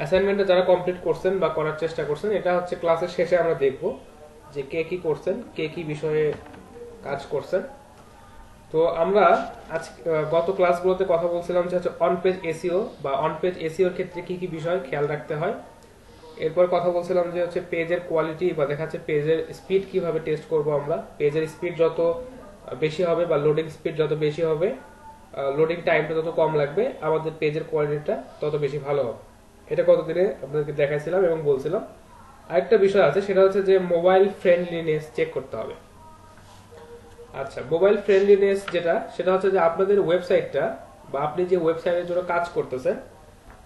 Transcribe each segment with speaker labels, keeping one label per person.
Speaker 1: অ্যাসাইনমেন্টটা যারা কমপ্লিট করছেন বা করার চেষ্টা করছেন, এটা হচ্ছে ক্লাসের শেষে আমরা দেখব যে কে কি করছেন, কে কি বিষয়ে কাজ করছেন। তো আমরা আজ গত ক্লাসগুলোতে কথা বলছিলাম যে হচ্ছে অন পেজ এসইও বা অন পেজ এসইওর ক্ষেত্রে কি কি বিষয় খেয়াল রাখতে হয়। এরপর কথা বলছিলাম যে হচ্ছে পেজের কোয়ালিটি বা দেখা যাচ্ছে পেজের স্পিড কিভাবে টেস্ট করব আমরা। পেজের স্পিড যত বেশি হবে বা লোডিং স্পিড যত বেশি হবে, লোডিং টাইমটা যত কম লাগবে, আমাদের পেজের কোয়ালিটিটা তত বেশি ভালো হবে। এটা কতদিনে আপনাদেরকে দেখাইছিলাম এবং বলছিলাম। আরেকটা বিষয় আছে, সেটা হচ্ছে যে মোবাইল ফ্রেন্ডলিনেস চেক করতে হবে। আচ্ছা, মোবাইল ফ্রেন্ডলিনেস যেটা, সেটা হচ্ছে যে আপনাদের ওয়েবসাইটটা বা আপনি যে ওয়েবসাইটের জন্য কাজ করতেছেন,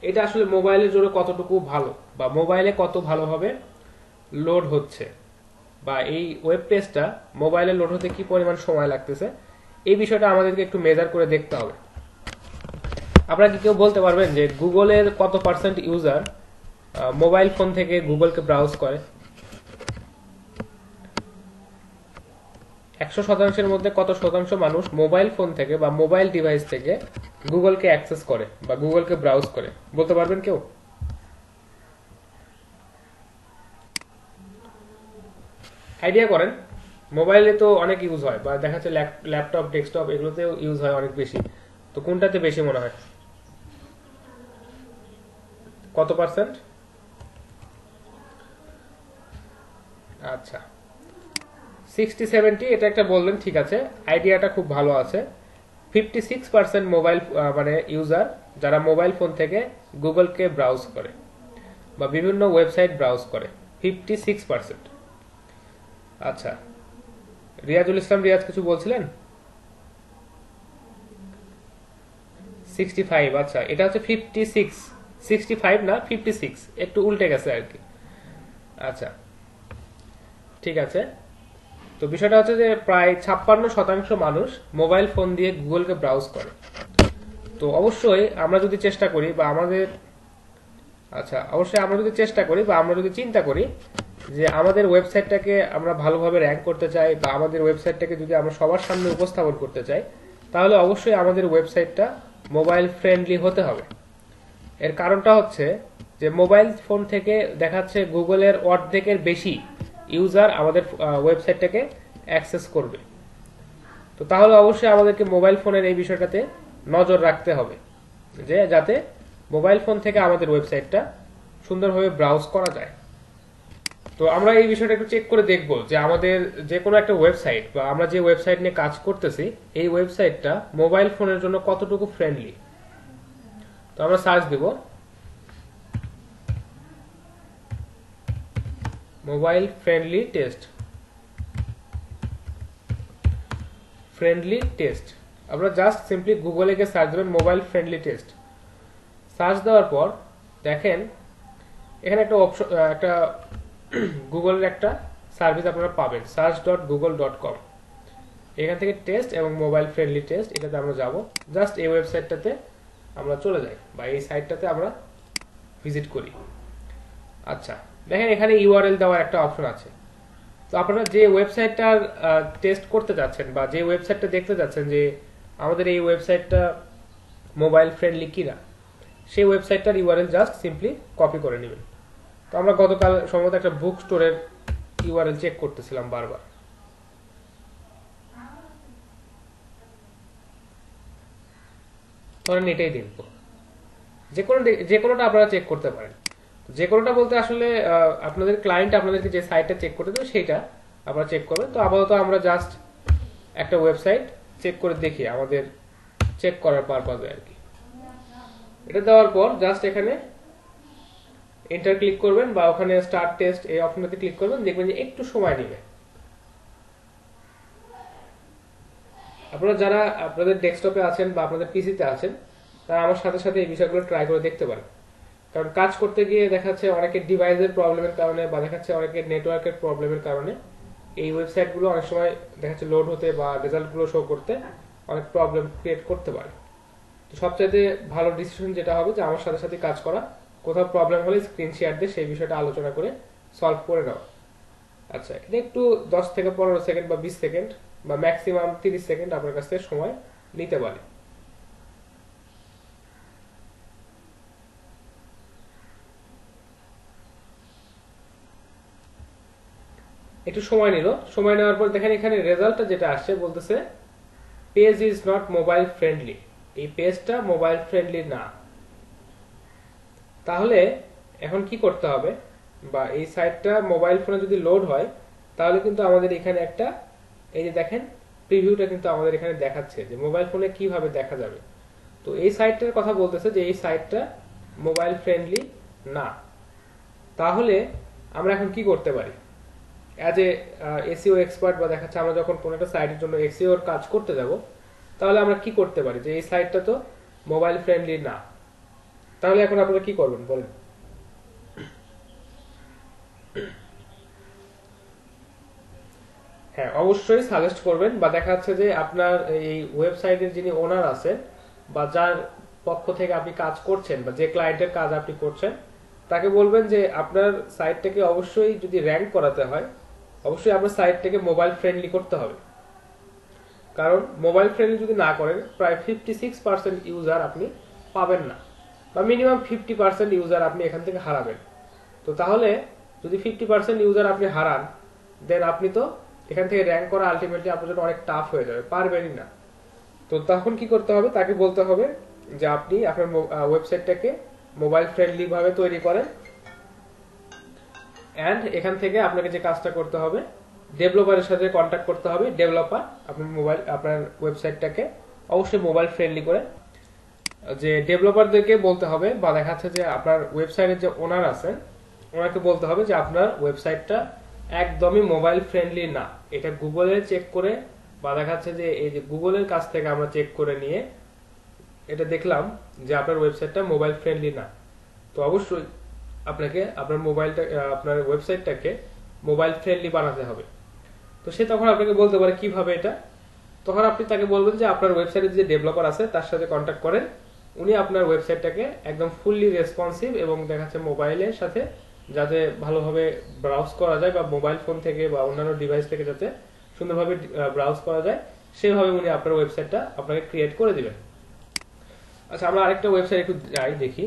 Speaker 1: এটা আসলে মোবাইলের জন্য কতটুকু ভালো বা মোবাইলে কত ভালোভাবে লোড হচ্ছে, বা এই ওয়েব পেজটা মোবাইলে লোড হতে কি পরিমাণ সময় লাগতেছে, এই বিষয়টা আমাদেরকে একটু মেজার করে দেখতে হবে। আপনারা কি কেউ বলতে পারবেন যে গুগলের কত পার্সেন্ট ইউজার মোবাইল ফোন থেকে গুগলকে ব্রাউজ করে? 100% মধ্যে কত শতাংশ মানুষ মোবাইল ফোন থেকে বা মোবাইল ডিভাইস থেকে গুগলকে অ্যাক্সেস করে বা গুগলকে ব্রাউজ করে? বলতে পারবেন কেউ? আইডিয়া করেন। মোবাইলে তো অনেক ইউজ হয় বা দেখা যাচ্ছে ল্যাপটপ, ডেস্কটপ, এগুলোতেও ইউজ হয় অনেক বেশি। তো কোনটাতে বেশি মনে হয়? কত পার্সেন্ট? আচ্ছা, 60-70, এটা একটা বললেন, ঠিক আছে, আইডিয়াটা খুব ভালো আছে। 56% মোবাইল মানে ইউজার যারা মোবাইল ফোন থেকে গুগলকে ব্রাউজ করে বা বিভিন্ন ওয়েবসাইট ব্রাউজ করে, 56%। আচ্ছা, রিয়াজুল ইসলাম রিয়াজ কিছু বলছিলেন? 65। আচ্ছা, এটা হচ্ছে 56, 65 না 56, একটু উল্টে গেছে আর কি। আচ্ছা, ঠিক আছে। তো বিষয়টা হচ্ছে যে প্রায় 56% মানুষ মোবাইল ফোন দিয়ে গুগলকে ব্রাউজ করে। তো অবশ্যই আমরা যদি চেষ্টা করি বা আমাদের অবশ্যই আমরা যদি চেষ্টা করি বা আমরা যদি চিন্তা করি যে আমাদের ওয়েবসাইটটাকে আমরা ভালোভাবে র্যাঙ্ক করতে চাই বা আমাদের ওয়েবসাইটটাকে যদি আমরা সবার সামনে উপস্থাপন করতে চাই, তাহলে অবশ্যই আমাদের ওয়েবসাইটটা মোবাইল ফ্রেন্ডলি হতে হবে। এর কারণটা হচ্ছে যে মোবাইল ফোন থেকে দেখাচ্ছে গুগলের অর্ধেকের বেশি ইউজার আমাদের ওয়েবসাইটটাকে অ্যাক্সেস করবে। তো তাহলে অবশ্যই আমাদেরকে মোবাইল ফোনের এই বিষয়টাতে নজর রাখতে হবে, যে যাতে মোবাইল ফোন থেকে আমাদের ওয়েবসাইটটা সুন্দরভাবে ব্রাউজ করা যায়। তো আমরা এই বিষয়টা একটু চেক করে দেখব যে আমাদের যে কোনো একটা ওয়েবসাইট বা আমরা যে ওয়েবসাইট নিয়ে কাজ করতেছি, এই ওয়েবসাইটটা মোবাইল ফোনের জন্য কতটুকু ফ্রেন্ডলি। তো আমরা সার্চ দেব mobile friendly test, friendly test. আমরা জাস্ট সিম্পলি গুগলে গিয়ে সার্চ দেবেন মোবাইল ফ্রেন্ডলি টেস্ট। সার্চ দেওয়ার পর দেখেন এখানে একটা অপশন, একটা গুগলের একটা সার্ভিস আপনারা পাবেন, search.google.com। এখান থেকে টেস্ট এবং মোবাইল ফ্রেন্ডলি টেস্ট, এটাতে আমরা যাব। জাস্ট এই ওয়েবসাইটটাতে আমরা চলে যাই বা এই সাইটটাতে আমরা ভিজিট করি। আচ্ছা, দেখেন এখানে ইউআরএল দেওয়ার একটা অপশন আছে। তো আপনারা যে ওয়েবসাইটটার টেস্ট করতে যাচ্ছেন বা যে ওয়েবসাইটটা দেখতে যাচ্ছেন যে আমাদের এই ওয়েবসাইটটা মোবাইল ফ্রেন্ডলি কিনা, সেই ওয়েবসাইটটার ইউআরএল জাস্ট সিম্পলি কপি করে নেবেন। তো আমরা গতকাল সম্ভবত একটা বুক স্টোরের ইউআরএল চেক করতেছিলাম বারবার। ধরেন এটাই দেখবো, যে কোনোটা আপনারা চেক করতে পারেন। যে কোনোটা বলতে আসলে আপনাদের ক্লায়েন্ট আপনাদেরকে যে সাইটটা চেক করতে দেবে সেইটা আপনারা চেক করবেন। তো আপাতত আমরা জাস্ট একটা ওয়েবসাইট চেক করে দেখি আমাদের চেক করার পারপাজে আর কি। এটা দেওয়ার পর জাস্ট এখানে এন্টার ক্লিক করবেন বা ওখানে স্টার্ট টেস্ট এই অপশনটাতে ক্লিক করবেন, দেখবেন যে একটু সময় নেবে। আপনারা যারা আপনাদের ডেস্কটপে আছেন বা আপনাদের পিসিতে আছেন, তারা আমার সাথে সাথে এই বিষয়গুলো ট্রাই করে দেখতে পারেন। কারণ কাজ করতে গিয়ে দেখা যাচ্ছে অনেকের ডিভাইসের প্রবলেমের কারণে বা দেখা যাচ্ছে অনেকের নেটওয়ার্কের প্রবলেমের কারণে এই ওয়েবসাইটগুলো অনেক সময় দেখা যাচ্ছে লোড হতে বা রেজাল্টগুলো শো করতে অনেক প্রবলেম ক্রিয়েট করতে পারে। তো সবচাইতে ভালো ডিসিশন যেটা হবে যে আমার সাথে সাথে কাজ করা, কোথাও প্রবলেম হলে স্ক্রিন শেয়ার দিয়ে সেই বিষয়টা আলোচনা করে সলভ করে নেওয়া। আচ্ছা, এটা একটু 10 থেকে 15 সেকেন্ড বা 20 সেকেন্ড বা ম্যাক্সিমাম 30 সেকেন্ড আপনার কাছ থেকে সময় নিতে পারে। একটু সময় নিল, সময় নেওয়ার পর দেখেন এখানে রেজাল্টটা যেটা আসছে বলতেছে page is not mobile friendly, এই পেজটা মোবাইল ফ্রেন্ডলি না। তাহলে এখন কি করতে হবে, বা এই সাইটটা মোবাইল ফোনে যদি লোড হয় তাহলে কিন্তু আমাদের এখানে একটা, এই যে দেখেন প্রিভিউটা কিন্তু আমাদের এখানে দেখাচ্ছে যে মোবাইল ফোনে কিভাবে দেখা যাবে। তো এই সাইটটার কথা বলতেছে যে এই সাইটটা মোবাইল ফ্রেন্ডলি না। তাহলে আমরা এখন কি করতে পারি অ্যাজ এ এসইও এক্সপার্ট, বা দেখাচ্ছে আমরা যখন কোনো একটা সাইটের জন্য এসইও এর কাজ করতে যাব, তাহলে আমরা কি করতে পারি যে এই সাইটটা তো মোবাইল ফ্রেন্ডলি না। তাহলে এখন আপনারা কি করবেন বলেন? হ্যাঁ, অবশ্যই সাজেস্ট করবেন, বা দেখা যাচ্ছে যে আপনার এই ওয়েবসাইটের যিনি ওনার আছেন বা যার পক্ষ থেকে আপনি কাজ করছেন বা যে ক্লায়েন্টের কাজ আপনি করছেন তাকে বলবেন যে আপনার সাইটটাকে অবশ্যই যদি র্যাঙ্ক করাতে হয় অবশ্যই আপনার সাইটটাকে মোবাইল ফ্রেন্ডলি করতে হবে। কারণ মোবাইল ফ্রেন্ডলি যদি না করেন প্রায় 56% ইউজার আপনি পাবেন না, বা মিনিমাম 50% ইউজার আপনি এখান থেকে হারাবেন। তো তাহলে যদি 50% ইউজার আপনি হারান, দেন আপনি তো এখান থেকে র্যাঙ্ক করা আলটিমেটলি আপনার জন্য অনেক টাফ হয়ে যাবে, পারবেনই না। তো তখন কি করতে হবে, তাকে বলতে হবে যে আপনি আপনার ওয়েবসাইটটাকে মোবাইল ফ্রেন্ডলি ভাবে তৈরি করেন। এন্ড এখান থেকে আপনাকে যে কাজটা করতে হবে, ডেভেলপারের সাথে কন্ট্যাক্ট করতে হবে। ডেভেলপার আপনার ওয়েবসাইটটাকে অবশ্যই মোবাইল ফ্রেন্ডলি করে, যে ডেভেলপারদেরকে বলতে হবে, বা দেখা যাচ্ছে যে আপনার ওয়েবসাইটের যে ওনার আছেন ওনাকে বলতে হবে যে আপনার ওয়েবসাইটটা একদমই মোবাইল ফ্রেন্ডলি না। এটা গুগলে চেক করে, বা দেখা যাচ্ছে যে এই যে গুগলের কাছ থেকে আমরা চেক করে নিয়ে এটা দেখলাম যে আপনার ওয়েবসাইটটা মোবাইল ফ্রেন্ডলি না। তো অবশ্যই আপনাকে আপনার ওয়েবসাইটটাকে মোবাইল ফ্রেন্ডলি বানাতে হবে। তো সে তখন আপনাকে বলতে পারে কিভাবে এটা। তখন আপনি তাকে বলবেন যে আপনার ওয়েবসাইটে যে ডেভেলপার আছে তার সাথে কন্ট্যাক্ট করেন, উনি আপনার ওয়েবসাইটটাকে একদম ফুললি রেসপন্সিভ এবং দেখাচ্ছে মোবাইলের সাথে যাতে ভালোভাবে ব্রাউজ করা যায়, বা মোবাইল ফোন থেকে বা অন্যান্য ডিভাইস থেকে যাতে সুন্দরভাবে ব্রাউজ করা যায় সেভাবে উনি আপনার ওয়েবসাইটটা আপনাকে ক্রিয়েট করে দিবেন। আচ্ছা, আমরা আরেকটা ওয়েবসাইট একটু যাই দেখি,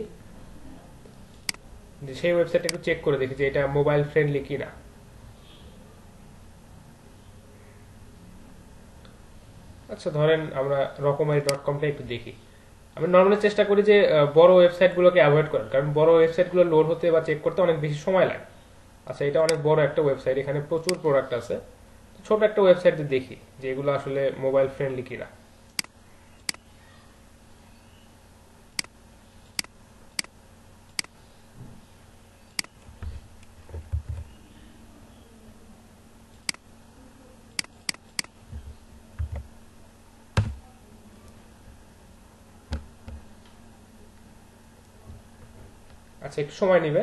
Speaker 1: সেই ওয়েবসাইটটা একটু চেক করে দেখি যে এটা মোবাইল ফ্রেন্ডলি কিনা। আচ্ছা, ধরেন আমরা রকমারি.কমটা একটু দেখি। আমি নর্মালি চেষ্টা করি যে বড় ওয়েবসাইটগুলোকে অ্যাভয়েড করার, কারণ বড় ওয়েবসাইটগুলো লোড হতে বা চেক করতে অনেক বেশি সময় লাগে। আচ্ছা, এটা অনেক বড় একটা ওয়েবসাইট, এখানে প্রচুর প্রোডাক্ট আছে। ছোট একটা ওয়েবসাইটে দেখি যে এগুলো আসলে মোবাইল ফ্রেন্ডলি কিনা। আচ্ছা, একটু সময় নেবে।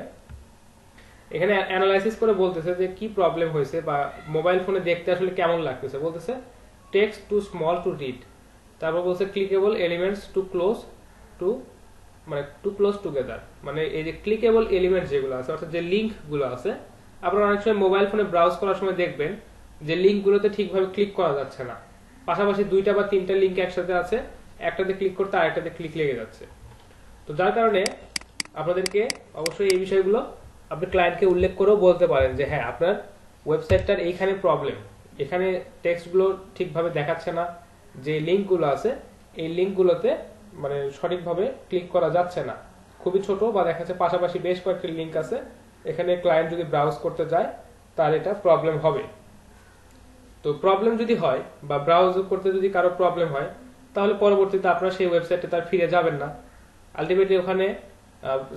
Speaker 1: এখানে অ্যানালাইসিস করে বলতেছে যে কি প্রবলেম হয়েছে, বা মোবাইল ফোনে দেখতে আসলে কেমন লাগতেছে। বলতেছে text too small to read, তারপর বলছে clickable elements too close together, মানে এই যে ক্লিকেবল এলিমেন্টস যেগুলো আছে অর্থাৎ যে লিংক গুলো আছে, আপনারা অনেক সময় মোবাইল ফোনে ব্রাউজ করার সময় দেখবেন যে লিংক গুলোতে ঠিকভাবে ক্লিক করা যাচ্ছে না, পাশাপাশি দুইটা বা তিনটা লিংক একসাথে আছে, একটাতে ক্লিক করতে আরেকটাতে ক্লিক লেগে যাচ্ছে। তো যার কারণে আপনাদেরকে অবশ্যই এই বিষয়গুলো আপনি ক্লায়েন্টকে উল্লেখ করেও বলতে পারেন যে হ্যাঁ, আপনার ওয়েবসাইটটার এইখানে প্রবলেম, এখানে টেক্সটগুলো ঠিকভাবে দেখাচ্ছে না, যে লিঙ্কগুলো আছে এই লিঙ্কগুলোতে মানে সঠিকভাবে ক্লিক করা যাচ্ছে না, খুবই ছোট, বা দেখাচ্ছে পাশাপাশি বেশ কয়েকটি লিঙ্ক আছে, এখানে ক্লায়েন্ট যদি ব্রাউজ করতে যায় তার এটা প্রবলেম হবে। তো প্রবলেম যদি হয় বা ব্রাউজ করতে যদি কারো প্রবলেম হয়, তাহলে পরবর্তীতে আপনারা সেই ওয়েবসাইটে তার ফিরে যাবেন না। আলটিমেটলি ওখানে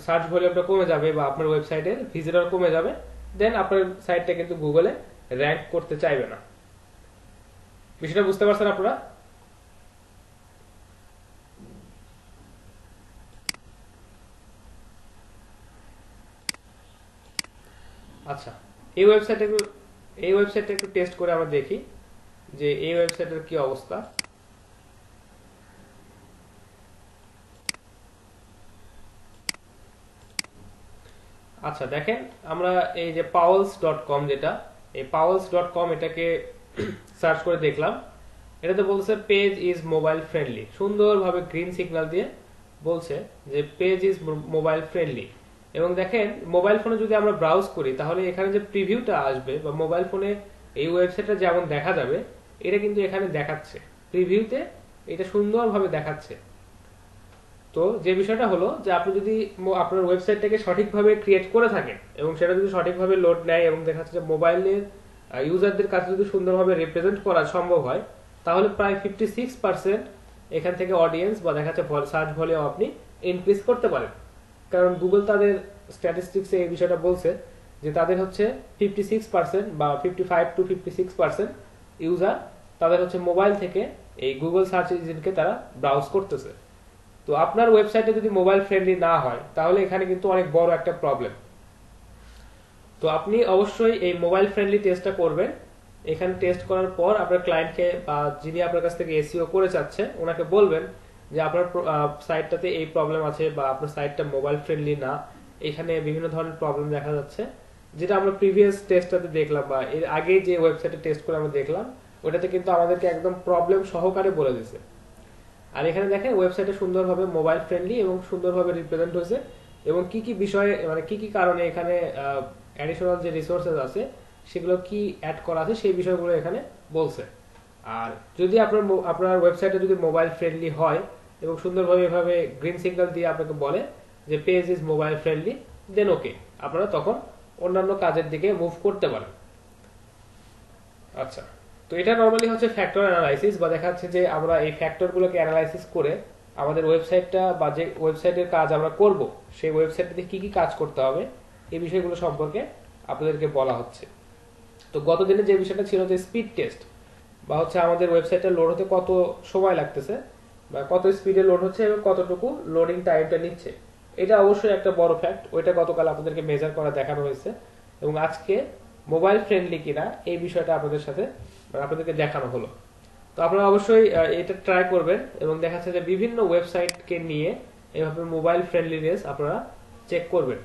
Speaker 1: সার্চ ভলিউমটা কমে যাবে, বা আপনার ওয়েবসাইটে ভিজিটর কমে যাবে, দেন আপনার সাইটটা কিন্তু গুগলে র্যাঙ্ক করতে চাইবে না। বিষয়টা বুঝতে পারছেন আপনারা? আচ্ছা, এই ওয়েবসাইটটা একটু টেস্ট করে আমরা দেখি যে এই ওয়েবসাইটের কি অবস্থা। আচ্ছা, দেখেন আমরা এই যে powels.com, যেটা এই powels.com এটাকে সার্চ করে দেখলাম, এটাতে বলছে পেজ ইজ মোবাইল ফ্রেন্ডলি, সুন্দরভাবে গ্রিন সিগন্যাল দিয়ে বলছে যে পেজ ইজ মোবাইল ফ্রেন্ডলি। এবং দেখেন মোবাইল ফোনে যদি আমরা ব্রাউজ করি তাহলে এখানে যে প্রিভিউটা আসবে বা মোবাইল ফোনে এই ওয়েবসাইটটা যেমন দেখা যাবে এটা কিন্তু এখানে দেখাচ্ছে, প্রিভিউতে এটা সুন্দরভাবে দেখাচ্ছে। তো যে বিষয়টা হলো যে আপনি যদি আপনার ওয়েবসাইটটাকে সঠিকভাবে ক্রিয়েট করে থাকেন এবং সেটা যদি সঠিকভাবে লোড নেয় এবং দেখা যাচ্ছে যে মোবাইলের ইউজারদের কাছে যদি সুন্দরভাবে রিপ্রেজেন্ট করা সম্ভব হয় তাহলে প্রায় 56% এখান থেকে অডিয়েন্স বা দেখা যাচ্ছে সার্চ ভলিউম আপনি ইনক্রিজ করতে পারেন। কারণ গুগল তাদের স্ট্যাটিস্টিক্সে এই বিষয়টা বলছে যে তাদের হচ্ছে 56% বা 55 to 56% ইউজার তাদের হচ্ছে মোবাইল থেকে এই গুগল সার্চ ইঞ্জিনকে তারা ব্রাউজ করতেছে। তো আপনার ওয়েবসাইটে যদি মোবাইল ফ্রেন্ডলি না হয় তাহলে এখানে কিন্তু অনেক বড় একটা প্রবলেম। তো আপনি অবশ্যই এই মোবাইল ফ্রেন্ডলি টেস্টটা করবেন। এখানে টেস্ট করার পর আপনার ক্লায়েন্টকে বা যিনি আপনার কাছ থেকে এসইও করে যাচ্ছে ওনাকে বলবেন যে আপনার সাইটটাতে এই প্রবলেম আছে বা আপনার সাইটটা মোবাইল ফ্রেন্ডলি না, এখানে বিভিন্ন ধরনের প্রবলেম দেখা যাচ্ছে, যেটা আমরা প্রিভিয়াস টেস্টটাতে দেখলাম বা এর আগে যে ওয়েবসাইটে টেস্ট করে আমরা দেখলাম ওটাতে কিন্তু আমাদেরকে একদম প্রবলেম সহকারে বলে দিয়েছে। আর এখানে দেখেন ওয়েবসাইটে সুন্দরভাবে মোবাইল ফ্রেন্ডলি এবং সুন্দরভাবে রিপ্রেজেন্ট হয়েছে এবং কি কি বিষয়ে মানে কি কি কারণে এখানে অ্যাডিশনাল যে রিসোর্সেস আছে সেগুলো কি অ্যাড করা আছে সেই বিষয়গুলো এখানে বলছে। আর যদি আপনার ওয়েবসাইটে যদি মোবাইল ফ্রেন্ডলি হয় এবং সুন্দরভাবে এভাবে গ্রিন সিগন্যাল দিয়ে আপনাকে বলে যে পেজ ইজ মোবাইল ফ্রেন্ডলি, দেন ওকে, আপনারা তখন অন্যান্য কাজের দিকে মুভ করতে পারেন। আচ্ছা, তো এটা নরমালি হচ্ছে ফ্যাক্টর অ্যানালাইসিস বা দেখা যাচ্ছে যে আমরা এই ফ্যাক্টরগুলোকে অ্যানালাইসিস করে আমাদের ওয়েবসাইটটা বা যে ওয়েবসাইটের কাজ আমরা করব সেই ওয়েবসাইটটিতে কি কি কাজ করতে হবে এই বিষয়গুলো সম্পর্কে আপনাদেরকে বলা হচ্ছে। তো গত দিনে যে বিষয়টা ছিল যে স্পিড টেস্ট বা হচ্ছে আমাদের ওয়েবসাইটটা লোড হতে কত সময় লাগতেছে বা কত স্পিডে লোড হচ্ছে এবং কতটুকু লোডিং টাইমটা নিচ্ছে, এটা অবশ্যই একটা বড় ফ্যাক্ট। ওইটা গতকাল আপনাদেরকে মেজার করা দেখানো হয়েছে এবং আজকে মোবাইল ফ্রেন্ডলি কিনা এই বিষয়টা আপনাদেরকে দেখানো হলো। তো আপনারা অবশ্যই এটা ট্রাই করবেন এবং দেখা যাচ্ছে যে বিভিন্ন ওয়েবসাইটকে নিয়ে এভাবে মোবাইল ফ্রেন্ডলিনেস আপনারা চেক করবেন,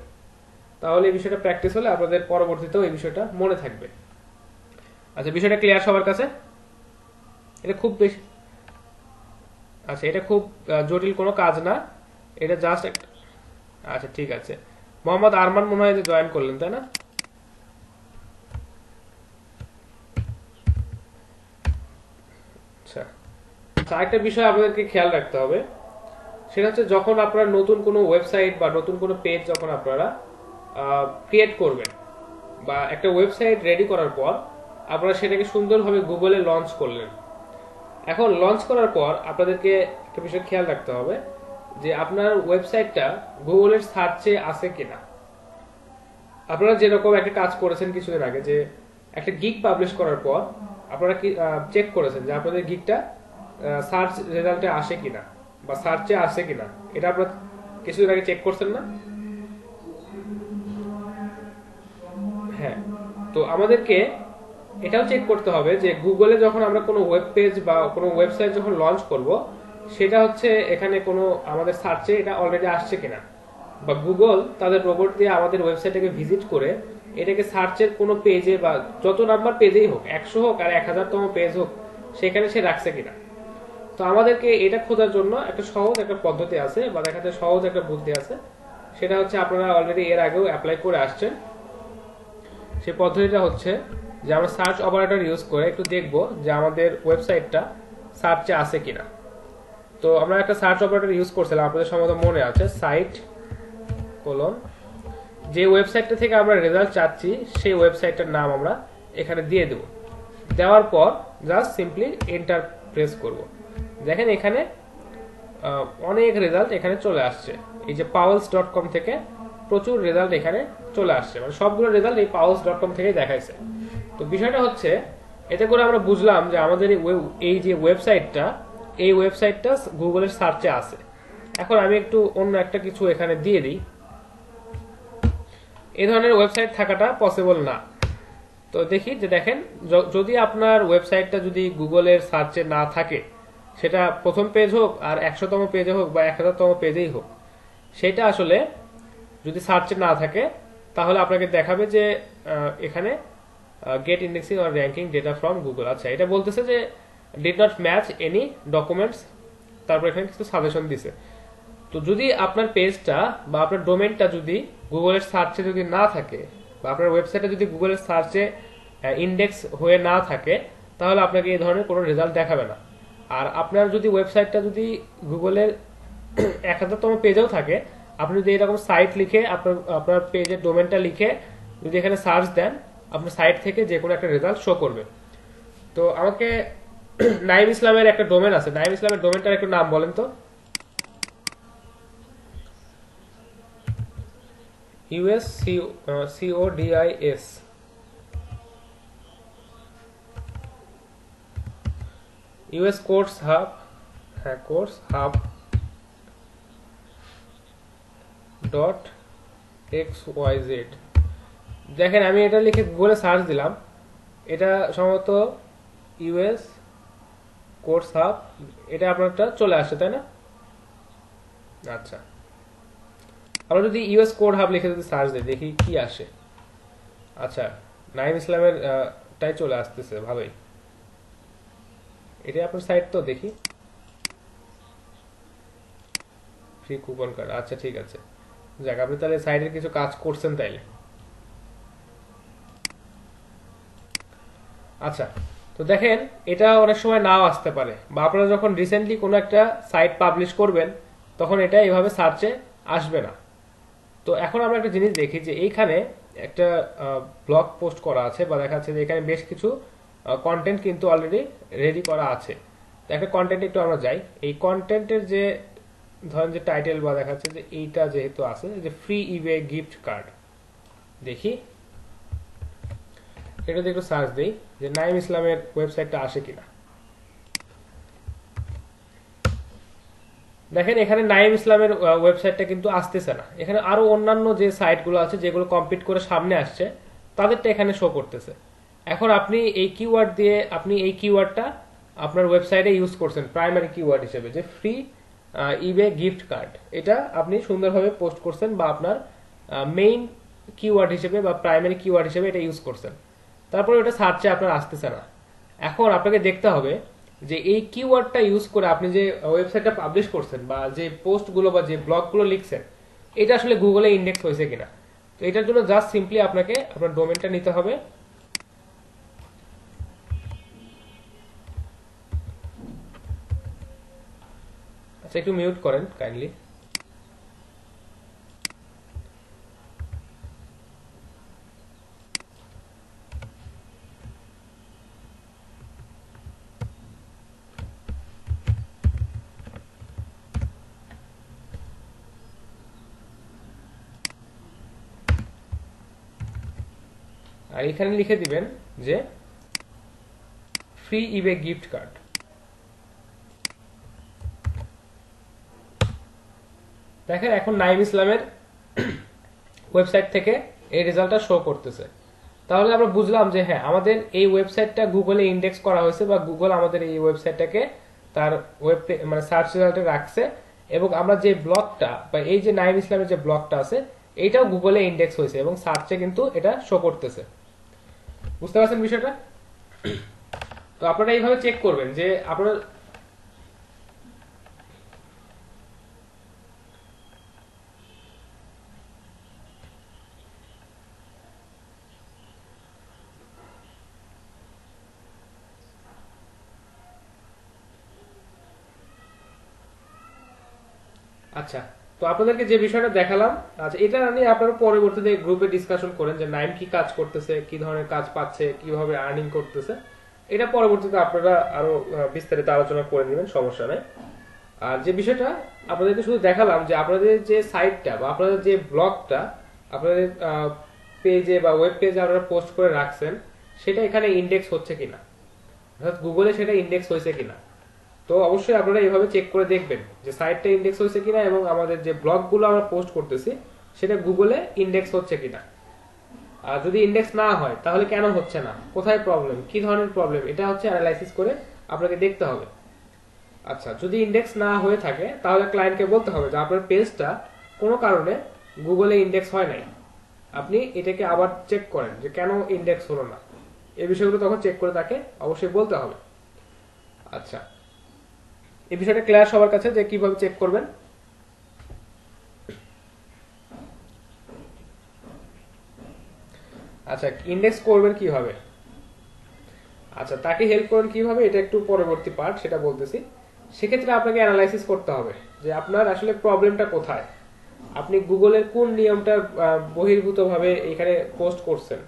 Speaker 1: তাহলে এই বিষয়টা প্র্যাকটিস হলে আপনাদের পরবর্তীতেও এই বিষয়টা মনে থাকবে। আচ্ছা, বিষয়টা ক্লিয়ার সবার কাছে? এটা খুব বেশি আচ্ছা, এটা খুব জটিল কোনো কাজ না, এটা জাস্ট একটা। আচ্ছা ঠিক আছে, মোহাম্মদ আরমান মনে হয় যে জয়েন করলেন, তাই না? আচ্ছা, আরেকটা বিষয় আপনাদেরকে খেয়াল রাখতে হবে, সেটা হচ্ছে যখন আপনারা নতুন কোনো ওয়েবসাইট বা নতুন কোনো পেজ যখন আপনারা ক্রিয়েট করবেন বা একটা ওয়েবসাইট রেডি করার পর আপনারা সেটাকে সুন্দরভাবে গুগলে লঞ্চ করলেন। এখন লঞ্চ করার পর আপনাদেরকে একটা বিষয় খেয়াল রাখতে হবে যে আপনার ওয়েবসাইটটা গুগলের সার্চে আছে কিনা। আপনারা যেরকম একটা কাজ করেছেন কিছুদিন আগে যে একটা গিগ পাবলিশ করার পর আপনারা কি চেক করেছেন যে আপনাদের গিগটা সার্চ রেজাল্টে আসে কিনা বা সার্চে আসে কিনা, এটা আপনারা কিছুদিন আগে চেক করছেন না? হ্যাঁ, তো আমাদেরকে এটাও চেক করতে হবে যে গুগলে যখন আমরা কোনো ওয়েব পেজ বা কোনো ওয়েবসাইট যখন লঞ্চ করব সেটা হচ্ছে এখানে কোনো আমাদের সার্চে এটা অলরেডি আসছে কিনা, বা গুগল তাদের রোবট দিয়ে আমাদের ওয়েবসাইটটাকে ভিজিট করে এটাকে সার্চের কোনো পেজে বা যত নাম্বার পেজেই হোক, 100 হোক আর 1000তম পেজ হোক, সেখানে সে রাখছে কিনা। তো আমাদেরকে এটা খোঁজার জন্য একটা সহজ একটা পদ্ধতি আছে বা দেখা যায় সহজ একটা বুদ্ধি আছে, সেটা হচ্ছে আপনারা অলরেডি এর আগেও অ্যাপ্লাই করে আসছেন। সেই পদ্ধতিটা হচ্ছে যে আমরা সার্চ অপারেটর ইউজ করে একটু দেখব যে আমাদের ওয়েবসাইটটা সার্চে আছে কিনা। তো আমরা একটা সার্চ অপারেটর ইউজ করছিলাম, আপনাদের সম্ভবত মনে আছে, সাইট কোলন, যে ওয়েবসাইটটা থেকে আমরা রেজাল্ট চাচ্ছি সেই ওয়েবসাইটটার নাম আমরা এখানে দিয়ে দেব। দেওয়ার পর জাস্ট সিম্পলি এন্টার প্রেস করব। দেখেন এখানে অনেক রেজাল্ট এখানে চলে আসছে। এই যে powels.com থেকে প্রচুর রেজাল্ট এখানে চলে আসছে, মানে সবগুলো রেজাল্ট এই powels.com থেকেই দেখাইছে। তো বিষয়টা হচ্ছে এতে করে আমরা বুঝলাম যে আমাদের এই যে ওয়েবসাইটটা, এই ওয়েবসাইটটা গুগলের সার্চে আছে। এখন আমি একটু অন্য একটা কিছু এখানে দিয়ে দিই, এই ধরনের ওয়েবসাইট থাকাটা পসিবল না। তো দেখি যে দেখেন যদি আপনার ওয়েবসাইটটা যদি গুগলের সার্চে না থাকে, সেটা প্রথম পেজ হোক আর 100তম পেজে হোক বা 1000তম পেজেই হোক, সেটা আসলে যদি সার্চে না থাকে তাহলে আপনাকে দেখাবে যে এখানে get indexing or ranking data from Google. আচ্ছা, এটা বলতেছে যে did not match any documents, তারপর এখানে কিছু সাজেশন দিছে। তো যদি আপনার পেজটা বা আপনার ডোমেনটা যদি গুগলের সার্চে যদি না থাকে বা আপনার ওয়েবসাইটে যদি গুগলের সার্চে ইন্ডেক্স হয়ে না থাকে, তাহলে আপনাকে এই ধরনের কোনো রেজাল্ট দেখাবে না। আর আপনার যদি ওয়েবসাইটটা যদি গুগলের 1000তম পেজেও থাকে, আপনি যদি এরকম সাইট লিখে আপনার পেজের ডোমেনটা লিখে যদি এখানে সার্চ দেন, আপনার সাইট থেকে যে কোনো একটা রেজাল্ট শো করবে। তো আমাকে নাইম ইসলামের একটা ডোমেন আছে, নাইম ইসলামের ডোমেনটার একটু নাম বলেন তো। USCODIS US কোর্স হাব, হ্যাঁ কোর্স হাব .xyz। দেখেন আমি এটা লিখে গুগলে সার্চ দিলাম, এটা সম্ভবত ইউএস কোর্স হাব, এটা আপনারটা চলে আসছে তাই না? আচ্ছা, আমরা যদি ইউএস কোড হাব লিখে যদি সার্চ দিই দেখি কি আসে। আচ্ছা, নাইম ইসলামের টাই চলে আসতেছে, ভালোই। এটা আপনার সাইট তো, দেখি ফ্রি কুপন কার্ড। আচ্ছা ঠিক আছে, যাক আপনি তাহলে সাইটের কিছু কাজ করছেন তাইলে। আচ্ছা, তো দেখেন এটা অনেক সময় নাও আসতে পারে, বা আপনারা যখন রিসেন্টলি কোনো একটা সাইট পাবলিশ করবেন তখন এটা এইভাবে সার্চে আসবে না। তো এখন আমরা একটা জিনিস দেখি যে এইখানে একটা ব্লগ পোস্ট করা আছে, বা দেখা যাচ্ছে যে এখানে বেশ কিছু কন্টেন্ট কিন্তু অলরেডি রেডি করা আছে। তো একটা কন্টেন্ট একটু আমরা যাই, এই কন্টেন্টের যে ধরেন যে টাইটেল, বা দেখা যাচ্ছে যে এইটা যেহেতু আছে যে ফ্রি ইবে গিফট কার্ড, দেখি এটাতে একটু সার্চ দিই যে নাইম ইসলামের ওয়েবসাইটটা আসে কিনা। দেখেন এখানে নাইম ইসলামের ওয়েবসাইটটা কিন্তু আসতেছে না, এখানে আরো অন্যান্য যে সাইটগুলো আছে যেগুলো কম্পিট করে সামনে আসছে তাদেরটা এখানে শো করতেছে। এখন আপনি এই কিওয়ার্ড দিয়ে আপনি এই কিওয়ার্ডটা আপনার ওয়েবসাইটে ইউজ করছেন প্রাইমারি কিওয়ার্ড হিসেবে, যে ফ্রি ইবে গিফট কার্ড, এটা আপনি সুন্দরভাবে পোস্ট করছেন বা আপনার মেইন কিওয়ার্ড হিসেবে বা প্রাইমারি কিওয়ার্ড হিসেবে এটা ইউজ করছেন। তারপরে ওটা সার্চে আপনার আসতেছে না। এখন আপনাকে দেখতে হবে যে এই কিওয়ার্ডটা ইউজ করে আপনি যে ওয়েবসাইটটা পাবলিশ করছেন বা যে পোস্টগুলো বা যে ব্লগগুলো লিখছেন এটা আসলে গুগলে ইন্ডেক্স হয়েছে কিনা। তো এটার জন্য জাস্ট সিম্পলি আপনাকে আপনার ডোমেনটা নিতে হবে। আচ্ছা একটু মিউট করেন কাইন্ডলি। আর এখানে লিখে দিবেন যে ফ্রি ইবে গিফট কার্ড। দেখেন এখন নাইম ইসলামের ওয়েবসাইট থেকে এই রেজাল্টটা শো করতেছে। তাহলে আমরা বুঝলাম যে হ্যাঁ আমাদের এই ওয়েবসাইটটা গুগলে ইন্ডেক্স করা হয়েছে, বা গুগল আমাদের এই ওয়েবসাইটটাকে তার ওয়েব মানে সার্চ রেজাল্টে রাখছে, এবং আমরা যে ব্লগটা বা এই যে নাইম ইসলামের যে ব্লগটা আছে এইটাও গুগলে ইন্ডেক্স হয়েছে এবং সার্চে কিন্তু এটা শো করতেছে। বুঝতে পারছেন বিষয়টা? তো আপনারা এইভাবে চেক করবেন যে আপনারা আচ্ছা, তো আপনাদেরকে যে বিষয়টা দেখালাম, আচ্ছা এটা নিয়ে আপনারা পরবর্তীতে গ্রুপে ডিসকাশন করেন যে নাইম কি কাজ করতেছে, কি ধরনের কাজ পাচ্ছে, কিভাবে আর্নিং করতেছে, এটা পরবর্তীতে আপনারা আরো বিস্তারিত আলোচনা করে নেবেন, সমস্যা নাই। আর যে বিষয়টা আপনাদেরকে শুধু দেখালাম যে আপনাদের যে সাইটটা বা আপনাদের যে ব্লগটা আপনাদের পেজে বা ওয়েব পেজে আপনারা পোস্ট করে রাখছেন সেটা এখানে ইন্ডেক্স হচ্ছে কিনা, অর্থাৎ গুগলে সেটা ইন্ডেক্স হয়েছে কিনা। তো অবশ্যই আপনারা এইভাবে চেক করে দেখবেন যে সাইটটা ইন্ডেক্স হয়েছে কিনা, এবং আমাদের যে ব্লগগুলো আমরা পোস্ট করতেছি সেটা গুগলে ইন্ডেক্স হচ্ছে কিনা। আর যদি ইন্ডেক্স না হয় তাহলে কেন হচ্ছে না, কোথায় প্রবলেম, কি ধরনের প্রবলেম, এটা হচ্ছে অ্যানালাইসিস করে আপনাকে দেখতে হবে। আচ্ছা, যদি ইন্ডেক্স না হয়ে থাকে তাহলে ক্লায়েন্টকে বলতে হবে যে আপনার পেজটা কোনো কারণে গুগলে ইন্ডেক্স হয় নাই, আপনি এটাকে আবার চেক করেন যে কেন ইন্ডেক্স হলো না। এই বিষয়গুলো তখন চেক করে তাকে অবশ্যই বলতে হবে। আচ্ছা, এই বিষয়টা ক্লিয়ার সবার কাছে যে কিভাবে চেক করবেন? আচ্ছা, ইন্ডেক্স করবেন কিভাবে? আচ্ছা, তাকে হেল্প করবেন কিভাবে এটা একটু পরবর্তী পার্ট, সেটা বলতেছি। সেক্ষেত্রে আপনাকে অ্যানালাইসিস করতে হবে যে আপনার আসলে প্রবলেমটা কোথায়। আপনি গুগলের কোন নিয়মটা বহির্ভূতভাবে এখানে পোস্ট করছেন,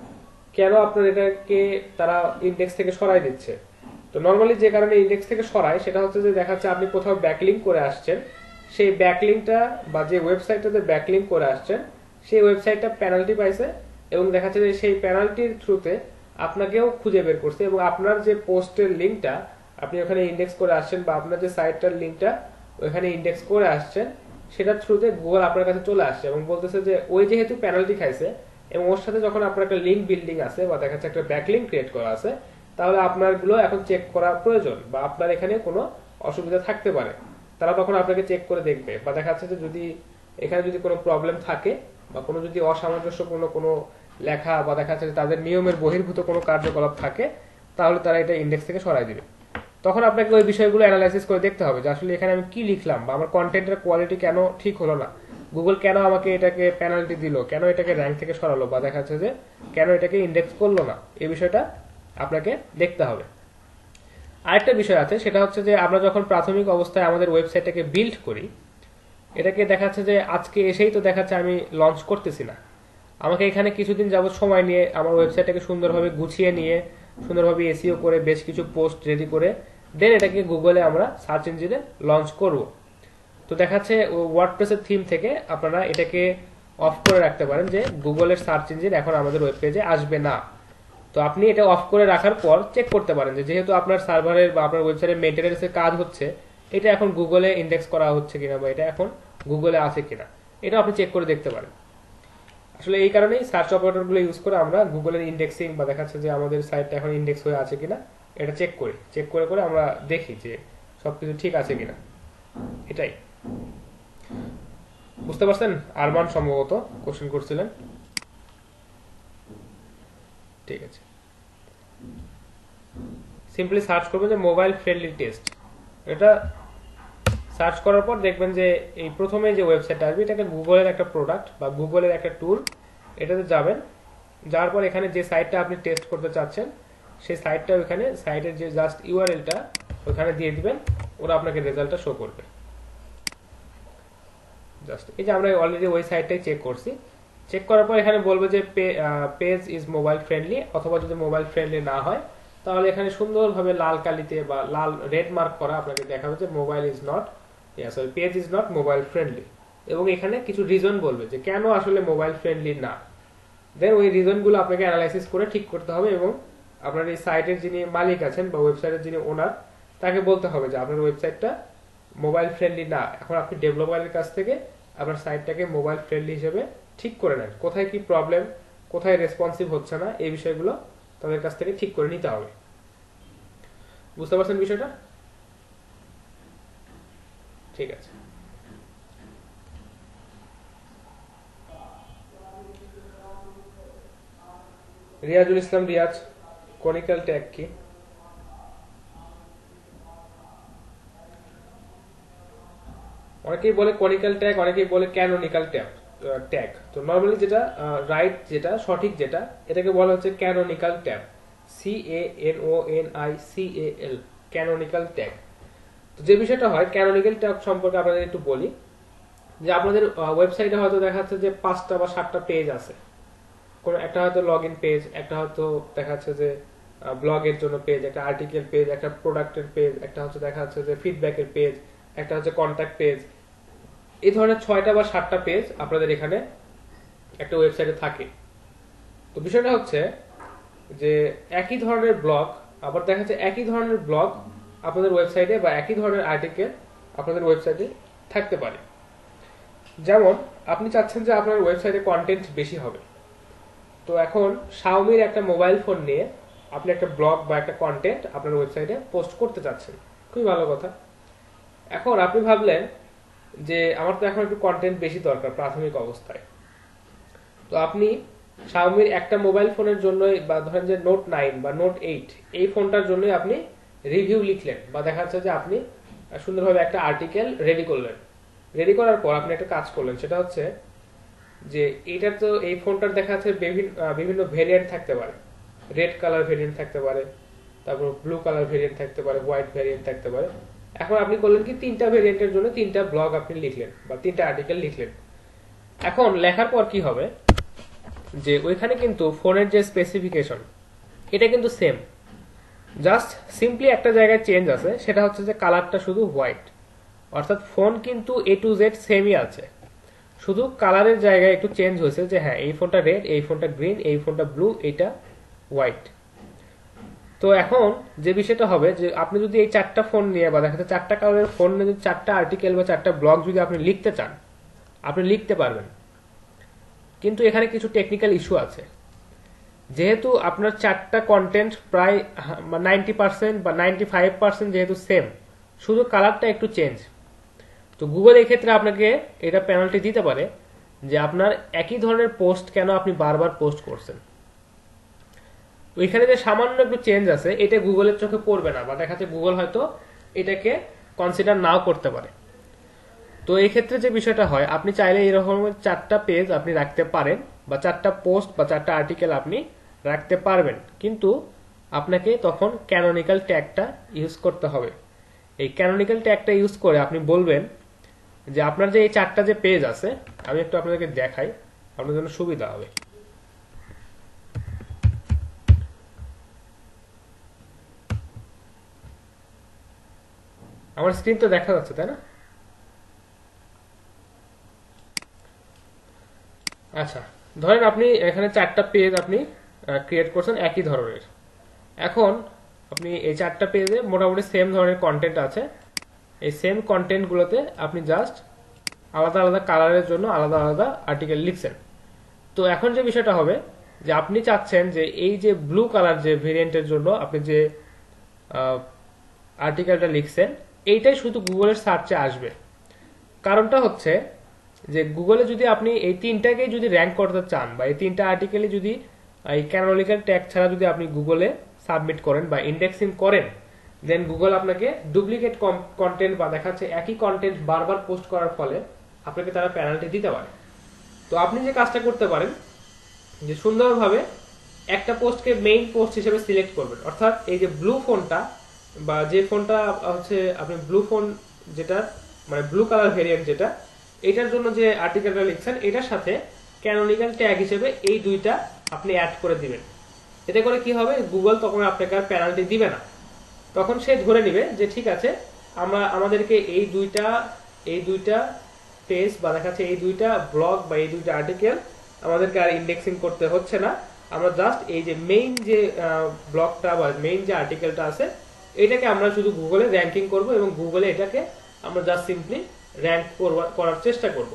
Speaker 1: কেন আপনার এটাকে তারা ইন্ডেক্স থেকে সরাই দিচ্ছে। তো নর্মালি যে কারণে ইন্ডেক্স থেকে সরায় সেটা হচ্ছে যে দেখা যাচ্ছে আপনি কোথাও ব্যাকলিঙ্ক করে আসছেন, সেই ব্যাকলিঙ্কটা বা যে ওয়েবসাইটটাতে ব্যাকলিঙ্ক করে আসছেন সেই ওয়েবসাইটটা পেনাল্টি পাইছে, এবং দেখা যাচ্ছে যে সেই পেনাল্টির থ্রুতে আপনাকেও খুঁজে বের করছে, এবং আপনার যে পোস্টের লিঙ্কটা আপনি ওখানে ইন্ডেক্স করে আসছেন বা আপনার যে সাইটটার লিঙ্কটা ওখানে ইন্ডেক্স করে আসছেন সেটার থ্রুতে গুগল আপনার কাছে চলে আসছে এবং বলতেছে যে ওই যেহেতু পেনাল্টি খাইছে এবং ওর সাথে যখন আপনার একটা লিঙ্ক বিল্ডিং আছে বা দেখা যাচ্ছে একটা ব্যাকলিঙ্ক ক্রিয়েট করা আছে, তাহলে আপনার গুলো এখন চেক করা প্রয়োজন বা আপনার এখানে কোনো অসুবিধা থাকতে পারে। তারা তখন আপনাকে চেক করে দেখবে বা দেখা যাচ্ছে যে যদি এখানে যদি কোনো প্রবলেম থাকে বা কোনো যদি অসামঞ্জস্যপূর্ণ কোনো লেখা বা দেখা যাচ্ছে তাদের নিয়মের বহির্ভূত কোনো কার্যকলাপ থাকে, তাহলে তারা এটা ইন্ডেক্স থেকে সরাই দিবে। তখন আপনাকে ওই বিষয়গুলো অ্যানালাইসিস করে দেখতে হবে যে আসলে এখানে আমি কি লিখলাম বা আমার কন্টেন্টের কোয়ালিটি কেন ঠিক হলো না, গুগল কেন আমাকে এটাকে পেনাল্টি দিল, কেন এটাকে র্যাঙ্ক থেকে সরালো বা দেখা যাচ্ছে যে কেন এটাকে ইন্ডেক্স করলো না, এই বিষয়টা আপনাকে দেখতে হবে। আরেকটা বিষয় আছে, সেটা হচ্ছে যে আমরা যখন প্রাথমিক অবস্থায় আমাদের ওয়েবসাইটটাকে বিল্ড করি, এটাকে দেখাচ্ছে যে আজকে এসেই তো দেখাচ্ছে আমি লঞ্চ করতেছি না, আমাকে এখানে কিছুদিন যাবত সময় নিয়ে আমার ওয়েবসাইটটাকে সুন্দরভাবে গুছিয়ে নিয়ে সুন্দরভাবে এসইও করে বেশ কিছু পোস্ট রেডি করে দেন এটাকে গুগলে আমরা সার্চ ইঞ্জিনে লঞ্চ করব। তো দেখাচ্ছে ওয়ার্ডপ্রেসের থিম থেকে আপনারা এটাকে অফ করে রাখতে পারেন যে গুগলের সার্চ ইঞ্জিন এখন আমাদের ওয়েব পেজে আসবে না। তো আপনি এটা অফ করে রাখার পর চেক করতে পারেন যে যেহেতু আপনার সার্ভারের বা আপনার ওয়েবসাইটের মেইনটেনেন্সের কাজ হচ্ছে, এটা এখন গুগলে ইন্ডেক্স করা হচ্ছে কিনা বা এটা এখন গুগলে আছে কিনা, এটা আপনি চেক করে দেখতে পারেন। আসলে এই কারণেই সার্চ অপারেটরগুলো ইউজ করে আমরা গুগলের ইন্ডেক্সিং বা দেখাচ্ছে যে আমাদের সাইটটা এখন ইন্ডেক্স হয়ে আছে কিনা এটা চেক করি, চেক করে করে আমরা দেখি যে সবকিছু ঠিক আছে কিনা। এটাই বুঝতে পারছেন? আরমান সম্ভবত কোশ্চেন করছিলেন। ঠিক আছে, সিম্পলি সার্চ করবেন যে মোবাইল ফ্রেন্ডলি টেস্ট, এটা সার্চ করার পর দেখবেন যে এই প্রথমে যে ওয়েবসাইটটা আসবে এটাকে গুগলের একটা প্রোডাক্ট বা গুগলের একটা টুল, এটাতে যাবেন, যাওয়ার পর এখানে যে সাইটটা আপনি টেস্ট করতে চাচ্ছেন সেই সাইটটা ওখানে সাইটের যে জাস্ট ইউআরএলটা ওখানে দিয়ে দিবেন, ওরা আপনাকে রেজাল্টটা শো করবে। জাস্ট এই যে আমরা অলরেডি ওই সাইটটাই চেক করছি, চেক করার পর এখানে বলবে যে পেজ ইজ মোবাইল ফ্রেন্ডলি, অথবা যদি মোবাইল ফ্রেন্ডলি না হয় তাহলে এখানে সুন্দরভাবে লাল কালিতে বা লাল রেড মার্ক করা আপনাকে দেখাবে যে mobile is not sorry page is not mobile friendly, এবং এখানে কিছু রিজন বলবে যে কেন আসলে মোবাইল ফ্রেন্ডলি না। দেন ওই রিজনগুলো আপনাকে অ্যানালাইসিস করে ঠিক করতে হবে এবং আপনার এই সাইটের যিনি মালিক আছেন বা ওয়েবসাইটের যিনি ওনার তাকে বলতে হবে যে আপনার ওয়েবসাইটটা মোবাইল ফ্রেন্ডলি না। এখন আপনি ডেভেলপারের কাছ থেকে আপনার সাইটটাকে মোবাইল ফ্রেন্ডলি হিসেবে ঠিক করে নেন, কোথায় কি প্রবলেম, কোথায় রেসপন্সিভ হচ্ছে না, এই বিষয়গুলো তাদের কাছ থেকে ঠিক করে নিতে হবে। বুঝতে পারছেন বিষয়টা? ঠিক আছে, রিয়াজুল ইসলাম রিয়াজ, কনিক্যাল ট্যাগ কি? অনেকেই বলে কনিক্যাল ট্যাগ, অনেকেই বলে ক্যানোনিক্যাল ট্যাগ। তো নর্মালি যেটা রাইট, যেটা সঠিক, যেটা এটাকে বলা হচ্ছে canonical tag, CANONICAL, canonical tag. তো যে বিষয়টা হয় ক্যানোনিক্যাল ট্যাগ সম্পর্কে আপনাদের একটু বলি যে আপনাদের ওয়েবসাইটে হয়তো দেখা যাচ্ছে যে 5টা বা 7টা পেজ আছে, কোন একটা হয়তো লগ ইন পেজ, একটা হয়তো দেখা যাচ্ছে যে ব্লগের জন্য পেজ, একটা আর্টিকেল পেজ, একটা প্রোডাক্টের পেজ, একটা হচ্ছে দেখা যাচ্ছে যে ফিডব্যাকের পেজ, একটা হচ্ছে কন্ট্যাক্ট পেজ। এই ধরনের 6টা বা 7টা পেজ আপনাদের এখানে একটা ওয়েবসাইটে থাকে। তো বিষয়টা হচ্ছে যে একই ধরনের ব্লগ, আবার দেখা যাচ্ছে একই ধরনের ব্লগ আপনাদের ওয়েবসাইটে বা একই ধরনের আর্টিকেল আপনাদের ওয়েবসাইটে থাকতে পারে। যেমন আপনি চাচ্ছেন যে আপনার ওয়েবসাইটে কন্টেন্ট বেশি হবে, তো এখন শাওমির একটা মোবাইল ফোন নিয়ে আপনি একটা ব্লগ বা একটা কন্টেন্ট আপনার ওয়েবসাইটে পোস্ট করতে চাচ্ছেন, খুবই ভালো কথা। এখন আপনি ভাবলেন যে আমার তো এখন একটু কন্টেন্ট বেশি দরকার প্রাথমিক অবস্থায়, তো আপনি শাওমির একটা মোবাইল ফোনের জন্যই বা ধরেন যে নোট 9 বা নোট 8 এই ফোনটার জন্যই আপনি রিভিউ লিখলেন বা দেখা যাচ্ছে যে আপনি সুন্দরভাবে একটা আর্টিকেল রেডি করলেন। রেডি করার পর আপনি একটা কাজ করলেন, সেটা হচ্ছে যে এটা তো এই ফোনটার দেখা যাচ্ছে বিভিন্ন ভেরিয়েন্ট থাকতে পারে, রেড কালার ভেরিয়েন্ট থাকতে পারে, তারপর ব্লু কালার ভেরিয়েন্ট থাকতে পারে, হোয়াইট ভেরিয়েন্ট থাকতে পারে। এখন আপনি করলেন কি 3টা ভেরিয়েন্টের জন্য 3টা ব্লগ আপনি লিখলেন বা 3টা আর্টিকেল লিখলেন। এখন লেখার পর কি হবে যে ওইখানে কিন্তু ফোনের যে স্পেসিফিকেশন এটা কিন্তু সেম, জাস্ট সিম্পলি একটা জায়গায় চেঞ্জ আছে, সেটা হচ্ছে যে কালারটা শুধু হোয়াইট। অর্থাৎ ফোন কিন্তু A to Z সেমই আছে, শুধু কালারের জায়গায় একটু চেঞ্জ হয়েছে যে হ্যাঁ এই ফোনটা রেড, এই ফোনটা গ্রিন, এই ফোনটা ব্লু, এটা হোয়াইট। তো এখন যে বিষয়টা হবে যে আপনি যদি এই 4টা ফোন নিয়ে বা দেখা যাচ্ছে 4টা কালারের ফোন নিয়ে যদি 4টা আর্টিকেল বা 4টা ব্লগ যদি আপনি লিখতে চান, আপনি লিখতে পারবেন। কিন্তু এখানে কিছু টেকনিক্যাল ইস্যু আছে। যেহেতু আপনার 4টা কন্টেন্ট প্রায় 90% বা 95% যেহেতু সেম, শুধু কালারটা একটু চেঞ্জ, তো গুগল এই ক্ষেত্রে আপনাকে এটা পেনাল্টি দিতে পারে যে আপনার একই ধরনের পোস্ট কেন আপনি বারবার পোস্ট করছেন। ওইখানে যে সামান্য একটু চেঞ্জ আছে এটা গুগলের চোখে পড়বে না, বা দেখা যাচ্ছে গুগল হয়তো এটাকে কনসিডার নাও করতে পারে। তো এই ক্ষেত্রে যে বিষয়টা হয়, আপনি চাইলে এরকম 4টা পেজ আপনি রাখতে পারেন বা 4টা পোস্ট বা 4টা আর্টিকেল আপনি রাখতে পারবেন, কিন্তু আপনাকে তখন ক্যানোনিক্যাল ট্যাগটা ইউজ করতে হবে। এই ক্যানোনিক্যাল ট্যাগটা ইউজ করে আপনি বলবেন যে আপনার যে এই 4টা যে পেজ আছে, আমি একটু আপনাদেরকে দেখাই আপনার জন্য সুবিধা হবে। আমার স্ক্রিন তো দেখা যাচ্ছে তাই না? আচ্ছা, ধরেন আপনি এখানে 4টা পেজ আপনি ক্রিয়েট করছেন একই ধরনের। এখন আপনি এই 4টা পেজে মোটামুটি সেম ধরনের কন্টেন্ট আছে। এই সেম কন্টেন্টগুলোতে আপনি জাস্ট আলাদা আলাদা কালারের জন্য আলাদা আলাদা আর্টিকেল লিখছেন। তো এখন যে বিষয়টা হবে যে আপনি চাচ্ছেন যে এই যে ব্লু কালার যে ভেরিয়েন্টের জন্য আপনি যে আর্টিকেলটা লিখছেন এইটাই শুধু গুগলের সার্চে আসবে। কারণটা হচ্ছে যে গুগলে যদি আপনি এই 3টাকেই যদি র্যাঙ্ক করতে চান বা এই 3টা আর্টিকেলে যদি এই ক্যানোনিক্যাল ট্যাগ ছাড়া যদি আপনি গুগলে সাবমিট করেন বা ইন্ডেক্সিং করেন, দেন গুগল আপনাকে ডুপ্লিকেট কন্টেন্ট বা দেখাচ্ছে একই কন্টেন্ট বারবার পোস্ট করার ফলে আপনাকে তারা পেনাল্টি দিতে পারে। তো আপনি যে কাজটা করতে পারেন যে সুন্দরভাবে একটা পোস্টকে মেইন পোস্ট হিসেবে সিলেক্ট করবেন। অর্থাৎ এই যে ব্লু ফোনটা বা যে ফোনটা হচ্ছে আপনি ব্লু ফোন যেটা মানে ব্লু কালার ভেরিয়েন্ট যেটা, এটার জন্য যে আর্টিকেলটা লিখছেন এটার সাথে ক্যানোনিক্যাল ট্যাগ হিসেবে এই 2টা আপনি অ্যাড করে দিবেন। এতে করে কি হবে, গুগল তখন আপনাকে আর পেনাল্টি দিবে না। তখন সে ধরে নিবে যে ঠিক আছে আমাদেরকে এই দুইটা পেজ বা দেখাচ্ছে এই 2টা ব্লগ বা এই 2টা আর্টিকেল আমাদেরকে আর ইন্ডেক্সিং করতে হচ্ছে না। আমরা জাস্ট এই যে মেইন যে ব্লগটা বা মেইন যে আর্টিকেলটা আছে এটাকে আমরা শুধু গুগলে র্যাঙ্কিং করব এবং গুগলে এটাকে আমরা জাস্ট সিম্পলি র্যাঙ্ক করার চেষ্টা করব।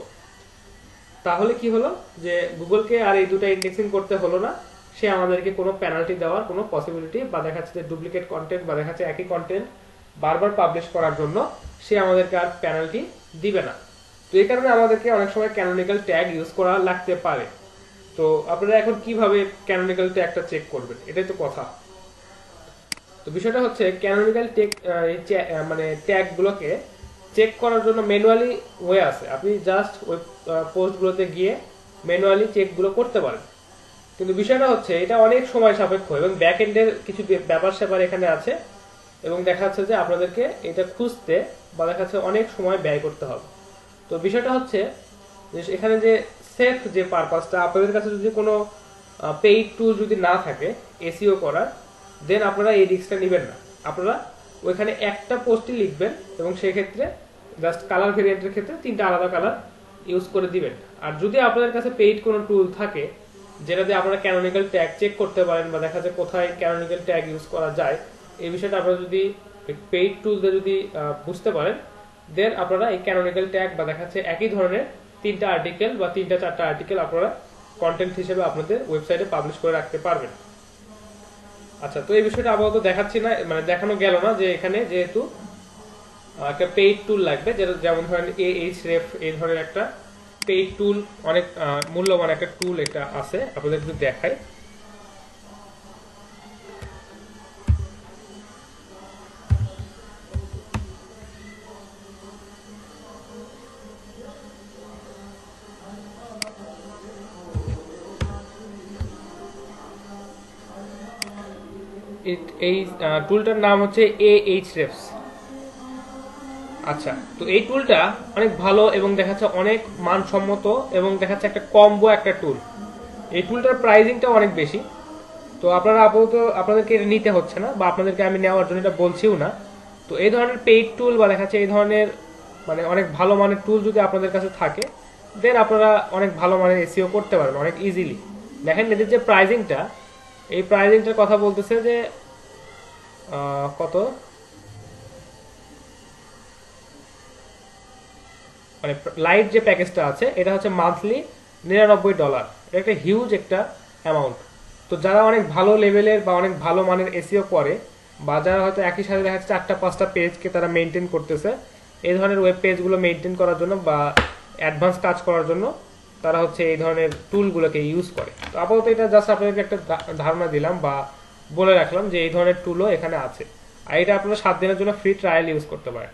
Speaker 1: তাহলে কি হলো যে গুগলকে আর এই 2টা ইন্ডেক্সিং করতে হলো না, সে আমাদেরকে কোনো পেনাল্টি দেওয়ার কোনো পসিবিলিটি বা দেখাচ্ছে যে ডুপ্লিকেট কন্টেন্ট বা দেখাচ্ছে একই কন্টেন্ট বারবার পাবলিশ করার জন্য সে আমাদেরকে আর পেনাল্টি দিবে না। তো এই কারণে আমাদেরকে অনেক সময় ক্যানোনিক্যাল ট্যাগ ইউজ করা লাগতে পারে। তো আপনারা এখন কিভাবে ক্যানোনিক্যাল ট্যাগটা চেক করবেন, এটাই তো কথা। তো বিষয়টা হচ্ছে ক্যানোনিক্যাল মানে ট্যাগগুলোকে চেক করার জন্য ম্যানুয়ালি ওয়ে আছে। আপনি জাস্ট ওই পোস্টগুলোতে গিয়ে ম্যানুয়ালি চেকগুলো করতে পারেন। কিন্তু বিষয়টা হচ্ছে এটা অনেক সময় সাপেক্ষ এবং ব্যাক এন্ডের কিছু ব্যাপার স্যাপার এখানে আছে এবং দেখা যাচ্ছে যে আপনাদেরকে এটা খুঁজতে বা দেখা যাচ্ছে অনেক সময় ব্যয় করতে হবে। তো বিষয়টা হচ্ছে এখানে যে সেফ যে পারপাসটা, আপনাদের কাছে যদি কোনো পেইড টুল যদি না থাকে এসইও করার, দেন আপনারা এই রিস্কটা নেবেন না। আপনারা ওইখানে একটা পোস্টই লিখবেন এবং সেক্ষেত্রে জাস্ট কালার ভেরিয়েন্টের ক্ষেত্রে 3টা আলাদা কালার ইউজ করে দিবেন। আর যদি আপনাদের কাছে পেইড কোনো টুল থাকে যেটা দিয়ে আপনারা ক্যানোনিক্যাল ট্যাগ চেক করতে পারেন বা দেখা যায় কোথায় ক্যানোনিক্যাল ট্যাগ ইউজ করা যায়, এই বিষয়টা আপনারা যদি পেইড টুল দিয়ে যদি বুঝতে পারেন, দেন আপনারা এই ক্যানোনিক্যাল ট্যাগ বা দেখা যাচ্ছে একই ধরনের 3টা আর্টিকেল বা 3টা 4টা আর্টিকেল আপনারা কন্টেন্ট হিসেবে আপনাদের ওয়েবসাইটে পাবলিশ করে রাখতে পারবেন। আচ্ছা, তো এই বিষয়টা আপাতত দেখাচ্ছি না, মানে দেখানো গেল না যে এখানে যেহেতু একটা পেইড টুল লাগবে, যেমন ধরেন Ahref এই ধরনের একটা পেইড টুল, অনেক মূল্যবান একটা টুল এটা আছে, আপনাদের একটু দেখাই। এই টুলটার নাম হচ্ছে Ahrefs। আচ্ছা, তো এই টুলটা অনেক ভালো এবং দেখাচ্ছে অনেক মানসম্মত এবং দেখাচ্ছে একটা কম্বো একটা টুল। এই টুলটার প্রাইসিংটা অনেক বেশি, তো আপনারা আপাতত আপনাদেরকে এটা নিতে হচ্ছে না বা আপনাদেরকে আমি নেওয়ার জন্য এটা বলছিও না। তো এই ধরনের পেইড টুল বা দেখাচ্ছে এই ধরনের মানে অনেক ভালো মানের টুল যদি আপনাদের কাছে থাকে, দেন আপনারা অনেক ভালো মানের এসইও করতে পারবেন অনেক ইজিলি। দেখেন এদের যে প্রাইসিংটা, এই প্রাইসিংটার কথা বলতেছে যে কত, মানে লাইট যে প্যাকেজটা আছে এটা হচ্ছে মান্থলি $99। এটা একটা হিউজ একটা অ্যামাউন্ট। তো যারা অনেক ভালো লেভেলের বা অনেক ভালো মানের এসইও করে, বা যারা হয়তো একই সাথে দেখা যাচ্ছে 4-5টা পেজকে তারা মেনটেন করতেছে, এই ধরনের ওয়েব পেজগুলো মেনটেন করার জন্য বা অ্যাডভান্স কাজ করার জন্য তারা হচ্ছে এই ধরনের টুলগুলোকে ইউজ করে। তো আপাতত এটা জাস্ট আপনাদেরকে একটা ধারণা দিলাম বা বলে রাখলাম যে এই ধরনের টুলও এখানে আছে। আর এটা আপনারা 7 দিনের জন্য ফ্রি ট্রায়াল ইউজ করতে পারেন।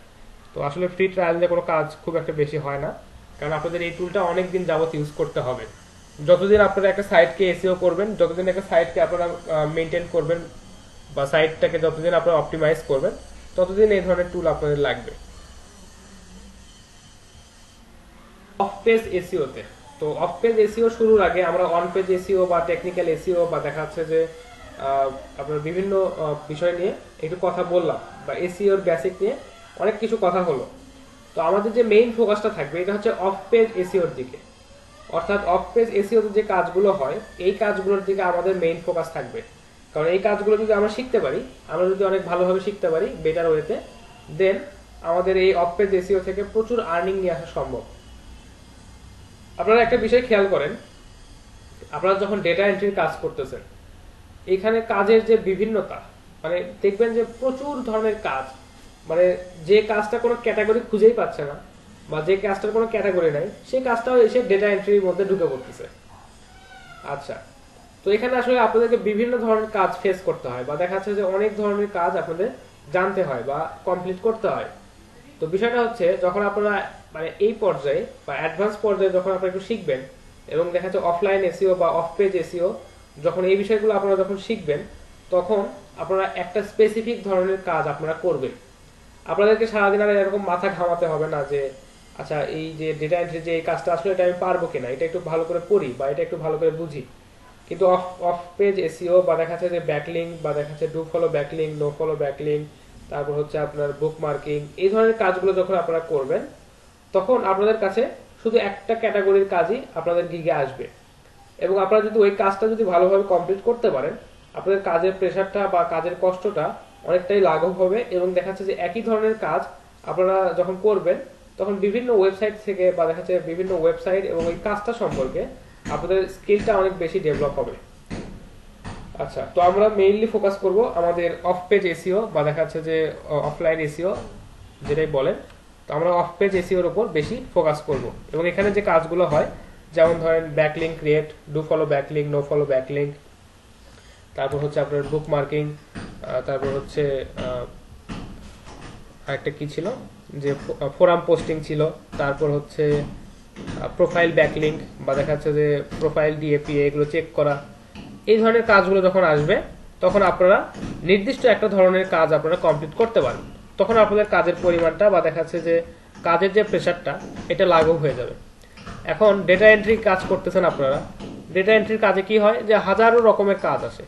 Speaker 1: তো আসলে ফ্রি ট্রায়াল দিয়ে কোনো কাজ খুব একটা বেশি হয় না, কারণ আপনাদের এই টুলটা অনেক দিন যাবত ইউজ করতে হবে। যতদিন আপনারা একটা সাইটকে এসইও করবেন, যতদিন একটা সাইটকে আপনারা মেনটেন করবেন বা সাইটটাকে যতদিন আপনারা অপটিমাইজ করবেন, ততদিন এই ধরনের টুল আপনাদের লাগবে। অফ পেজ এসইওতে, তো অফ পেজ এসইও শুরুর আগে আমরা অন পেজ এসইও বা টেকনিক্যাল এসইও বা দেখা যাচ্ছে যে আপনার বিভিন্ন বিষয় নিয়ে একটু কথা বললাম, বা এসইওর বেসিক নিয়ে অনেক কিছু কথা হলো। তো আমাদের যে মেইন ফোকাসটা থাকবে এটা হচ্ছে অফ পেজ এসইওর দিকে, অর্থাৎ অফ পেজ এসইওতে যে কাজগুলো হয় এই কাজগুলোর দিকে আমাদের মেইন ফোকাস থাকবে। কারণ এই কাজগুলো যদি আমরা শিখতে পারি, আমরা যদি অনেক ভালোভাবে শিখতে পারি বেটার ওয়েতে, দেন আমাদের এই অফ পেজ এসইও থেকে প্রচুর আর্নিং নিয়ে আসা সম্ভব। আপনারা একটা বিষয় খেয়াল করেন, আপনারা যখন ডেটা এন্ট্রির কাজ করতেছেন, এখানে কাজের যে বিভিন্নতা, মানে দেখবেন যে প্রচুর ধরনের কাজ, মানে যে কাজটা কোনো ক্যাটাগরি খুঁজেই পাচ্ছে না বা যে কাজটার কোনো ক্যাটাগরি নাই, সেই কাজটাও এসে ডেটা এন্ট্রির মধ্যে ঢুকে পড়তেছে। আচ্ছা, তো এখানে আসলে আপনাদেরকে বিভিন্ন ধরনের কাজ ফেস করতে হয় বা দেখা যাচ্ছে যে অনেক ধরনের কাজ আপনাদের জানতে হয় বা কমপ্লিট করতে হয়। তো বিষয়টা হচ্ছে যখন আপনারা মানে এই পর্যায়ে বা অ্যাডভান্স পর্যায়ে যখন আপনারা একটু শিখবেন এবং দেখা যাচ্ছে অফলাইন এসইও বা অফ পেজ এসইও, যখন এই বিষয়গুলো আপনারা যখন শিখবেন, তখন আপনারা একটা স্পেসিফিক ধরনের কাজ আপনারা করবেন। আপনাদেরকে সারাদিন আর এরকম মাথা ঘামাতে হবে না যে আচ্ছা এই যে ডেটা এন্ট্রি যে এই কাজটা আসলে এটা আমি পারবো কিনা, এটা একটু ভালো করে পড়ি বা এটা একটু ভালো করে বুঝি। কিন্তু অফ পেজ এসইও বা দেখা যাচ্ছে যে ব্যাকলিংক বা দেখা যাচ্ছে do follow backlink, no follow backlink, তারপর হচ্ছে আপনার বুক মার্কিং, এই ধরনের কাজগুলো যখন আপনারা করবেন, তখন আপনাদের কাছে শুধু একটা ক্যাটাগরির কাজই আপনাদের গিগে আসবে। এবং আপনারা যদি ওই কাজটা যদি ভালোভাবে কমপ্লিট করতে পারেন, আপনাদের কাজের প্রেশারটা বা কাজের কষ্টটা অনেকটাই লাঘব হবে। এবং দেখা যাচ্ছে যে একই ধরনের কাজ আপনারা যখন করবেন, তখন বিভিন্ন ওয়েবসাইট থেকে বা দেখা যাচ্ছে বিভিন্ন ওয়েবসাইট এবং ওই কাজটা সম্পর্কে আপনাদের স্কিলটা অনেক বেশি ডেভেলপ হবে। আচ্ছা, তো আমরা মেইনলি ফোকাস করব আমাদের অফ পেজ এসইও বা দেখা যাচ্ছে যে অফলাইন এসইও যেটাই বলেন। তো আমরা অফ পেজ এসইওর উপর বেশি ফোকাস করব এবং এখানে যে কাজগুলো হয়, যেমন ধরেন backlink create, do follow backlink, no follow backlink, তারপর হচ্ছে আপনার বুক মার্কিং, তারপর হচ্ছে আরেকটা কি ছিল যে ফোরাম পোস্টিং ছিল, তারপর হচ্ছে প্রোফাইল ব্যাকলিংক বা দেখা যাচ্ছে যে প্রোফাইল ডিএপিএ এগুলো চেক করা। এই ধরনের কাজগুলো যখন আসবে, তখন আপনারা নির্দিষ্ট একটা ধরনের কাজ আপনারা কমপ্লিট করতে পারেন। তখন আপনাদের কাজের পরিমাণটা বা দেখা যাচ্ছে যে কাজের যে প্রেশারটা এটা লাঘব হয়ে যাবে। এখন ডেটা এন্ট্রি কাজ করতেছেন আপনারা, ডেটা এন্ট্রির কাজে কি হয় যে হাজারো রকমের কাজ আসে।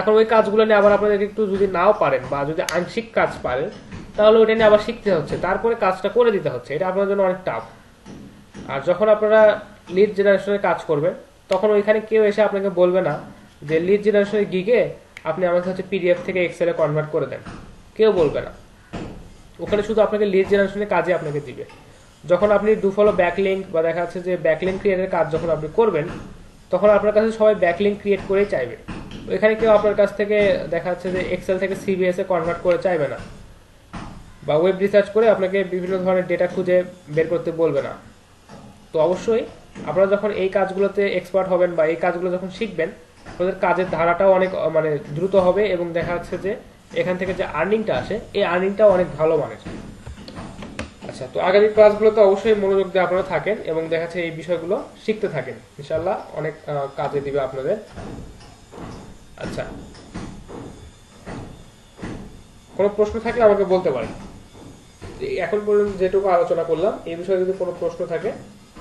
Speaker 1: এখন ওই কাজগুলো নিয়ে আবার আপনাদের একটু যদি নাও পারেন বা যদি আংশিক কাজ পারেন, তাহলে ওইটা নিয়ে আবার শিখতে হচ্ছে, তারপরে কাজটা করে দিতে হচ্ছে, এটা আপনার জন্য অনেক টাফ। আর যখন আপনারা লিড জেনারেশনের কাজ করবেন, তখন ওইখানে কেউ এসে আপনাকে বলবে না যে লিড জেনারেশনের গিগে আপনি আমাকে হচ্ছে পিডিএফ থেকে এক্সেলে কনভার্ট করে দেন, কেউ বলবে না। ওখানে শুধু আপনাকে লিড জেনারেশনের কাজে আপনাকে দিবে। যখন আপনি ডু ফলো ব্যাকলিংক বা দেখা যাচ্ছে যে ব্যাকলিংক ক্রিয়েটের কাজ যখন আপনি করবেন, তখন আপনার কাছে সবাই ব্যাকলিংক ক্রিয়েট করেই চাইবে। ওইখানে কেউ আপনার কাছ থেকে দেখা যাচ্ছে যে এক্সেল থেকে সিবিএস এ কনভার্ট করে চাইবে না, বা ওয়েব রিসার্চ করে আপনাকে বিভিন্ন ধরনের ডেটা খুঁজে বের করতে বলবে না। তো অবশ্যই আপনারা যখন এই কাজগুলোতে এক্সপার্ট হবেন বা এই কাজগুলো যখন শিখবেন, আপনাদের কাজের ধারাটাও অনেক মানে দ্রুত হবে এবং দেখা যাচ্ছে যে এখান থেকে যে আর্নিংটা আসে এই আর্নিংটাও অনেক ভালো মানের। আচ্ছা, তো আগামী ক্লাসগুলোতে অবশ্যই মনোযোগ দিয়ে আপনারা থাকেন এবং দেখা যাচ্ছে এই বিষয়গুলো শিখতে থাকেন, ইনশাআল্লাহ অনেক কাজে দিবে আপনাদের। আচ্ছা, কোনো প্রশ্ন থাকলে আমাকে বলতে পারেন। এখন পর্যন্ত যেটুকু আলোচনা করলাম এই বিষয়ে যদি কোনো প্রশ্ন থাকে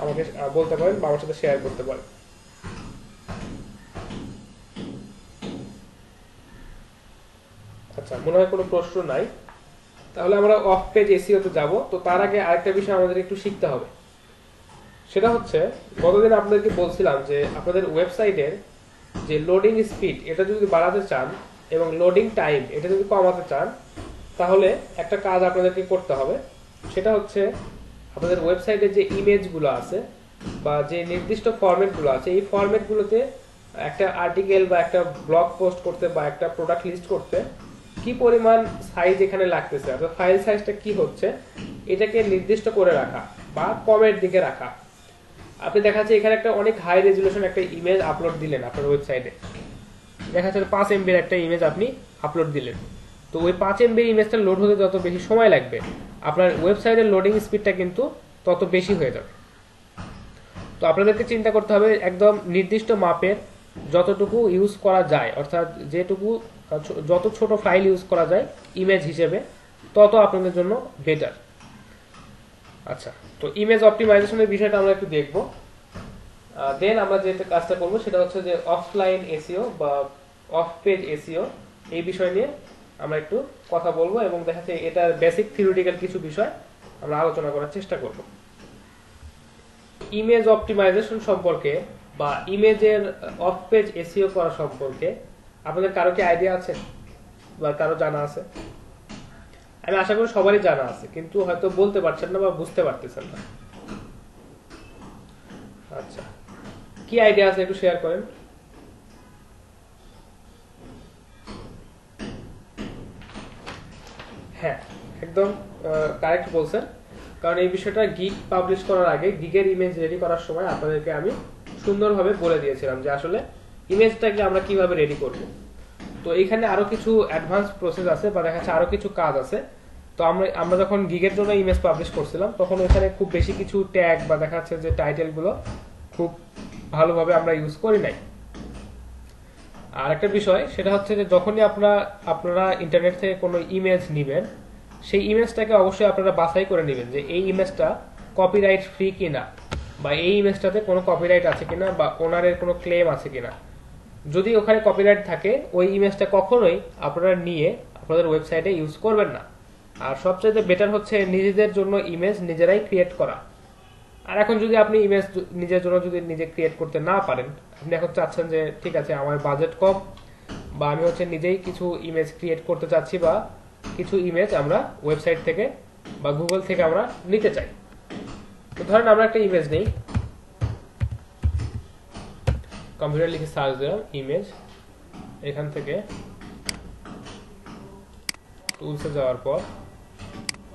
Speaker 1: আমাকে বলতে পারেন বা আমার সাথে শেয়ার করতে পারেন। আচ্ছা, মনে হয় কোনো প্রশ্ন নাই। তাহলে আমরা অফ পেজ এসইও তে যাব। তো তার আগে আরেকটা বিষয় আমাদের একটু শিখতে হবে, সেটা হচ্ছে গতদিন আপনাদেরকে বলছিলাম যে আপনাদের ওয়েবসাইটের যে লোডিং স্পিড এটা যদি বাড়াতে চান এবং লোডিং টাইম এটা যদি কমাতে চান, তাহলে একটা কাজ আপনাদেরকে করতে হবে। সেটা হচ্ছে আপনাদের ওয়েবসাইটে যে ইমেজগুলো আছে বা যে নির্দিষ্ট ফরম্যাটগুলো আছে, এই ফরম্যাটগুলোতে একটা আর্টিকেল বা একটা ব্লগ পোস্ট করতে বা একটা প্রোডাক্ট লিস্ট করতে কি পরিমাণ সাইজ এখানে লাগতেছে, অর্থাৎ ফাইল সাইজটা কি হচ্ছে, এটাকে নির্দিষ্ট করে রাখা বা কমের দিকে রাখা। আপনি দেখা যাচ্ছে এখানে একটা অনেক হাই রেজুলেশন একটা ইমেজ আপলোড দিলেন আপনার ওয়েবসাইটে, দেখা যাচ্ছে 5 MB একটা ইমেজ আপনি আপলোড দিলেন। তো ওই 5 MB ইমেজটা লোড হতে যত বেশি সময় লাগবে, আপনার ওয়েবসাইটের লোডিং স্পিডটা কিন্তু তত বেশি হয়ে যাবে। তো আপনাদেরকে চিন্তা করতে হবে একদম নির্দিষ্ট মাপের যতটুকু ইউজ করা যায়, অর্থাৎ যেটুকু যত ছোট ফাইল ইউজ করা যায় ইমেজ হিসেবে, তত আপনাদের জন্য বেটার। আচ্ছা, তো ইমেজ অপটিমাইজেশনের বিষয়টা আমরা একটু দেখব। দেন আমরা যে কাজটা করব সেটা হচ্ছে যে অফলাইন এসইও বা অফ পেজ এসইও, এই বিষয় নিয়ে আমরা একটু কথা বলবো এবং দেখা যাচ্ছে এটার বেসিক থিওরিটিক্যাল কিছু বিষয় আমরা আলোচনা করার চেষ্টা করব। ইমেজ অপটিমাইজেশন সম্পর্কে বা ইমেজের অফ পেজ এসইও করা সম্পর্কে আপনাদের কারো কি আইডিয়া আছে বা কারো জানা আছে? আমি আশা করি সবারই জানা আছে, কিন্তু হয়তো বলতে পারছেন না বা বুঝতে পারতেছেন না। আচ্ছা, কি আইডিয়া আছে একটু শেয়ার করেন। হ্যাঁ, একদম কারেক্ট বলছেন, কারণ এই বিষয়টা গিগ পাবলিশ করার আগে, গিগের ইমেজ রেডি করার সময় আপনাদেরকে আমি সুন্দরভাবে বলে দিয়েছিলাম যে আসলে ইমেজটাকে আমরা কিভাবে রেডি করব। তো এখানে আরো কিছু অ্যাডভান্স প্রসেস আছে বা দেখা যাচ্ছে আরো কিছু কাজ আছে। তো আমরা যখন গিগের জন্য ইমেজ পাবলিশ করছিলাম তখন ওখানে খুব বেশি কিছু ট্যাগ বা দেখা যাচ্ছে যে টাইটেলগুলো খুব ভালোভাবে আমরা ইউজ করি নাই। আর একটা বিষয় সেটা হচ্ছে যে যখনই আপনারা ইন্টারনেট থেকে কোনো ইমেজ নেবেন, সেই ইমেজটাকে অবশ্যই আপনারা বাছাই করে নেবেন যে এই ইমেজটা কপিরাইট ফ্রি কিনা, বা এই ইমেজটাতে কোনো কপিরাইট আছে কিনা বা ওনারের কোনো ক্লেম আছে কিনা। যদি ওখানে কপিরাইট থাকে ওই ইমেজটা কখনোই আপনারা নিয়ে আপনাদের ওয়েবসাইটে ইউজ করবেন না। আর সবচেয়ে বেটার হচ্ছে নিজেদের জন্য ইমেজ নিজেরাই ক্রিয়েট করা। আর এখন যদি আপনি ইমেজ নিজের জন্য যদি নিজে ক্রিয়েট করতে না পারেন, আপনি এখন চাচ্ছেন যে ঠিক আছে আমার বাজেট কম বা আমি হচ্ছে নিজেই কিছু ইমেজ ক্রিয়েট করতে চাচ্ছি বা কিছু ইমেজ আমরা ওয়েবসাইট থেকে বা গুগল থেকে আমরা নিতে চাই। তো ধরেন আমরা একটা ইমেজ নেই, কম্পিউটার লিখে সার্চ দিলাম ইমেজ, এখান থেকে টুলসে যাওয়ার পর,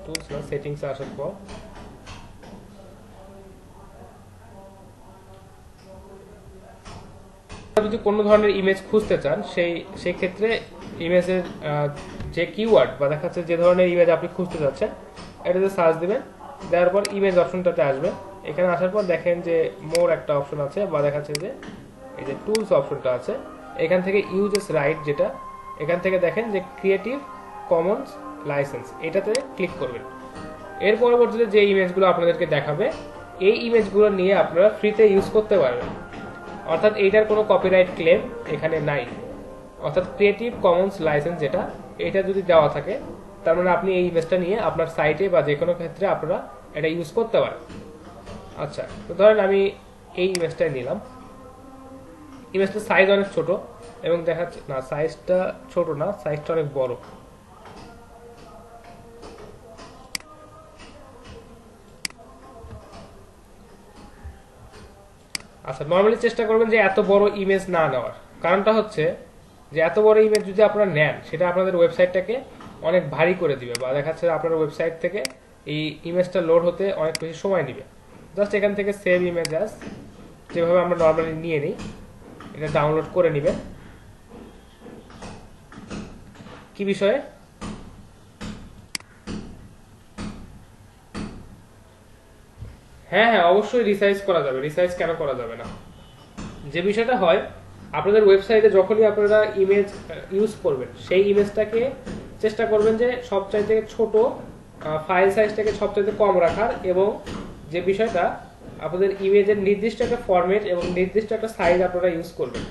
Speaker 1: টুলস না সেটিংসে আসার পর যদি কোনো ধরনের ইমেজ খুঁজতে চান সেই ক্ষেত্রে ইমেজের যে কিওয়ার্ড বা দেখা যাচ্ছে যে ধরনের ইমেজ আপনি খুঁজতে চাচ্ছেন এটাতে সার্চ দিবেন, দেওয়ার পর ইমেজ অপশনটাতে আসবে। এখানে আসার পর দেখেন যে মোর একটা অপশন আছে বা দেখা যাচ্ছে যে এই যে টুলস অপশনটা আছে, এখান থেকে ইউজেস রাইট, যেটা এখান থেকে দেখেন যে ক্রিয়েটিভ কমন্স লাইসেন্স, এটাতে ক্লিক করবেন। এর পরবর্তীতে যে ইমেজগুলো আপনাদেরকে দেখাবে এই ইমেজগুলো নিয়ে আপনারা ফ্রিতে ইউজ করতে পারবেন, অর্থাৎ এইটার কোনো কপিরাইট ক্লেম এখানে নাই। অর্থাৎ ক্রিয়েটিভ কমন্স লাইসেন্স যেটা, এটা যদি দেওয়া থাকে তার মানে আপনি এই ইমেজটা নিয়ে আপনার সাইটে বা যে কোনো ক্ষেত্রে আপনারা এটা ইউজ করতে পারেন। আচ্ছা, তো ধরেন আমি এই ইমেজটাই নিলাম, ইমেজটার সাইজ অনেক ছোট এবং দেখাচ্ছে না, সাইজটা ছোট না, সাইজটা অনেক বড়। আচ্ছা, নর্মালি চেষ্টা করবেন যে এত বড় ইমেজ না নেওয়ার। কারণটা হচ্ছে যে এত বড় ইমেজ যদি আপনারা নেন সেটা আপনাদের ওয়েবসাইটটাকে অনেক ভারী করে দিবে বা দেখা যাচ্ছে আপনার ওয়েবসাইট থেকে এই ইমেজটা লোড হতে অনেক বেশি সময় নেবে। জাস্ট এখান থেকে সেভ ইমেজ অ্যাজ, যেভাবে আমরা নর্মালি নিয়ে নিই, এটা ডাউনলোড করে নেবেন। কি বিষয়ে? হ্যাঁ, অবশ্যই রিসাইজ করা যাবে। রিসাইজ কেন করা যাবে না? যে বিষয়টা হয়, আপনাদের ওয়েবসাইটে যখনই আপনারা ইমেজ ইউজ করবেন সেই ইমেজটাকে চেষ্টা করবেন যে সবচাইতে ছোট ফাইল সাইজটাকে সবচাইতে কম রাখার, এবং যে বিষয়টা আপনাদের ইমেজের নির্দিষ্ট একটা ফরম্যাট এবং নির্দিষ্ট একটা সাইজ আপনারা ইউজ করবেন।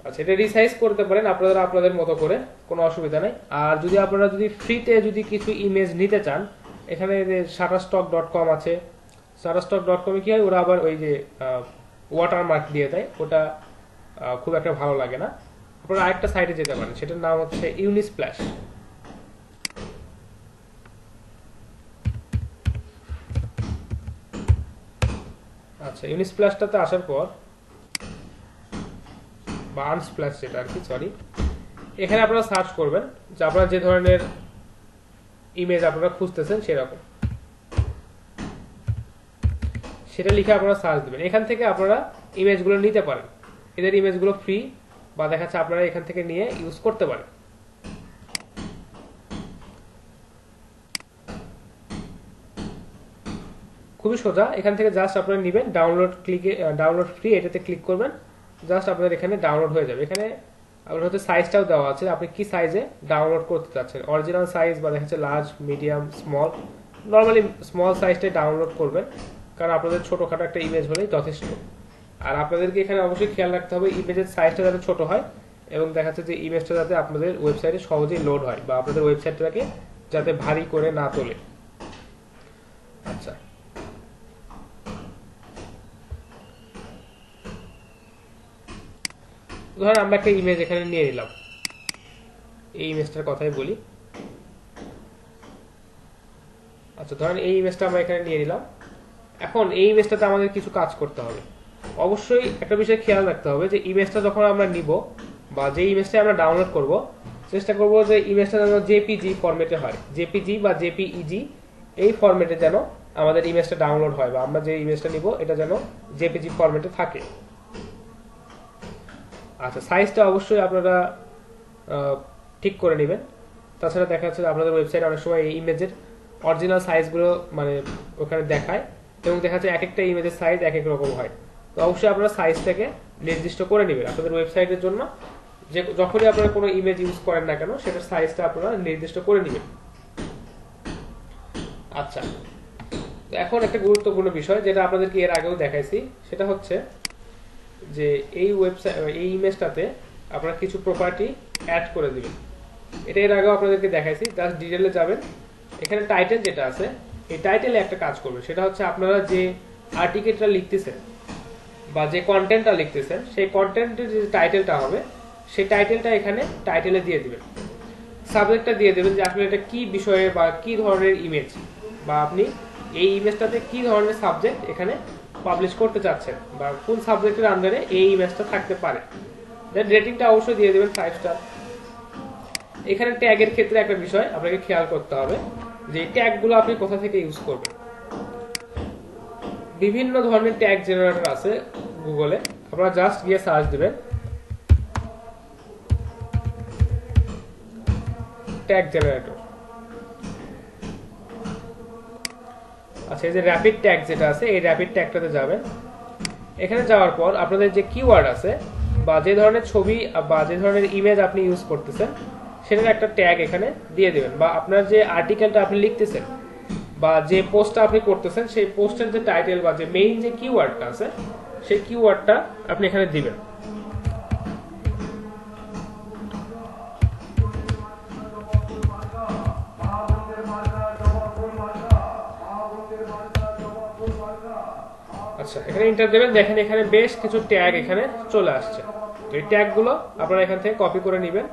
Speaker 1: আচ্ছা, এটা রিসাইজ করতে পারেন আপনারা আপনাদের মতো করে, কোনো অসুবিধা নেই। আর যদি আপনারা যদি ফ্রিতে যদি কিছু ইমেজ নিতে চান, এখানে যে shutterstock.com আছে, shutterstock.com কি হয়, ওরা আবার ওই যে ওয়াটারমার্ক দিয়ে দেয়, ওটা খুব একটা ভালো লাগে না। আপনারা আরেকটা সাইটে যেতে পারেন, সেটার নাম হচ্ছে ইউনিস্প্ল্যাশ। আচ্ছা, ইউনিস্প্ল্যাশটাতে আসার পর, বা আনস্প্ল্যাশ যেটা আর কি, সরি, এখানে আপনারা সার্চ করবেন যে আপনারা যে ধরনের ইমেজ আপনারা খুঁজতেছেন সেরকম, সেটা লিখে আপনারা সার্চ দিবেন। এখান থেকে আপনারা ইমেজগুলো নিতে পারেন, এদের ইমেজগুলো ফ্রি, বা দেখা যাচ্ছে আপনারা এখান থেকে নিয়ে ইউজ করতে পারেন। খুবই সোজা, এখান থেকে জাস্ট আপনারা নেবেন, ডাউনলোড ফ্রি, এটাতে ক্লিক করবেন, জাস্ট আপনাদের এখানে ডাউনলোড হয়ে যাবে। এখানে আপনার হচ্ছে সাইজটাও দেওয়া আছে, আপনি কি সাইজে ডাউনলোড করতে চাচ্ছেন, অরিজিনাল সাইজ বা দেখা যাচ্ছে large, medium, small. Normally small সাইজটাই ডাউনলোড করবেন, কারণ আপনাদের ছোটখাটো একটা ইমেজ হলেই যথেষ্ট। আর আপনাদেরকে এখানে অবশ্যই খেয়াল রাখতে হবে ইমেজের সাইজটা যাতে ছোট হয়, এবং দেখা যাচ্ছে যে ইমেজটা যাতে আপনাদের ওয়েবসাইটে সহজেই লোড হয়, বা আপনাদের ওয়েবসাইটটাকে যাতে ভারী করে না তোলে। আচ্ছা, ধরেন আমরা একটা ইমেজ এখানে নিয়ে নিলাম, এই ইমেজটার কথাই বলি। আচ্ছা, ধরেন এই ইমেজটা আমরা এখানে নিয়ে নিলাম। এখন এই ইমেজটাতে আমাদের কিছু কাজ করতে হবে। অবশ্যই একটা বিষয় খেয়াল রাখতে হবে যে ইমেজটা যখন আমরা নিব, বা যে ইমেজটা আমরা ডাউনলোড করব, চেষ্টা করব যে ইমেজটা যেন জেপিজি ফরম্যাটে হয়, জেপিজি বা জেপিইজি, এই ফরম্যাটে যেন আমাদের ইমেজটা ডাউনলোড হয়, বা আমরা যে ইমেজটা নিব এটা যেন জেপিজি ফরম্যাটে থাকে। আচ্ছা, সাইজটা অবশ্যই আপনারা ঠিক করে নেবেন। তাছাড়া দেখা যাচ্ছে আপনাদের ওয়েবসাইটে অনেক সময় এই ইমেজের অরিজিনাল সাইজগুলো মানে ওখানে দেখায়, এবং দেখা যাচ্ছে এক একটা ইমেজের সাইজ এক এক রকম হয়। তো অবশ্যই আপনারা সাইজটাকে নির্দিষ্ট করে নেবেন আপনাদের ওয়েবসাইটের জন্য। যে যখনই আপনারা কোনো ইমেজ ইউজ করেন না কেন, সেটার সাইজটা আপনারা নির্দিষ্ট করে নেবেন। আচ্ছা, তো এখন একটা গুরুত্বপূর্ণ বিষয় যেটা আপনাদেরকে এর আগেও দেখাইছি, সেটা হচ্ছে যে এই ওয়েবসাইট, এই ইমেজটাতে আপনারা কিছু প্রপার্টি অ্যাড করে দিবেন। এটা এর আগেও আপনাদেরকে দেখাইছি, জাস্ট ডিটেইলে যাবেন। এখানে টাইটেল যেটা আছে, এই টাইটেলে একটা কাজ করবেন, সেটা হচ্ছে আপনারা যে আর্টিকেলটা লিখতেছেন বা যে কন্টেন্টটা লিখতেছেন, সেই কন্টেন্টের যে টাইটেলটা হবে, সেই টাইটেলটা এখানে টাইটেলে দিয়ে দিবেন। সাবজেক্টটা দিয়ে দেবেন যে আসলে এটা কি বিষয়ে বা কি ধরনের ইমেজ, বা আপনি এই ইমেজটাতে কি ধরনের সাবজেক্ট এখানে পাবলিশ করতে চাচ্ছেন, বা কোন সাবজেক্টের আন্ডারে এই ইমেজটা থাকতে পারে। দেন রেটিংটা অবশ্যই দিয়ে দেবেন 5 স্টার। এখানে ট্যাগের ক্ষেত্রে একটা বিষয় আপনাকে খেয়াল করতে হবে যে এই ট্যাগগুলো আপনি কোথা থেকে ইউজ করবেন। বিভিন্ন ধরনের ট্যাগ জেনারেটর আছে গুগলে, আপনারা জাস্ট গিয়ে সার্চ দিবেন ট্যাগ জেনারেটর। আচ্ছা, এই যে র্যাপিড ট্যাগ যেটা আছে, এই র্যাপিড ট্যাগটাতে যাবেন। এখানে যাওয়ার পর আপনাদের যে কিওয়ার্ড আছে, বা যে ধরনের ছবি বা যে ধরনের ইমেজ আপনি ইউজ করতেছেন, সেটার একটা ট্যাগ এখানে দিয়ে দেবেন। বা আপনার যে আর্টিকেলটা আপনি লিখতেছেন বা যে পোস্টটা আপনি করতেছেন, সেই পোস্টের যে টাইটেল বা যে মেইন যে কিওয়ার্ডটা আছে, সেই কিওয়ার্ডটা আপনি এখানে দিবেন। আচ্ছা, এখানে এন্টার দেবেন। দেখেন এখানে বেশ কিছু ট্যাগ এখানে চলে আসছে। তো এই ট্যাগগুলো আপনারা এখান থেকে কপি করে নেবেন।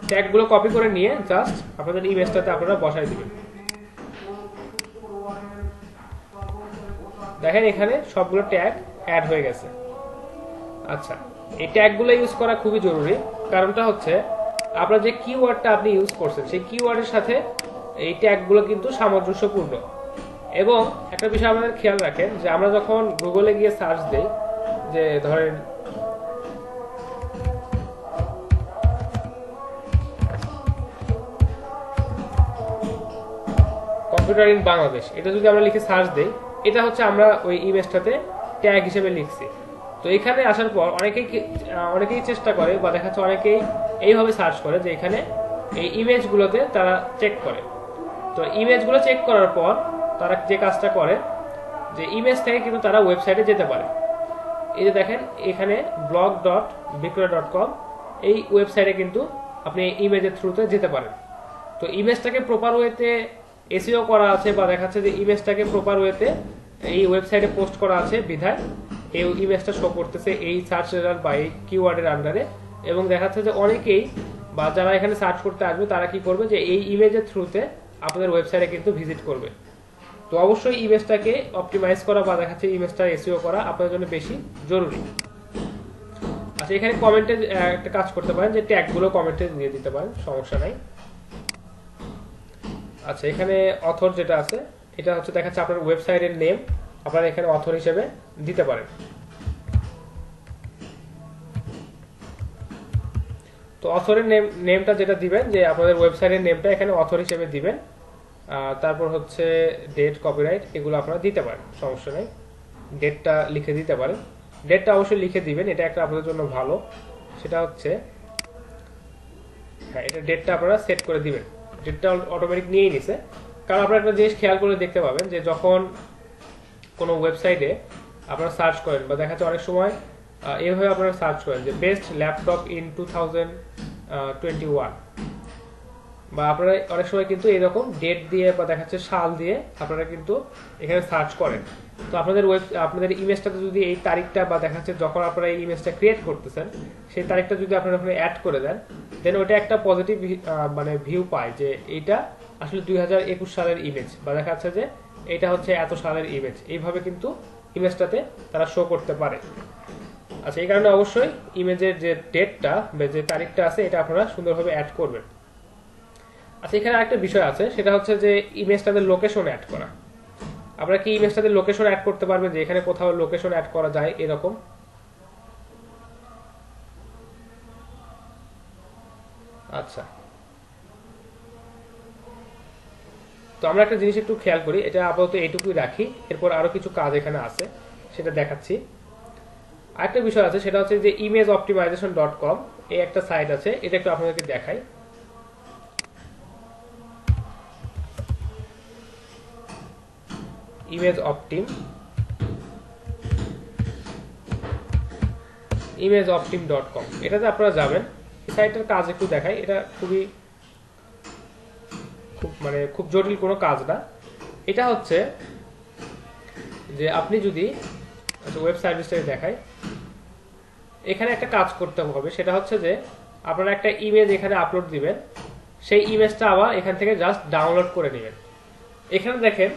Speaker 1: ট্যাগগুলো কপি করে নিয়ে জাস্ট আপনাদের ইমেজটাতে আপনারা বসাই দিবেন। দেখেন এখানে সবগুলো ট্যাগ অ্যাড হয়ে গেছে। আচ্ছা, এই ট্যাগগুলো ইউজ করা খুবই জরুরি। কারণটা হচ্ছে আপনার যে কিওয়ার্ডটা আপনি ইউজ করছেন, সেই কিওয়ার্ডের সাথে এই ট্যাগগুলো কিন্তু সামঞ্জস্যপূর্ণ। এবং একটা বিষয় আমাদের খেয়াল রাখেন যে আমরা যখন গুগলে গিয়ে সার্চ দেই, যে ধরেন কম্পিউটার ইন বাংলাদেশ, এটা যদি আমরা লিখে সার্চ দেই, এটা হচ্ছে আমরা ওই ইমেজটাতে ট্যাগ হিসেবে লিখছি। তো এখানে আসার পর অনেকেই চেষ্টা করে বা দেখা যাচ্ছে অনেকেই এইভাবে সার্চ করে যে এখানে এই ইমেজগুলোতে তারা চেক করে। তো ইমেজগুলো চেক করার পর তারা যে কাজটা করে যে ইমেজ থেকে কিন্তু তারা ওয়েবসাইটে যেতে পারে। এই যে দেখেন এখানে blog.bikura.com এই ওয়েবসাইটে কিন্তু আপনি ইমেজের থ্রুতে যেতে পারেন। তো ইমেজটাকে প্রপার ওয়েতে এসইও করা আছে বা দেখা যাচ্ছে যে ইমেজটাকে প্রপার ওয়েতে এই ওয়েবসাইটে পোস্ট করা আছে বিধায় এই ইমেজটা শো করতেছে এই সার্চ রেজাল্ট বা এই কিওয়ার্ডের আন্ডারে। এবং দেখা যাচ্ছে যে অনেকেই বা যারা এখানে সার্চ করতে আসবে তারা কি করবে যে এই ইমেজের থ্রুতে আপনাদের ওয়েবসাইটে কিন্তু ভিজিট করবে। তো অবশ্যই ইমেজটাকে অপটিমাইজ করা বা দেখা যাচ্ছে ইমেজটা এসইও করা আপনাদের জন্য বেশি জরুরি। আচ্ছা, এখানে কমেন্টে একটা কাজ করতে পারেন যে ট্যাগগুলো কমেন্টে দিয়ে দিতে পারেন, সমস্যা নাই। আচ্ছা, এখানে অথর যেটা আছে এটা হচ্ছে দেখা যাচ্ছে আপনার ওয়েবসাইটের নেম আপনারা এখানে অথর হিসেবে দিতে পারেন। তো অথরের নেমটা যেটা দিবেন যে আপনাদের ওয়েবসাইটের নেমটা এখানে অথর হিসেবে দিবেন। তারপর হচ্ছে ডেট, কপিরাইট এগুলো আপনারা দিতে পারেন, সমস্যা নেই। ডেটটা লিখে দিতে পারেন, ডেটটা অবশ্যই লিখে দিবেন, এটা একটা আপনাদের জন্য ভালো। সেটা হচ্ছে হ্যাঁ, এটা ডেটটা আপনারা সেট করে দিবেন, ডেটটা অটোমেটিক নিয়েই নিছে। কারণ আপনারা একটা জিনিস খেয়াল করে দেখতে পাবেন যে যখন কোনো ওয়েবসাইটে আপনারা সার্চ করেন বা দেখা যাচ্ছে অনেক সময় এইভাবে আপনারা সার্চ করেন যে বেস্ট ল্যাপটপ ইন 2021 বা আপনারা অনেক সময় কিন্তু এরকম ডেট দিয়ে বা দেখা যাচ্ছে সাল দিয়ে আপনারা কিন্তু এখানে সার্চ করেন। তো আপনাদের ইমেজটাতে যদি এই তারিখটা বা দেখা যাচ্ছে যখন আপনারা এই ইমেজটা ক্রিয়েট করতেছেন সেই তারিখটা যদি আপনারা ওখানে অ্যাড করে দেন, দেন ওইটা একটা পজিটিভ মানে ভিউ পায় যে এইটা আসলে 2021 সালের ইমেজ বা দেখা যাচ্ছে যে এটা হচ্ছে এত সালের ইমেজ। এইভাবে কিন্তু ইমেজটাতে তারা শো করতে পারে। আচ্ছা, এই কারণে অবশ্যই ইমেজের যে ডেটটা বা যে তারিখটা আছে এটা আপনারা সুন্দরভাবে অ্যাড করবেন। আচ্ছা, এখানে আরেকটা বিষয় আছে, সেটা হচ্ছে যে ইমেজটাতে লোকেশন অ্যাড করা। আপনারা কি ইমেজটাতে লোকেশন অ্যাড করতে পারবেন যে এখানে কোথাও লোকেশন অ্যাড করা যায় এরকম? আচ্ছা, তো আমরা একটা জিনিস একটু খেয়াল করি, এটা আপাতত এইটুকুই রাখি, এরপর আরো কিছু কাজ এখানে আছে সেটা দেখাচ্ছি। আরেকটা বিষয় আছে, সেটা হচ্ছে যে imageoptimization.com এই একটা সাইট আছে, এটা একটু আপনাদেরকে দেখাই। imageoptim.com এটাতে আপনারা যাবেন। এই সাইটের কাজ একটু দেখাই, এটা খুব জটিল কোনো কাজ না। এটা হচ্ছে যে আপনি যদি ওয়েব সার্ভিসটাকে দেখাই, এখানে একটা কাজ করতে হবে, সেটা হচ্ছে যে আপনারা একটা ইমেজ এখানে আপলোড দিবেন, সেই ইমেজটা আবার এখান থেকে জাস্ট ডাউনলোড করে নেবেন। এখানে দেখেন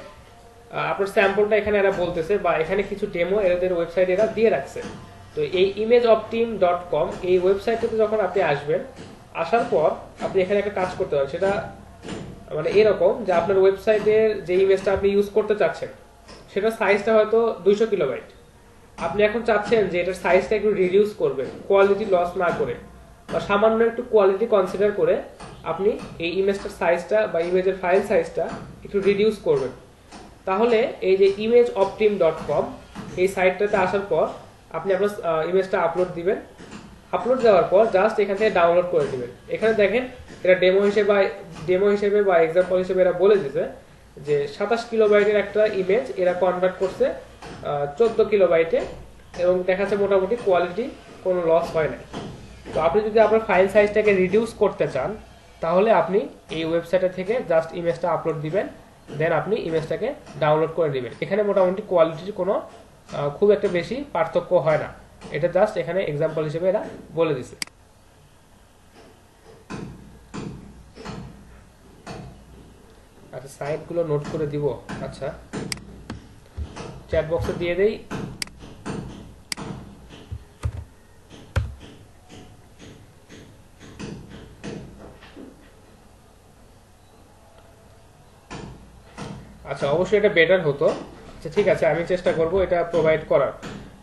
Speaker 1: আপনার স্যাম্পলটা এখানে এরা বলতেছে বা এখানে কিছু ডেমো এদের ওয়েবসাইটে এরা দিয়ে রাখছে। তো এই imageoptim.com এই ওয়েবসাইটটাতে যখন আপনি আসবেন, আসার পর আপনি এখানে একটা কাজ করতে পারেন, সেটা মানে এরকম যে আপনার ওয়েবসাইটের যে ইমেজটা আপনি ইউজ করতে চাচ্ছেন সেটা সাইজটা হয়তো 200 কিলোবাইট। আপনি এখন চাচ্ছেন যে এটার সাইজটা একটু রিডিউস করবেন, কোয়ালিটি লস না করে বা সামান্য একটু কোয়ালিটি কনসিডার করে আপনি এই ইমেজটার সাইজটা বা ইমেজের ফাইল সাইজটা একটু রিডিউস করবেন। তাহলে এই যে imageoptim.com এই সাইটটাতে আসার পর আপনি আপনার ইমেজটা আপলোড দিবেন, আপলোড দেওয়ার পর জাস্ট এখান থেকে ডাউনলোড করে দিবেন। এখানে দেখেন এটা ডেমো হিসেবে বা এক্সাম্পল হিসেবে এরা বলে দিয়েছে যে 27 কিলোবাইটের একটা ইমেজ এরা কনভার্ট করছে 14 কিলোবাইটে এবং দেখাচ্ছে মোটামুটি কোয়ালিটি কোনো লস হয় না। তো আপনি যদি আপনার ফাইল সাইজটাকে রিডিউস করতে চান তাহলে আপনি এই ওয়েবসাইটে থেকে জাস্ট ইমেজটা আপলোড দিবেন, দেন আপনি ইমেজটাকে ডাউনলোড করে নেবেন। এখানে মোটামুটি কোয়ালিটির কোনো খুব একটা বেশি পার্থক্য হয় না, এটা জাস্ট এখানে এক্সাম্পল হিসেবে এরা বলে দিছে। আচ্ছা, সাইটগুলো নোট করে দিব। আচ্ছা, চ্যাট বক্সে দিয়ে দেই। আচ্ছা, অবশ্যই এটা বেটার হতো। আচ্ছা, ঠিক আছে, আমি চেষ্টা করব এটা প্রোভাইড করার।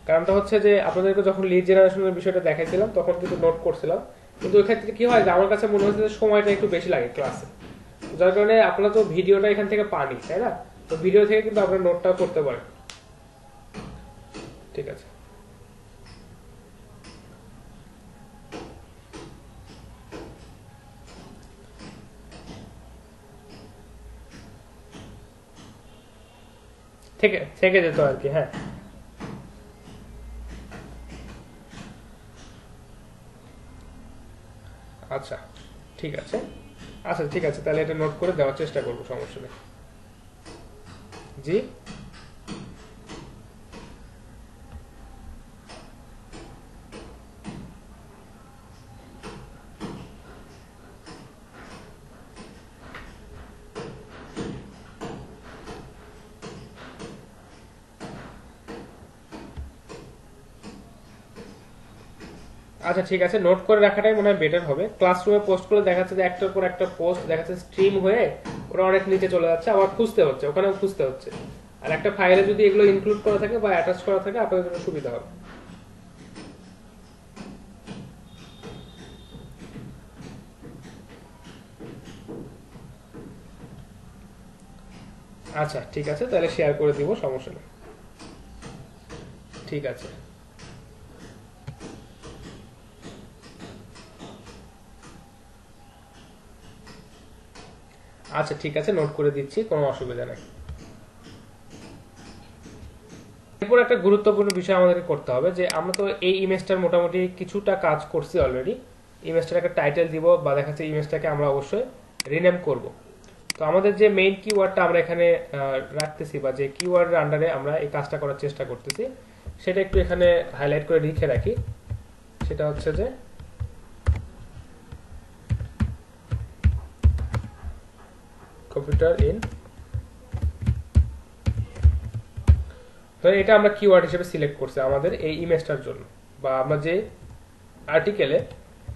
Speaker 1: কারণটা হচ্ছে যে আপনাদেরকে যখন লিড জেনারেশনের বিষয়টা দেখাইছিলাম তখন কিন্তু নোট করছিলাম, কিন্তু ওই ক্ষেত্রে কি হয় যে আমার কাছে মনে হচ্ছে যে সময়টা একটু বেশি লাগে ক্লাসে, যার কারণে আপনারা তো ভিডিওটা এখান থেকে পানি, তাই না? তো ভিডিও থেকে কিন্তু আপনারা নোটটাও করতে পারেন। ঠিক আছে। থেকে থেকে যেত আর কি। হ্যাঁ, আচ্ছা ঠিক আছে, আচ্ছা ঠিক আছে, তাহলে এটা নোট করে দেওয়ার চেষ্টা করবো, সমস্যা নেই। জি আচ্ছা ঠিক আছে, নোট করে রাখাটাই মনে হয় বেটার হবে। ক্লাসরুমে পোস্ট করলে দেখা যাচ্ছে যে একটার পর একটা পোস্ট দেখা যাচ্ছে স্ট্রিম হয়ে ওরা অনেক নিচে চলে যাচ্ছে, আবার খুঁজতে হচ্ছে, ওখানেও খুঁজতে হচ্ছে। আর একটা ফাইলে যদি এগুলো ইনক্লুড করা থাকে বা অ্যাটাচ করা থাকে আপনাদের জন্য সুবিধা হবে। আচ্ছা ঠিক আছে, তাহলে শেয়ার করে দিব, সমস্যা নেই। ঠিক আছে, আচ্ছা ঠিক আছে, নোট করে দিচ্ছি, কোনো অসুবিধা নেই। এরপর একটা গুরুত্বপূর্ণ বিষয় আমাদেরকে করতে হবে যে আমরা তো এই ইমেজটার মোটামুটি কিছুটা কাজ করছি অলরেডি। ইমেজটার একটা টাইটেল দিব বা দেখা যাচ্ছে ইমেজটাকে আমরা অবশ্যই রিনেম করব। তো আমাদের যে মেইন কিওয়ার্ডটা আমরা এখানে রাখতেছি বা যে কিওয়ার্ডের আন্ডারে আমরা এই কাজটা করার চেষ্টা করতেছি সেটা একটু এখানে হাইলাইট করে লিখে রাখি। সেটা হচ্ছে যে কম্পিউটার ইন, ধরেন এটা আমরা কিওয়ার্ড হিসেবে সিলেক্ট করছি আমাদের এই ইমেজটার জন্য, বা আমরা যে আর্টিকেলে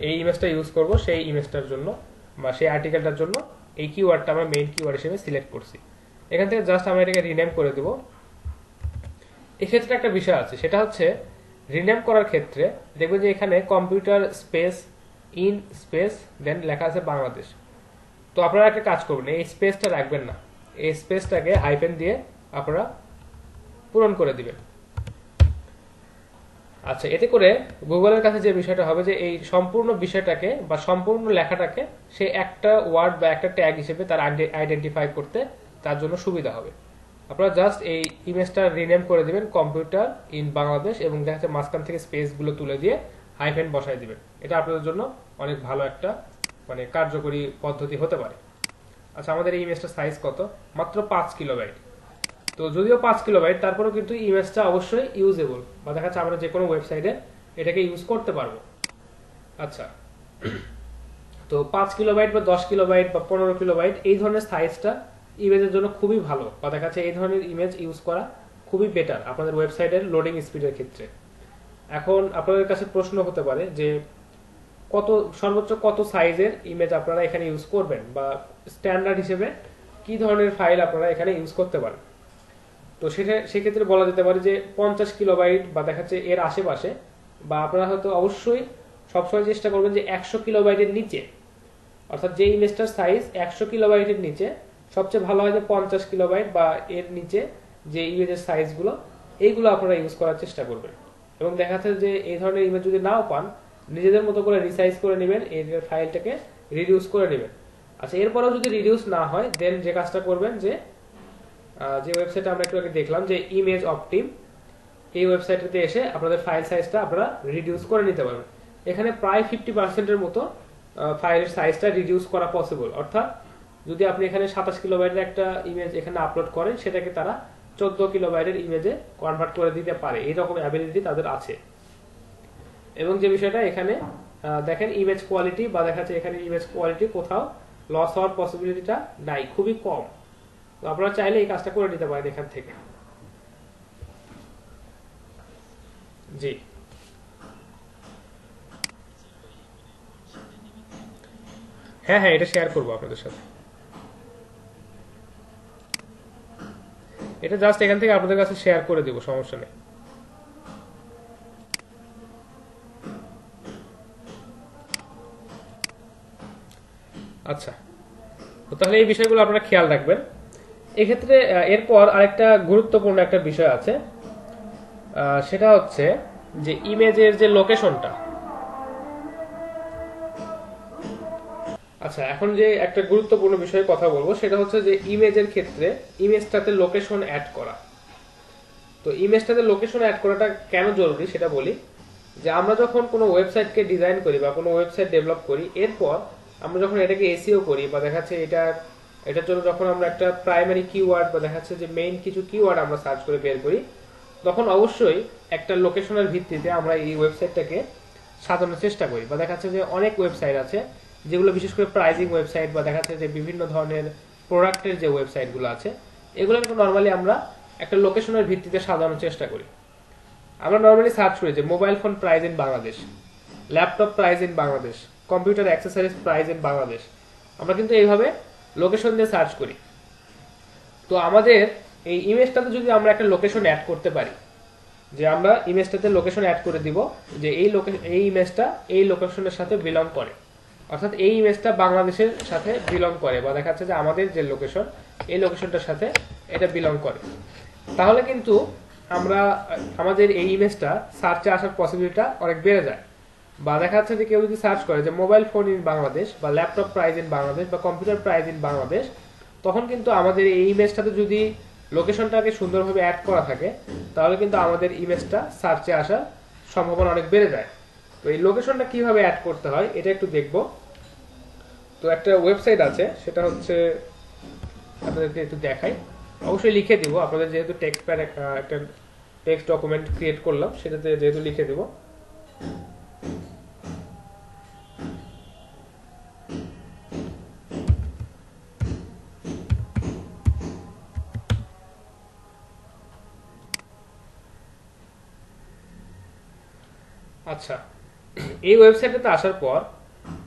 Speaker 1: এই ইমেজটা ইউজ করব সেই ইমেজটার জন্য বা সেই আর্টিকেলটার জন্য এই কিওয়ার্ডটা আমরা মেইন কিওয়ার্ড হিসেবে সিলেক্ট করছি। এখান থেকে জাস্ট আমরা এটাকে রিনেম করে দেব। এক্ষেত্রে একটা বিষয় আছে, সেটা হচ্ছে রিনেম করার ক্ষেত্রে দেখবেন যে এখানে কম্পিউটার স্পেস ইন স্পেস দেন লেখা আছে বাংলাদেশ। তো আপনারা একটা কাজ করবেন, এই স্পেসটা রাখবেন না, এই স্পেসটাকে হাইফেন দিয়ে আপনারা পূরণ করে দিবেন। আচ্ছা, এতে করে গুগলের কাছে যে বিষয়টা হবে যে এই সম্পূর্ণ বিষয়টাকে বা সম্পূর্ণ লেখাটাকে সে একটা ওয়ার্ড বা একটা ট্যাগ হিসেবে তার আইডেন্টিফাই করতে তার জন্য সুবিধা হবে। আপনারা জাস্ট এই ইমেজটা রিনেম করে দিবেন কম্পিউটার ইন বাংলাদেশ এবং দেখা যাচ্ছে মাঝখান থেকে স্পেসগুলো তুলে দিয়ে হাইফেন বসাই দিবেন। এটা আপনাদের জন্য অনেক ভালো একটা মানে কার্যকরী পদ্ধতি হতে পারে। আচ্ছা, আমাদের এই ইমেজটা সাইজ কত? মাত্র 5 কিলোবাইট। তো যদিও 5 কিলোবাইট, তারপরেও কিন্তু ইমেজটা অবশ্যই ইউজেবল বা দেখা যাচ্ছে আমরা যে কোনো ওয়েবসাইটে এটাকে ইউজ করতে পারবো। আচ্ছা, তো 5 কিলোবাইট বা 10 কিলোবাইট বা 15 কিলোবাইট এই ধরনের সাইজটা ইমেজের জন্য খুবই ভালো, বা দেখা যাচ্ছে এই ধরনের ইমেজ ইউজ করা খুবই বেটার আপনাদের ওয়েবসাইটের লোডিং স্পিডের ক্ষেত্রে। এখন আপনাদের কাছে প্রশ্ন হতে পারে যে কত সর্বোচ্চ কত সাইজের ইমেজ আপনারা এখানে ইউজ করবেন বা স্ট্যান্ডার্ড হিসেবে কি ধরনের ফাইল আপনারা এখানে ইউজ করতে পারেন। তো সেক্ষেত্রে বলা যেতে পারে যে 50 কিলোবাইট বা দেখাচ্ছে এর আশেপাশে, বা আপনারা হয়তো অবশ্যই সবসময় চেষ্টা করবেন যে 100 কিলোবাইটের নিচে, অর্থাৎ যে ইমেজটার সাইজ 100 কিলোবাইটের নিচে, সবচেয়ে ভালো হয় যে 50 কিলোবাইট বা এর নিচে যে ইমেজের সাইজগুলো এইগুলো আপনারা ইউজ করার চেষ্টা করবেন। এবং দেখা যাচ্ছে যে এই ধরনের ইমেজ যদি নাও পান, নিজেদের মতো করে রিসাইজ করে নেবেন, এই ফাইলটাকে রিডিউস করে নেবেন। আচ্ছা, এরপরেও যদি রিডিউস না হয় দেন যে কাজটা করবেন যে ওয়েবসাইটে আমরা একটু আগে দেখলাম যে ইমেজ অপটিম, এই ওয়েবসাইটটিতে এসে আপনাদের ফাইল সাইজটা আপনারা রিডিউস করে নিতে পারবেন। এখানে প্রায় 50%-এর মতো ফাইলের সাইজটা রিডিউস করা পসিবল। অর্থাৎ যদি আপনি এখানে 27 কিলোবাইটের একটা ইমেজ এখানে আপলোড করেন, সেটাকে তারা 14 কিলোবাইটের ইমেজে কনভার্ট করে দিতে পারে, এইরকম অ্যাবিলিটি তাদের আছে। এবং যে বিষয়টা এখানে দেখেন ইমেজ কোয়ালিটি বা দেখা যাচ্ছে এখানে ইমেজ কোয়ালিটি কোথাও লস হওয়ার পসিবিলিটিটা নাই, খুবই কম। তো আপনারা চাইলে এই কাজটা করে নিতে পারেন এখান থেকে। জি, হ্যাঁ হ্যাঁ, এটা শেয়ার করবো আপনাদের সাথে। এটা জাস্ট এখান থেকে আপনাদের কাছে শেয়ার করে দেবো, সমস্যা নেই। আচ্ছা, তাহলে এই বিষয়গুলো আপনারা খেয়াল রাখবেন। এক্ষেত্রে এরপর আরেকটা গুরুত্বপূর্ণ একটা বিষয় আছে, সেটা হচ্ছে যে ইমেজের যে লোকেশনটা। আচ্ছা, এখন যে একটা গুরুত্বপূর্ণ বিষয়ে কথা বলবো সেটা হচ্ছে যে ইমেজের ক্ষেত্রে ইমেজটাতে লোকেশন অ্যাড করা। তো ইমেজটাতে লোকেশন অ্যাড করাটা কেন জরুরি সেটা বলি। যে আমরা যখন কোনো ওয়েবসাইটকে ডিজাইন করি বা কোনো ওয়েবসাইট ডেভেলপ করি, এরপর আমরা যখন এটাকে এসইও করি বা দেখাচ্ছে এটার জন্য যখন আমরা একটা প্রাইমারি কিওয়ার্ড বা দেখাচ্ছে যে মেইন কিছু কিওয়ার্ড আমরা সার্চ করে বের করি, তখন অবশ্যই একটা লোকেশনের ভিত্তিতে আমরা এই ওয়েবসাইটটাকে সাজানোর চেষ্টা করি। বা দেখাচ্ছে যে অনেক ওয়েবসাইট আছে যেগুলো বিশেষ করে প্রাইজিং ওয়েবসাইট বা দেখাচ্ছে যে বিভিন্ন ধরনের প্রোডাক্টের যে ওয়েবসাইটগুলো আছে, এগুলো নর্মালি আমরা একটা লোকেশনের ভিত্তিতে সাজানোর চেষ্টা করি। আমরা নর্মালি সার্চ করি যে mobile phone price in Bangladesh, laptop price in Bangladesh, computer accessories price in Bangladesh. আমরা কিন্তু এইভাবে লোকেশন দিয়ে সার্চ করি। তো আমাদের এই ইমেজটাতে যদি আমরা একটা লোকেশন অ্যাড করতে পারি, যে আমরা ইমেজটাতে লোকেশন অ্যাড করে দিব যে এই ইমেজটা এই লোকেশনের সাথে বিলং করে, অর্থাৎ এই ইমেজটা বাংলাদেশের সাথে বিলং করে বা দেখাচ্ছে যে আমাদের যে লোকেশন এই লোকেশনটার সাথে এটা বিলং করে, তাহলে কিন্তু আমরা আমাদের এই ইমেজটা সার্চে আসার পসিবিলিটিটা অনেক বেড়ে যায়। বা দেখা যাচ্ছে যে কেউ যদি সার্চ করে যে মোবাইল ফোন ইন বাংলাদেশ বা ল্যাপটপ প্রাইস ইন বাংলাদেশ বা কম্পিউটার প্রাইস ইন বাংলাদেশ, তখন কিন্তু আমাদের এই ইমেজটাতে যদি লোকেশনটাকে সুন্দরভাবে অ্যাড করা থাকে, তাহলে কিন্তু আমাদের ইমেজটা সার্চে আসার সম্ভাবনা অনেক বেড়ে যায়। তো এই লোকেশনটা কিভাবে অ্যাড করতে হয় এটা একটু দেখব। তো একটা ওয়েবসাইট আছে, সেটা হচ্ছে আপনাদেরকে একটু দেখাই, অবশ্যই লিখে দিব আপনাদের, যেহেতু টেক্সট প্যাড একটা টেক্সট ডকুমেন্ট ক্রিয়েট করলাম সেটাতে যেহেতু লিখে দিব। আচ্ছা, এই ওয়েবসাইটে আসার পর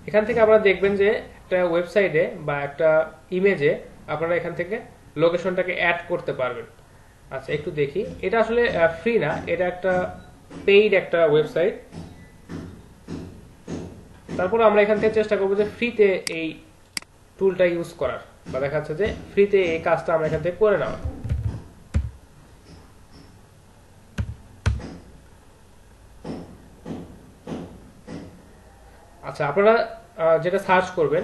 Speaker 1: এখান থেকে আপনারা দেখবেন যে একটা ওয়েবসাইটে বা একটা ইমেজে আপনারা এখান থেকে লোকেশনটাকে অ্যাড করতে পারবেন। আচ্ছা, একটু দেখি, এটা আসলে ফ্রি না, এটা একটা পেইড একটা ওয়েবসাইট। তারপর আমরা এখান থেকে চেষ্টা করবো যে ফ্রিতে এই টুলটা ইউজ করার, বা দেখা যাচ্ছে যে ফ্রিতে এই কাজটা আমরা এখান থেকে করে নেওয়া। আচ্ছা, আপনারা যেটা সার্চ করবেন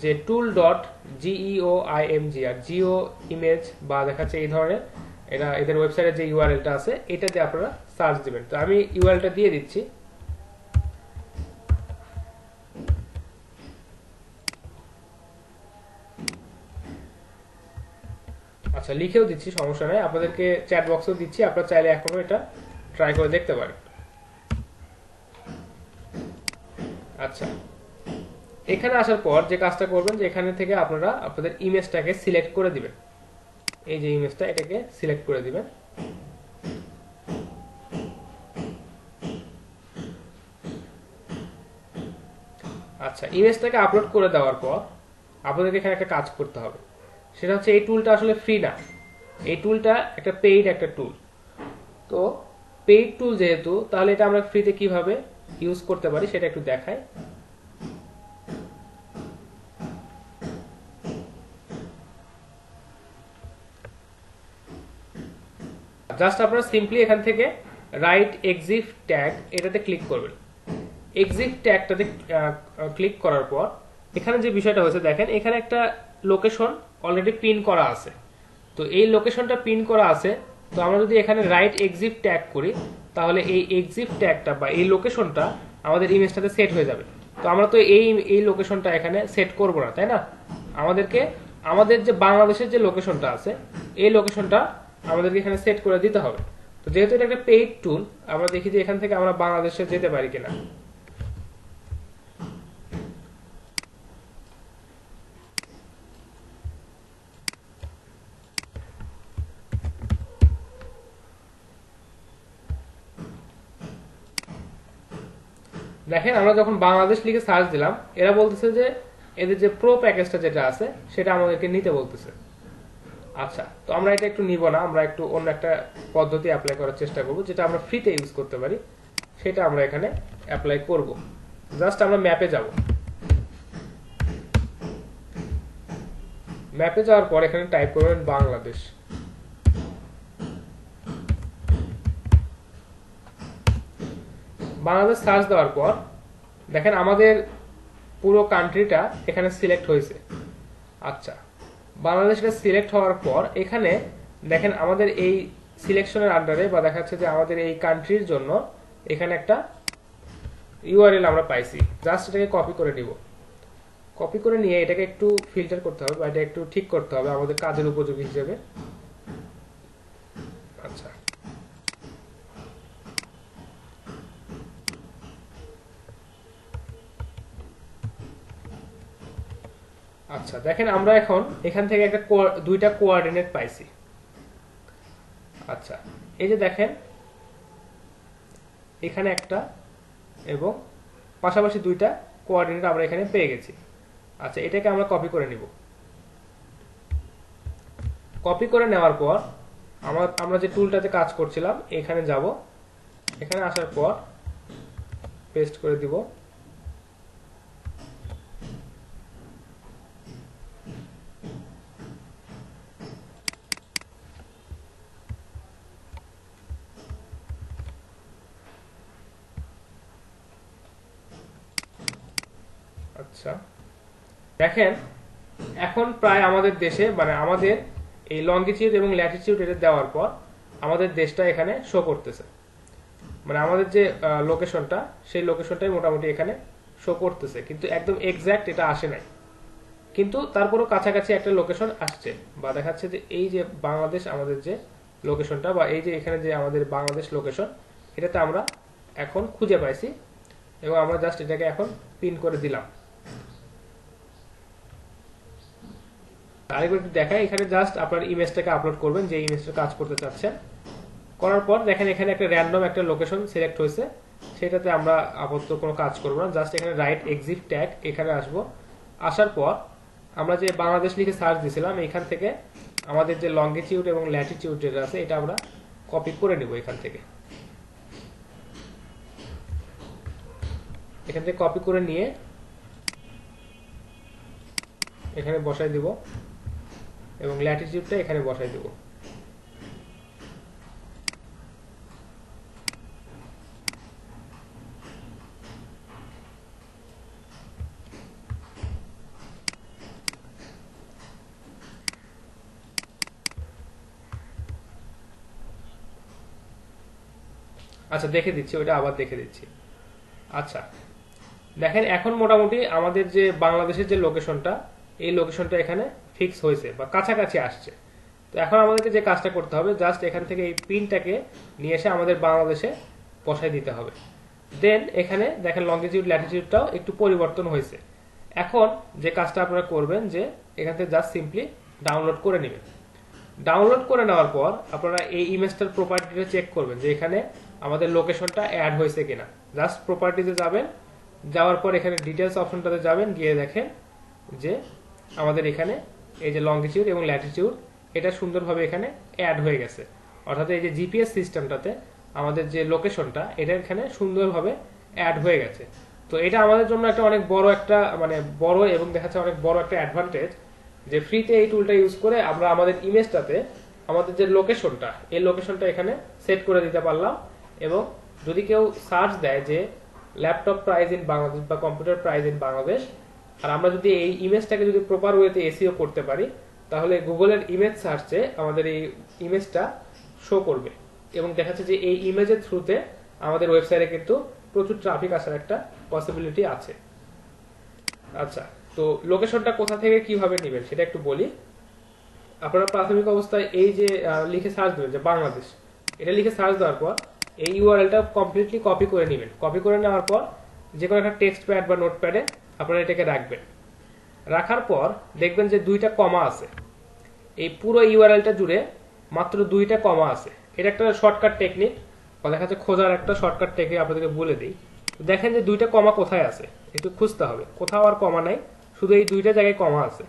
Speaker 1: যে tool.geoimg আর জিও ইমেজ বা দেখাচ্ছে এই ধরনের, এদের ওয়েবসাইটের যে ইউআরএলটা আছে এটা দিয়ে আপনারা সার্চ দিবেন। তো আমি ইউআরএলটা দিয়ে দিচ্ছি। আচ্ছা, লিখেও দিচ্ছি, সমস্যা নাই, আপনাদেরকে চ্যাট বক্সেও দিচ্ছি, আপনারা চাইলে এখনো এটা ট্রাই করে দেখতে পারেন। আচ্ছা, এখানে আসার পর যে কাজটা করবেন যে এখানে থেকে আপনারা আপনাদের ইমেজটাকে সিলেক্ট করে দিবেন। এই যে ইমেজটা, এটাকে সিলেক্ট করে দিবেন। আচ্ছা, ইমেজটাকে আপলোড করে দেওয়ার পর আপনাদেরকে এখানে একটা কাজ করতে হবে, সেটা হচ্ছে এই টুলটা আসলে ফ্রি না, এই টুলটা একটা পেইড একটা টুল। তো পেইড টুল যেহেতু, তাহলে এটা আমরা ফ্রিতে কিভাবে ইউজ করতে পারি সেটা একটু দেখাই। জাস্ট আপনারা সিম্পলি এখান থেকে রাইট এক্সিফ ট্যাগ এটাতে ক্লিক করবেন। এক্সিফ ট্যাগটাতে ক্লিক করার পর এখানে যে বিষয়টা হয়েছে দেখেন, এখানে একটা লোকেশন অলরেডি পিন করা আছে। তো এই লোকেশনটা পিন করা আছে, তো আমরা যদি এখানে রাইট এক্সিফ ট্যাগ করি, তাহলে এই এক্সিফ ট্যাগটা বা এই লোকেশনটা আমাদের ইমেজটাতে সেট হয়ে যাবে। তো আমরা তো এই লোকেশনটা এখানে সেট করব না, তাই না? আমাদের যে বাংলাদেশের যে লোকেশনটা আছে এই লোকেশনটা আমাদেরকে এখানে সেট করে দিতে হবে। তো যেহেতু এটা একটা পেইড টুল, আমরা দেখি যে এখান থেকে আমরা বাংলাদেশে যেতে পারি কিনা। দেখেন, আমরা যখন বাংলাদেশ লিখে সার্চ দিলাম, এরা বলতেছে যে এদের যে প্রো প্যাকেজটা যেটা আছে সেটা আমাদেরকে নিতে বলতেছে। আচ্ছা, তো আমরা এটা একটু নিব না, আমরা একটু অন্য একটা পদ্ধতি অ্যাপ্লাই করার চেষ্টা করব, যেটা আমরা ফ্রিতে ইউজ করতে পারি, সেটা আমরা এখানে অ্যাপ্লাই করব। জাস্ট আমরা ম্যাপে যাব। ম্যাপে যাওয়ার পর এখানে টাইপ করবেন বাংলাদেশ। বাংলাদেশ সার্চ দেওয়ার পর দেখেন আমাদের পুরো কান্ট্রিটা এখানে সিলেক্ট হয়েছে। আচ্ছা, বাংলাদেশটা সিলেক্ট হওয়ার পর এখানে দেখেন আমাদের এই সিলেকশনের আন্ডারে বা দেখা যাচ্ছে যে আমাদের এই কান্ট্রির জন্য এখানে একটা ইউআরএল আমরা পাইছি, জাস্ট এটাকে কপি করে নিব। কপি করে নিয়ে এটাকে একটু ফিল্টার করতে হবে বা এটা একটু ঠিক করতে হবে আমাদের কাজের উপযোগী হিসেবে। আচ্ছা, আচ্ছা দেখেন আমরা এখন এখান থেকে একটা দুইটা কোঅর্ডিনেট পাইছি। আচ্ছা, এই যে দেখেন এখানে একটা এবং পাশাপাশি দুইটা কোঅর্ডিনেট আমরা এখানে পেয়ে গেছি। আচ্ছা, এটাকে আমরা কপি করে নিব। কপি করে নেওয়ার পর আমরা যে টুলটাতে কাজ করছিলাম এখানে যাব, এখানে আসার পর পেস্ট করে দিব। আচ্ছা দেখেন এখন প্রায় আমাদের দেশে মানে আমাদের এই লঙ্গিটিউড এবং ল্যাটিটিউড এটা দেওয়ার পর আমাদের দেশটা এখানে শো করতেছে, মানে আমাদের যে লোকেশনটা সেই লোকেশনটাই মোটামুটি এখানে শো করতেছে, কিন্তু একদম এক্সাক্ট এটা আসে নাই, কিন্তু তারপরও কাছাকাছি একটা লোকেশন আসছে বা দেখাচ্ছে যে এই যে বাংলাদেশ আমাদের যে লোকেশনটা বা এই যে এখানে যে আমাদের বাংলাদেশ লোকেশন এটাতে আমরা এখন খুঁজে পাইছি এবং আমরা জাস্ট এটাকে এখন পিন করে দিলাম। আরেকবার একটু দেখাই, এখানে জাস্ট আপনার ইমেজটাকে আপলোড করবেন যে ইমেজটা কাজ করতে চাচ্ছেন। করার পর দেখেন এখানে একটা র্যান্ডম একটা লোকেশন সিলেক্ট হয়েছে, সেটাতে আমরা আপাতত কোনো কাজ করব না, জাস্ট এখানে রাইট এক্সিট ট্যাগ এখানে আসব। আসার পর আমরা যে বাংলাদেশ লিখে সার্চ দিয়েছিলাম এখান থেকে আমাদের যে লঙ্গিটিউড এবং ল্যাটিটিউড যেটা আছে এটা আমরা কপি করে নেব। এখান থেকে কপি করে নিয়ে এখানে বসাই দিব এবং ল্যাটিটিউডটা এখানে বসাই দিব। আচ্ছা দেখে দিচ্ছি, ওইটা আবার দেখে দিচ্ছি। আচ্ছা দেখেন এখন মোটামুটি আমাদের যে বাংলাদেশের যে লোকেশনটা এই লোকেশনটা এখানে ফিক্স হয়েছে বা কাছাকাছি আসছে। তো এখন আমাদেরকে যে কাজটা করতে হবে জাস্ট এখান থেকে এই পিনটাকে নিয়ে এসে আমাদের বাংলাদেশে বসাই দিতে হবে। দেন এখানে দেখেন লঙ্গিটিউড ল্যাটিটিউডটাও একটু পরিবর্তন হয়েছে। এখন যে কাজটা আপনারা করবেন যে এখান থেকে জাস্ট সিম্পলি ডাউনলোড করে নেবেন। ডাউনলোড করে নেওয়ার পর আপনারা এই ইমেজটার প্রপার্টিটা চেক করবেন যে এখানে আমাদের লোকেশনটা অ্যাড হয়েছে কিনা। জাস্ট প্রপার্টিতে যাবেন, যাওয়ার পর এখানে ডিটেলস অপশনটাতে যাবেন, গিয়ে দেখেন যে আমাদের এখানে এই যে লঙ্গিটিউড এবং ল্যাটিটিউড এটা সুন্দরভাবে এখানে অ্যাড হয়ে গেছে, অর্থাৎ এই যে জিপিএস সিস্টেমটাতে আমাদের যে লোকেশনটা এটা এখানে সুন্দরভাবে অ্যাড হয়ে গেছে। তো এটা আমাদের জন্য একটা অনেক বড় একটা মানে বড় এবং দেখা যাচ্ছে অনেক বড় একটা অ্যাডভান্টেজ যে ফ্রিতে এই টুলটা ইউজ করে আমরা আমাদের ইমেজটাতে আমাদের যে লোকেশনটা এই লোকেশনটা এখানে সেট করে দিতে পারলাম। এবং যদি কেউ সার্চ দেয় যে ল্যাপটপ প্রাইস ইন বাংলাদেশ বা কম্পিউটার প্রাইস ইন বাংলাদেশ, আর আমরা যদি এই ইমেজটাকে যদি প্রপার ওয়েতে এসইও করতে পারি তাহলে গুগলের ইমেজ সার্চে আমাদের এই ইমেজটা শো করবে এবং দেখা যাচ্ছে যে এই ইমেজের থ্রুতে আমাদের ওয়েবসাইটে কিন্তু প্রচুর ট্রাফিক আসার একটা পসিবিলিটি আছে। আচ্ছা, তো লোকেশনটা কোথা থেকে কিভাবে নেবেন সেটা একটু বলি। আপনারা প্রাথমিক অবস্থায় এই যে লিখে সার্চ দেবেন যে বাংলাদেশ, এটা লিখে সার্চ দেওয়ার পর এই ইউআরএলটা কমপ্লিটলি কপি করে নেবেন। কপি করে নেওয়ার পর যে কোনো একটা টেক্সট প্যাড বা নোটপ্যাডে আপনারা এটাকে রাখবেন। রাখার পর দেখবেন যে দুইটা কমা আছে, এই পুরো ইউআরএলটা জুড়ে মাত্র দুইটা কমা আছে। এটা একটা শর্টকাট টেকনিক বা দেখা যাচ্ছে খোঁজার একটা শর্টকাট টেকনিক আপনাদেরকে বলে দিই। দেখেন যে দুইটা কমা কোথায় আছে একটু খুঁজতে হবে, কোথাও আর কমা নাই, শুধু এই দুইটা জায়গায় কমা আছে।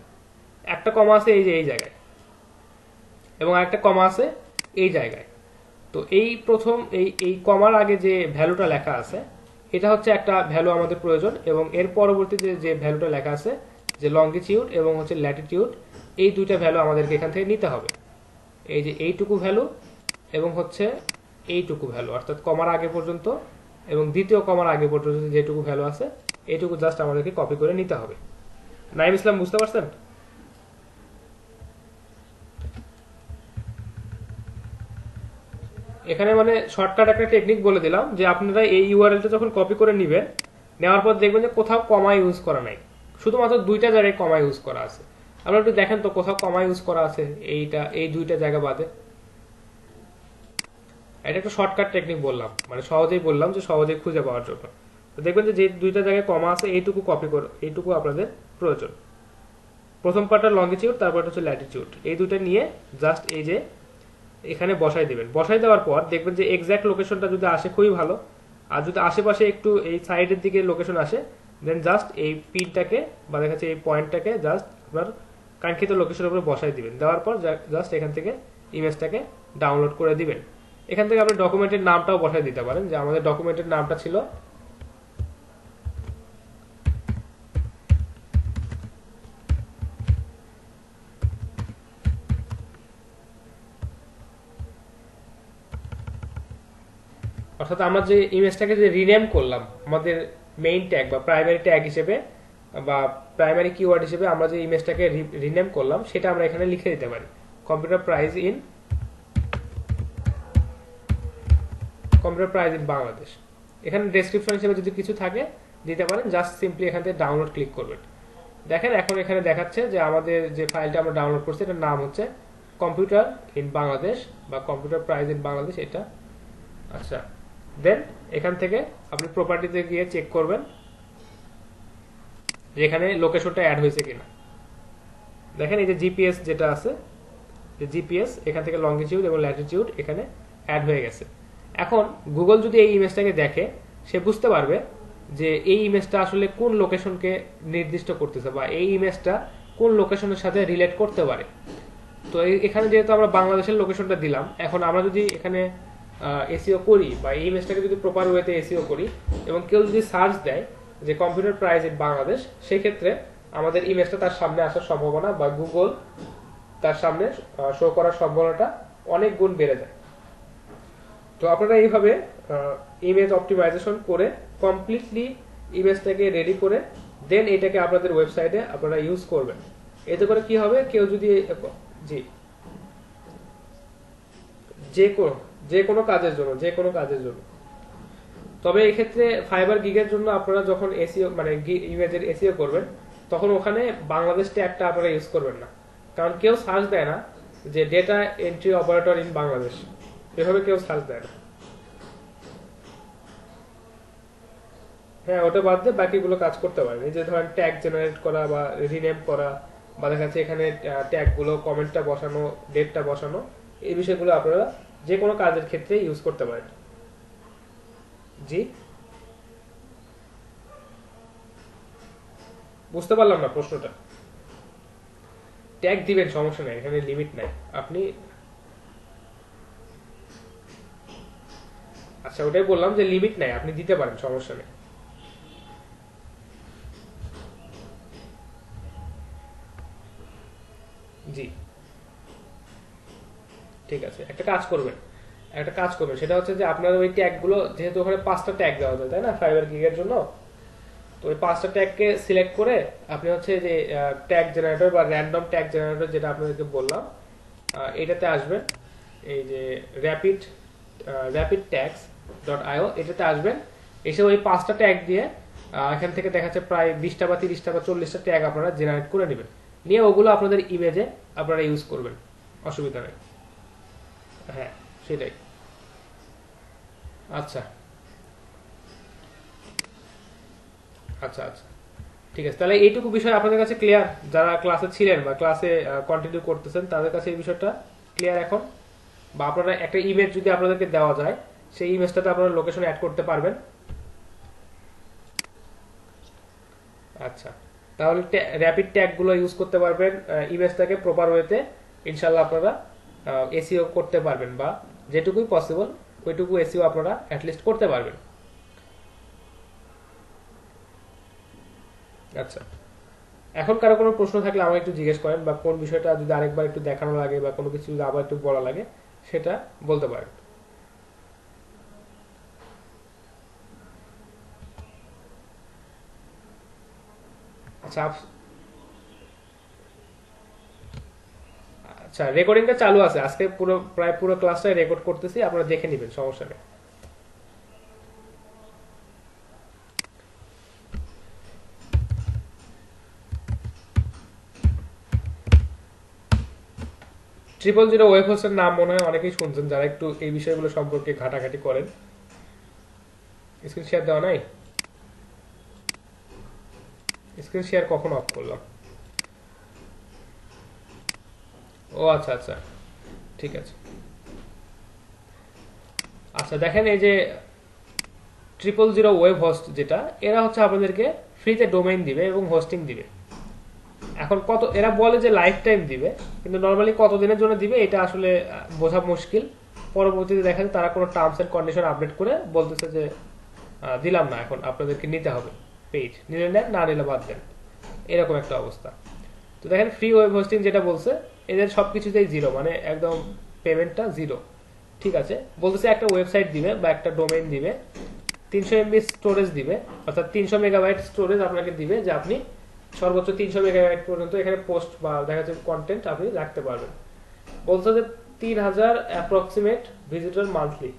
Speaker 1: একটা কমা আছে এই যে এই জায়গায় এবং আরেকটা কমা আছে এই জায়গায়। তো এই প্রথম এই কমার আগে যে ভ্যালুটা লেখা আছে এটা হচ্ছে একটা ভ্যালু আমাদের প্রয়োজন এবং এর পরবর্তীতে যে ভ্যালুটা লেখা আছে যে লঙ্গিটিউড এবং হচ্ছে ল্যাটিটিউড এই দুইটা ভ্যালু আমাদেরকে এখান থেকে নিতে হবে। এই যে এইটুকু ভ্যালু এবং হচ্ছে এইটুকু ভ্যালু, অর্থাৎ কমার আগে পর্যন্ত এবং দ্বিতীয় কমার আগে পর্যন্ত যেটুকু ভ্যালু আছে এইটুকু জাস্ট আমাদেরকে কপি করে নিতে হবে। নাইম ইসলাম বুঝতে পারছেন? এখানে মানে শর্টকাট একটা টেকনিক বলে দিলাম যে আপনারা এই ইউআরএলটা যখন কপি করে নেবেন, নেওয়ার পর দেখবেন যে কোথাও কমা ইউজ করা নাই, শুধুমাত্র দুইটা জায়গায় কমা ইউজ করা আছে। আপনারা একটু দেখেন তো কোথাও কমা ইউজ করা আছে এই দুইটা জায়গা বাদে। এটা একটা শর্টকাট টেকনিক বললাম, মানে সহজেই বললাম যে সহজেই খুঁজে পাওয়ার জন্য। তো দেখবেন যে দুইটা জায়গায় কমা আছে এইটুকু কপি করে, এইটুকু আপনাদের প্রয়োজন। প্রথম পার্টটা লঙ্গিটিউড, তারপর হচ্ছে ল্যাটিটিউড, এই দুইটা নিয়ে জাস্ট এই যে এখানে বসাই দিবেন। বসাই দেওয়ার পর দেখবেন যে এক্সাক্ট লোকেশনটা যদি আসে খুবই ভালো, আর যদি আশেপাশে একটু এই সাইডের দিকে লোকেশন আসে দেন জাস্ট এই পিনটাকে বা দেখা যাচ্ছে এই পয়েন্টটাকে জাস্ট আপনার কাঙ্ক্ষিত লোকেশনের উপরে বসাই দিবেন। দেওয়ার পর জাস্ট এখান থেকে ইমেজটাকে ডাউনলোড করে দিবেন। এখান থেকে আপনি ডকুমেন্টের নামটাও বসাই দিতে পারেন, যে আমাদের ডকুমেন্টের নামটা ছিল অর্থাৎ আমরা যে ইমেজটাকে যে রিনেম করলাম আমাদের মেইন ট্যাগ বা প্রাইমারি ট্যাগ হিসেবে বা প্রাইমারি কিওয়ার্ড হিসেবে আমরা যে ইমেজটাকে রিনেম করলাম সেটা আমরা এখানে লিখে দিতে পারি, কম্পিউটার প্রাইজ ইন বাংলাদেশ। এখানে ডেসক্রিপশন হিসেবে যদি কিছু থাকে দিতে পারেন, জাস্ট সিম্পলি এখান থেকে ডাউনলোড ক্লিক করবেন। দেখেন এখন এখানে দেখাচ্ছে যে আমাদের যে ফাইলটা আমরা ডাউনলোড করছি এটার নাম হচ্ছে কম্পিউটার ইন বাংলাদেশ বা কম্পিউটার প্রাইজ ইন বাংলাদেশ এটা। আচ্ছা, দেন এখান থেকে আপনি প্রপার্টিতে গিয়ে চেক করবেন যে এখানে লোকেশনটা অ্যাড হয়েছে কিনা। দেখেন এই যে জিপিএস যেটা আছে, যে জিপিএস এখান থেকে লঙ্গিটিউড এবং ল্যাটিটিউড এখানে অ্যাড হয়ে গেছে। এখন গুগল যদি এই ইমেজটাকে দেখে সে বুঝতে পারবে যে এই ইমেজটা আসলে কোন লোকেশনকে নির্দিষ্ট করতেছে বা এই ইমেজটা কোন লোকেশনের সাথে রিলেট করতে পারে। তো এখানে যেহেতু আমরা বাংলাদেশের লোকেশনটা দিলাম, এখন আমরা যদি এখানে এসইও করি বা এই ইমেজটাকে যদি প্রপার ওয়েতে এসইও করি এবং কেউ যদি সার্চ দেয় যে কম্পিউটার প্রাইজ ইন বাংলাদেশ, সেই ক্ষেত্রে আমাদের ইমেজটা তার সামনে আসার সম্ভাবনা বা গুগল তার সামনে শো করার সম্ভাবনাটা অনেক গুণ বেড়ে যায়। তো আপনারা এইভাবে ইমেজ অপটিমাইজেশন করে কমপ্লিটলি ইমেজটাকে রেডি করে দেন এটাকে আপনাদের ওয়েবসাইটে আপনারা ইউজ করবেন। এতে করে কি হবে, কেউ যদি জি যে কোনো কাজের জন্য তবে এই ক্ষেত্রে ফাইবার গিগের জন্য আপনারা যখন এসইও মানে ইমেজের এসইও করবেন তখন ওখানে বাংলাদেশ ট্যাগটা আপনারা ইউজ করবেন না, কারণ কেউ সার্চ দেয় না যে data entry operator in Bangladesh, এভাবে কেউ সার্চ দেয় না। হ্যাঁ, ওটা বাদ দিয়ে বাকিগুলো কাজ করতে পারেন। এই যে ধরেন ট্যাগ জেনারেট করা বা রিনেম করা বা দেখা যাচ্ছে এখানে ট্যাগগুলো কমেন্টটা বসানো, ডেটটা বসানো, এই বিষয়গুলো আপনারা যে কোনো কাজের ক্ষেত্রে ইউজ করতে পারেন। জি বুঝতে পারলাম না প্রশ্নটা। ট্যাগ দিবেন, সমস্যা নেই, এখানে লিমিট নাই। আপনি আচ্ছা ওটাই বললাম যে লিমিট নাই, আপনি দিতে পারেন, সমস্যা নেই। জি ঠিক আছে, একটা কাজ করবেন সেটা হচ্ছে যে আপনার ওই ট্যাগগুলো যেহেতু ওখানে 5টা ট্যাগ দেওয়া যায় তাই না ফাইবার গিগের জন্য, তো ওই 5টা ট্যাগকে সিলেক্ট করে আপনি হচ্ছে যে ট্যাগ জেনারেটর বা র্যান্ডম ট্যাগ জেনারেটর যেটা আপনাদেরকে বললাম এটাতে আসবেন, এই যে র্যাপিড ট্যাগস .io এটাতে আসবেন। এসে ওই 5টা ট্যাগ দিয়ে এখান থেকে দেখাচ্ছে প্রায় 20টা বা 30টা বা 40টা ট্যাগ আপনারা জেনারেট করে নেবেন, নিয়ে ওগুলো আপনাদের ইমেজে আপনারা ইউজ করবেন, অসুবিধা নেই। হ্যাঁ সেটাই। আচ্ছা আচ্ছা আচ্ছা ঠিক আছে, তাহলে এইটুকু বিষয় আপনাদের কাছে ক্লিয়ার? যারা ক্লাসে ছিলেন বা ক্লাসে কন্টিনিউ করতেছেন তাদের কাছে এই বিষয়টা ক্লিয়ার এখন? বা আপনারা একটা ইমেজ যদি আপনাদেরকে দেওয়া যায় সেই ইমেজটাতে আপনারা লোকেশন অ্যাড করতে পারবেন? আচ্ছা, তাহলে র্যাপিড ট্যাগ গুলো ইউজ করতে পারবেন ইমেজটাকে প্রপার ওয়েতে, ইনশাল্লাহ আপনারা এসইও করতে পারবেন বা যেটুকুই পসিবল ওইটুকু এসইও আপনারা অ্যাটলিস্ট করতে পারবেন। আচ্ছা, এখন কারো কোনো প্রশ্ন থাকলে আমাকে একটু জিজ্ঞেস করেন, বা কোন বিষয়টা যদি আরেকবার একটু দেখানো লাগে বা কোনো কিছু যদি আবার একটু বলা লাগে সেটা বলতে পারেন। আচ্ছা আচ্ছা, রেকর্ডিংটা চালু আছে, আজকে প্রায় পুরো ক্লাসটাই রেকর্ড করতেছি, আপনারা দেখে নেবেন, সমস্যা নেই। ট্রিপল জিরো ওয়েব হোস্টের নাম মনে হয় অনেকেই শুনছেন, যারা একটু এই বিষয়গুলো সম্পর্কে ঘাটাঘাটি করেন। স্ক্রিন শেয়ার দেওয়া নাই? স্ক্রিন শেয়ার কখন অফ করলাম? ও আচ্ছা আচ্ছা, ঠিক আছে। আচ্ছা দেখেন, এই যে 000 ওয়েব হোস্ট যেটা, এরা হচ্ছে আপনাদেরকে ফ্রিতে ডোমেইন দিবে এবং হোস্টিং দিবে। এখন কত, এরা বলে যে লাইফ টাইম দিবে, কিন্তু নর্মালি কত দিনের জন্য দিবে এটা আসলে বোঝা মুশকিল। পরবর্তীতে দেখা যায় তারা কোনো টার্মস এন্ড কন্ডিশন আপডেট করে বলতেছে যে দিলাম না, এখন আপনাদেরকে নিতে হবে পেজ, নিলে নেন, না নিলে বাদ দেন, এরকম একটা অবস্থা। তো দেখেন ফ্রি ওয়েব হোস্টিং যেটা বলছে, এদের সবকিছুতেই জিরো, মানে একদম পেমেন্টটা জিরো। ঠিক আছে, বলতেছে একটা ওয়েবসাইট দিবে বা একটা ডোমেইন দিবে, 300 MB স্টোরেজ দিবে, অর্থাৎ 300 মেগাবাইট স্টোরেজ আপনাকে দিবে, যে আপনি সর্বোচ্চ 300 মেগাবাইট পর্যন্ত এখানে পোস্ট বা দেখা যাচ্ছে কন্টেন্ট আপনি রাখতে পারবেন। বলছে যে 3000 অ্যাপ্রক্সিমেট ভিজিটর মান্থলি,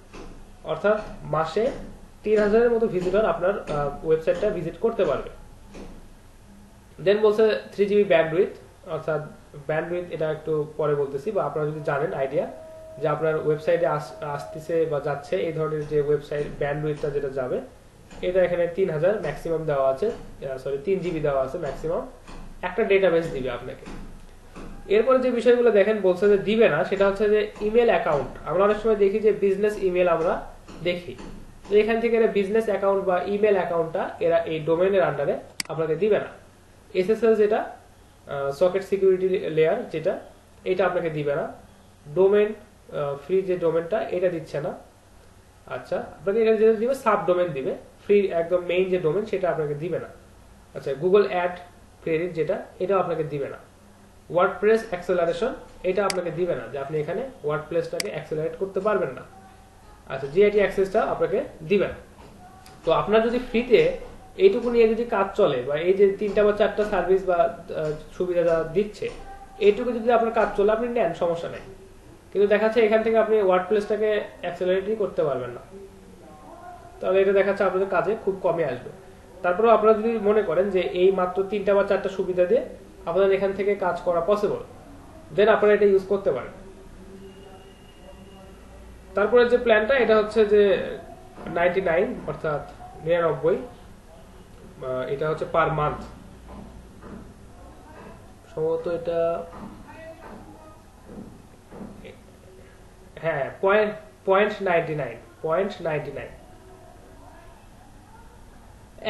Speaker 1: অর্থাৎ মাসে 3000-এর মতো ভিজিটর আপনার ওয়েবসাইটটা ভিজিট করতে পারবে। দেন বলছে 3 GB ব্যান্ডউইথ, অর্থাৎ ব্যান্ডউইথ এটা একটু পরে বলতেছি, বা আপনারা যদি জানেন আইডিয়া যে আপনার ওয়েবসাইটে আসতেছে বা যাচ্ছে এই ধরনের যে ওয়েবসাইট ব্যান্ডউইথটা যেটা যাবে, এটা এখানে 3000 ম্যাক্সিমাম দেওয়া আছে, সরি 3 GB দেওয়া আছে ম্যাক্সিমাম। একটা ডেটাবেস দিবে আপনাকে। এরপরে যে বিষয়গুলো দেখেন বলছে যে দিবে না, সেটা হচ্ছে যে ইমেল অ্যাকাউন্ট। আমরা অনেক সময় দেখি যে বিজনেস ইমেল আমরা দেখি, তো এখান থেকে এরা বিজনেস অ্যাকাউন্ট বা ইমেল অ্যাকাউন্টটা এরা এই ডোমেইনের আন্ডারে আপনাকে দিবে না। এসএসএল যেটা সকেট সিকিউরিটি লেয়ার যেটা, এটা আপনাকে দিবে না। ডোমেইন ফ্রি যে ডোমেইনটা এটা দিচ্ছে না। আচ্ছা, আপনাকে এখানে যেটা দিবে সাব ডোমেইন দিবে, ফ্রি একদম মেইন যে ডোমেইন সেটা আপনাকে দিবে না। আচ্ছা, গুগল অ্যাড ক্রেডিট যেটা, এটাও আপনাকে দিবে না। ওয়ার্ডপ্রেস অ্যাক্সেলারেশন এটা আপনাকে দিবে না, যে আপনি এখানে ওয়ার্ডপ্রেসটাকে অ্যাক্সেলারেট করতে পারবেন না। আচ্ছা, জিআইটি অ্যাক্সেসটা আপনাকে দিবে না। তো আপনার যদি ফ্রিতে এইটুকু নিয়ে যদি কাজ চলে, বা এই যে 3টা বা 4টা সার্ভিস বা সুবিধা যা দিচ্ছে, এইটুকু যদি আপনার কাজ চলে আপনি নেন, সমস্যা নেই। কিন্তু দেখাচ্ছে এখান থেকে আপনি ওয়ার্ডপ্রেসটাকে অ্যাক্সেলারেটই করতে পারবেন না, তাহলে এটা দেখাচ্ছে আপনাদের কাজে খুব কমে আসবে। তারপরেও আপনারা যদি মনে করেন যে এই মাত্র 3টা বা 4টা সুবিধা দিয়ে আপনাদের এখান থেকে কাজ করা পসিবল, দেন আপনারা এটা ইউজ করতে পারেন। তারপরে যে প্ল্যানটা, এটা হচ্ছে যে 99, অর্থাৎ 99, এটা হচ্ছে পার মান্থ, সম্ভবত এটা, হ্যাঁ, 0.99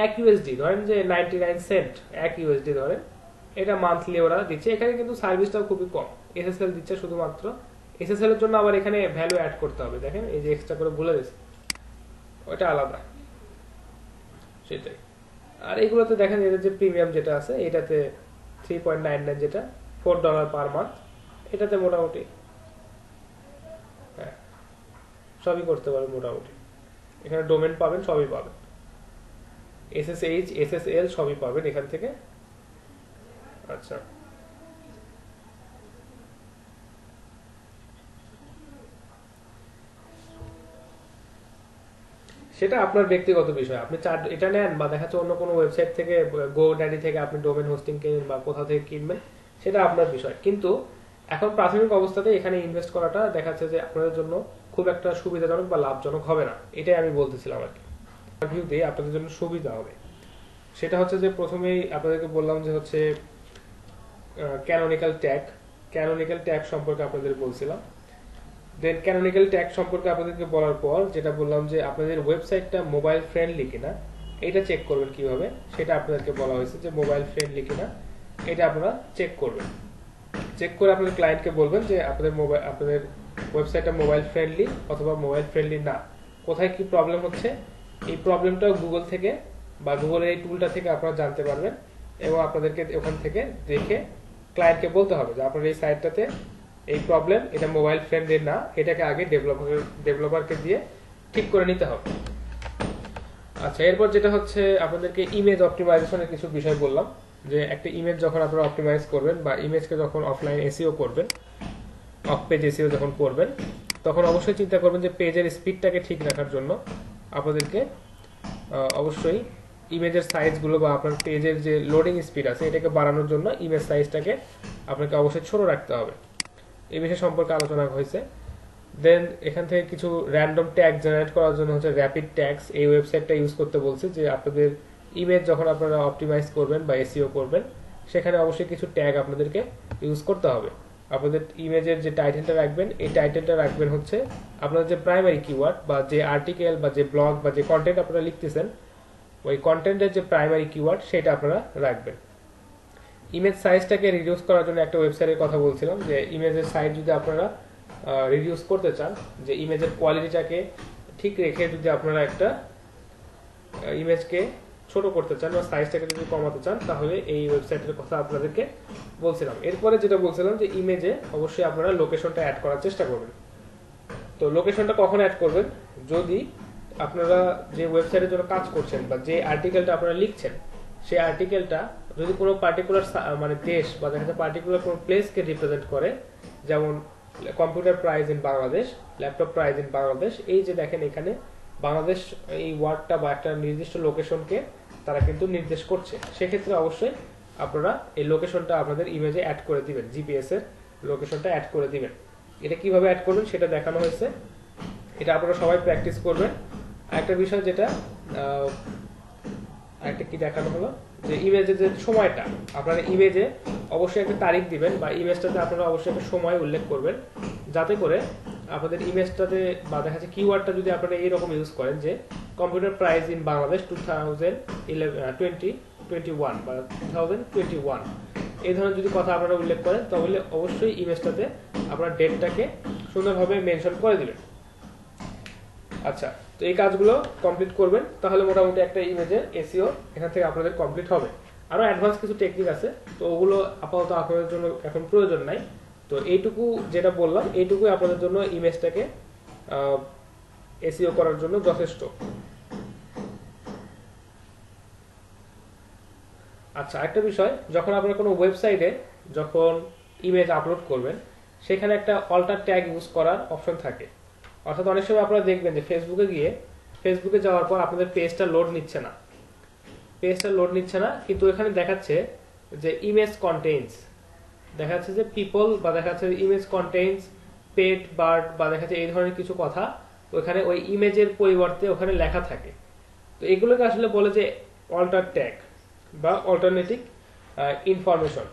Speaker 1: এক ইউএসডি ধরেন, যে 99 সেন্ট এক ইউএসডি ধরেন, এটা মান্থলি ওরা দিচ্ছে। এখানে কিন্তু সার্ভিসটাও খুবই কম, এসএসএল দিচ্ছে শুধুমাত্র। এসএসএল এর জন্য আবার এখানে ভ্যালু অ্যাড করতে হবে, দেখেন এই যে এক্সট্রা করে ভুলে গেছি, ওটা আলাদা, সেটাই। আর এইগুলোতে দেখেন এদের যে প্রিমিয়াম যেটা আছে, এটাতে 3.99 যেটা $4 পার মান্থ, এটাতে মোটামুটি হ্যাঁ সবই করতে পারবেন মোটামুটি। এখানে ডোমেন পাবেন, সবই পাবেন, এসএসএইচ এসএসএল সবই পাবেন এখান থেকে। আচ্ছা, সেটা আপনার ব্যক্তিগত বিষয়, আপনি এটা নেন বা দেখা যাচ্ছে অন্য কোনো ওয়েবসাইট থেকে, GoDaddy থেকে আপনি ডোমেন হোস্টিং কিনবেন বা কোথা থেকে কিনবেন, সেটা আপনার বিষয়। কিন্তু এখন প্রাথমিক অবস্থাতে এখানে ইনভেস্ট করাটা দেখা যাচ্ছে যে আপনাদের জন্য খুব একটা সুবিধাজনক বা লাভজনক হবে না, এটাই আমি বলতেছিলাম আর কি। ভিউতে আপনাদের জন্য সুবিধা হবে সেটা হচ্ছে যে, প্রথমেই আপনাদেরকে বললাম যে হচ্ছে ক্যানোনিক্যাল ট্যাগ সম্পর্কে আপনাদের বলছিলাম। দেন ক্যানোনিক্যাল ট্যাগ সম্পর্কে আপনাদেরকে বলার পর যেটা বললাম যে আপনাদের ওয়েবসাইটটা মোবাইল ফ্রেন্ডলি কিনা, এটা চেক করবেন কিভাবে, সেটা আপনাদেরকে বলা হয়েছে যে মোবাইল ফ্রেন্ডলি কিনা এটা আপনারা চেক করবেন। চেক করে আপনাদের ক্লায়েন্টকে বলবেন যে আপনাদের ওয়েবসাইটটা মোবাইল ফ্রেন্ডলি অথবা মোবাইল ফ্রেন্ডলি না, কোথায় কি প্রবলেম হচ্ছে, এই প্রবলেমটা গুগল থেকে বা গুগলের এই টুলটা থেকে আপনারা জানতে পারবেন, এবং আপনাদেরকে ওখান থেকে দেখে ক্লায়েন্টকে বলতে হবে যে আপনার এই সাইটটাতে এই প্রবলেম, এটা মোবাইল ফ্রেন্ডলি না, এটাকে আগে ডেভেলপারকে দিয়ে ঠিক করে নিতে হবে। আচ্ছা, এরপর যেটা হচ্ছে আপনাদেরকে ইমেজ অপটিমাইজেশনের কিছু বিষয় বললাম, যে একটা ইমেজ যখন আপনারা অপটিমাইজ করবেন বা ইমেজকে যখন অফলাইন এসইও করবেন, অফ পেজ এসইও যখন করবেন তখন অবশ্যই চিন্তা করবেন যে পেজের স্পিডটাকে ঠিক রাখার জন্য আপনাদেরকে অবশ্যই ইমেজের সাইজগুলো বা আপনার পেজের যে লোডিং স্পিড আছে এটাকে বাড়ানোর জন্য ইমেজ সাইজটাকে আপনাকে অবশ্যই ছোট রাখতে হবে। এই বিষয় সম্পর্কে আলোচনা হয়েছে। দেন এখান থেকে কিছু র্যান্ডম ট্যাগ জেনারেট করার জন্য হচ্ছে র্যাপিড ট্যাগস এই ওয়েবসাইটটা ইউজ করতে বলছে, যে আপনাদের ইমেজ যখন আপনারা অপটিমাইজ করবেন বা এসইও করবেন সেখানে অবশ্যই কিছু ট্যাগ আপনাদেরকে ইউজ করতে হবে। আপনাদের ইমেজের যে টাইটেলটা রাখবেন এই টাইটেলটা রাখবেন হচ্ছে আপনাদের যে প্রাইমারি কিওয়ার্ড বা যে আর্টিকেল বা যে ব্লগ বা যে কন্টেন্ট আপনারা লিখতেছেন ওই কন্টেন্টের যে প্রাইমারি কিওয়ার্ড সেটা আপনারা রাখবেন। ইমেজ সাইজটাকে রিডিউস করার জন্য একটা ওয়েবসাইটের কথা বলছিলাম, যে ইমেজের সাইজ যদি আপনারা রিডিউস করতে চান, যে ইমেজের কোয়ালিটিটাকে ঠিক রেখে যদি আপনারা একটা ইমেজকে ছোট করতে চান বা সাইজটাকে যদি কমাতে চান তাহলে এই ওয়েবসাইটের কথা আপনাদেরকে বলছিলাম। এরপরে যেটা বলছিলাম যে ইমেজে অবশ্যই আপনারা লোকেশনটা অ্যাড করার চেষ্টা করবেন। তো লোকেশনটা কখন অ্যাড করবেন, যদি আপনারা যে ওয়েবসাইটের জন্য কাজ করছেন বা যে আর্টিকেলটা আপনারা লিখছেন সেই আর্টিকেলটা যদি কোনো পার্টিকুলার মানে দেশ বা দেখা যাচ্ছে পার্টিকুলার কোনো প্লেসকে রিপ্রেজেন্ট করে, যেমন computer price in Bangladesh, laptop price in Bangladesh, এই যে দেখেন এখানে বাংলাদেশ এই ওয়ার্ডটা বা একটা নির্দিষ্ট লোকেশনকে তারা কিন্তু নির্দেশ করছে, সেক্ষেত্রে অবশ্যই আপনারা এই লোকেশনটা আপনাদের ইমেজে অ্যাড করে দিবেন, জিপিএস এর লোকেশনটা অ্যাড করে দিবেন। এটা কিভাবে অ্যাড করবেন সেটা দেখানো হয়েছে, এটা আপনারা সবাই প্র্যাকটিস করবেন। একটা বিষয় যেটা একটা কি দেখানো হলো, যে ইমেজের যে সময়টা আপনারা ইমেজে অবশ্যই একটা তারিখ দিবেন বা ইমেজটাতে আপনারা অবশ্যই একটা সময় উল্লেখ করবেন, যাতে করে আপনাদের ইমেজটাতে বা দেখা যাচ্ছে কিওয়ার্ডটা যদি আপনারা এইরকম ইউজ করেন যে কম্পিউটার প্রাইস ইন বাংলাদেশ 2021 বা 2021 এই ধরনের যদি কথা আপনারা উল্লেখ করেন তাহলে অবশ্যই ইমেজটাতে আপনারা ডেটটাকে সুন্দরভাবে মেনশন করে দিবেন। আচ্ছা, তো এই কাজগুলো কমপ্লিট করবেন, তাহলে মোটামুটি একটা ইমেজের এসইও এখান থেকে আপনাদের কমপ্লিট হবে। আরো অ্যাডভান্স কিছু টেকনিক আছে, তো ওগুলো আপাতত আপনাদের জন্য এখন প্রয়োজন নাই। তো এইটুকু যেটা বললাম এইটুকুই আপনাদের জন্য ইমেজটাকে এসইও করার জন্য যথেষ্ট। আচ্ছা, একটা বিষয়, যখন আপনারা কোনো ওয়েবসাইটে যখন ইমেজ আপলোড করবেন সেখানে একটা অল্টার ট্যাগ ইউজ করার অপশন থাকে। অর্থাৎ অনেক সময় আপনারা দেখবেন যে ফেসবুকে যাওয়ার পর আপনাদের পেজটা লোড নিচ্ছে না, কিন্তু এখানে দেখাচ্ছে যে ইমেজ কন্টেইনস, দেখাচ্ছে যে পিপল বা দেখাচ্ছে ইমেজ কন্টেইনস পেট বার্ড বা দেখাচ্ছে এই ধরনের কিছু কথা ওখানে ওই ইমেজের পরিবর্তে ওখানে লেখা থাকে। তো এগুলোকে আসলে বলে যে অল্টার ট্যাগ বা অল্টারনেটিভ ইনফরমেশন।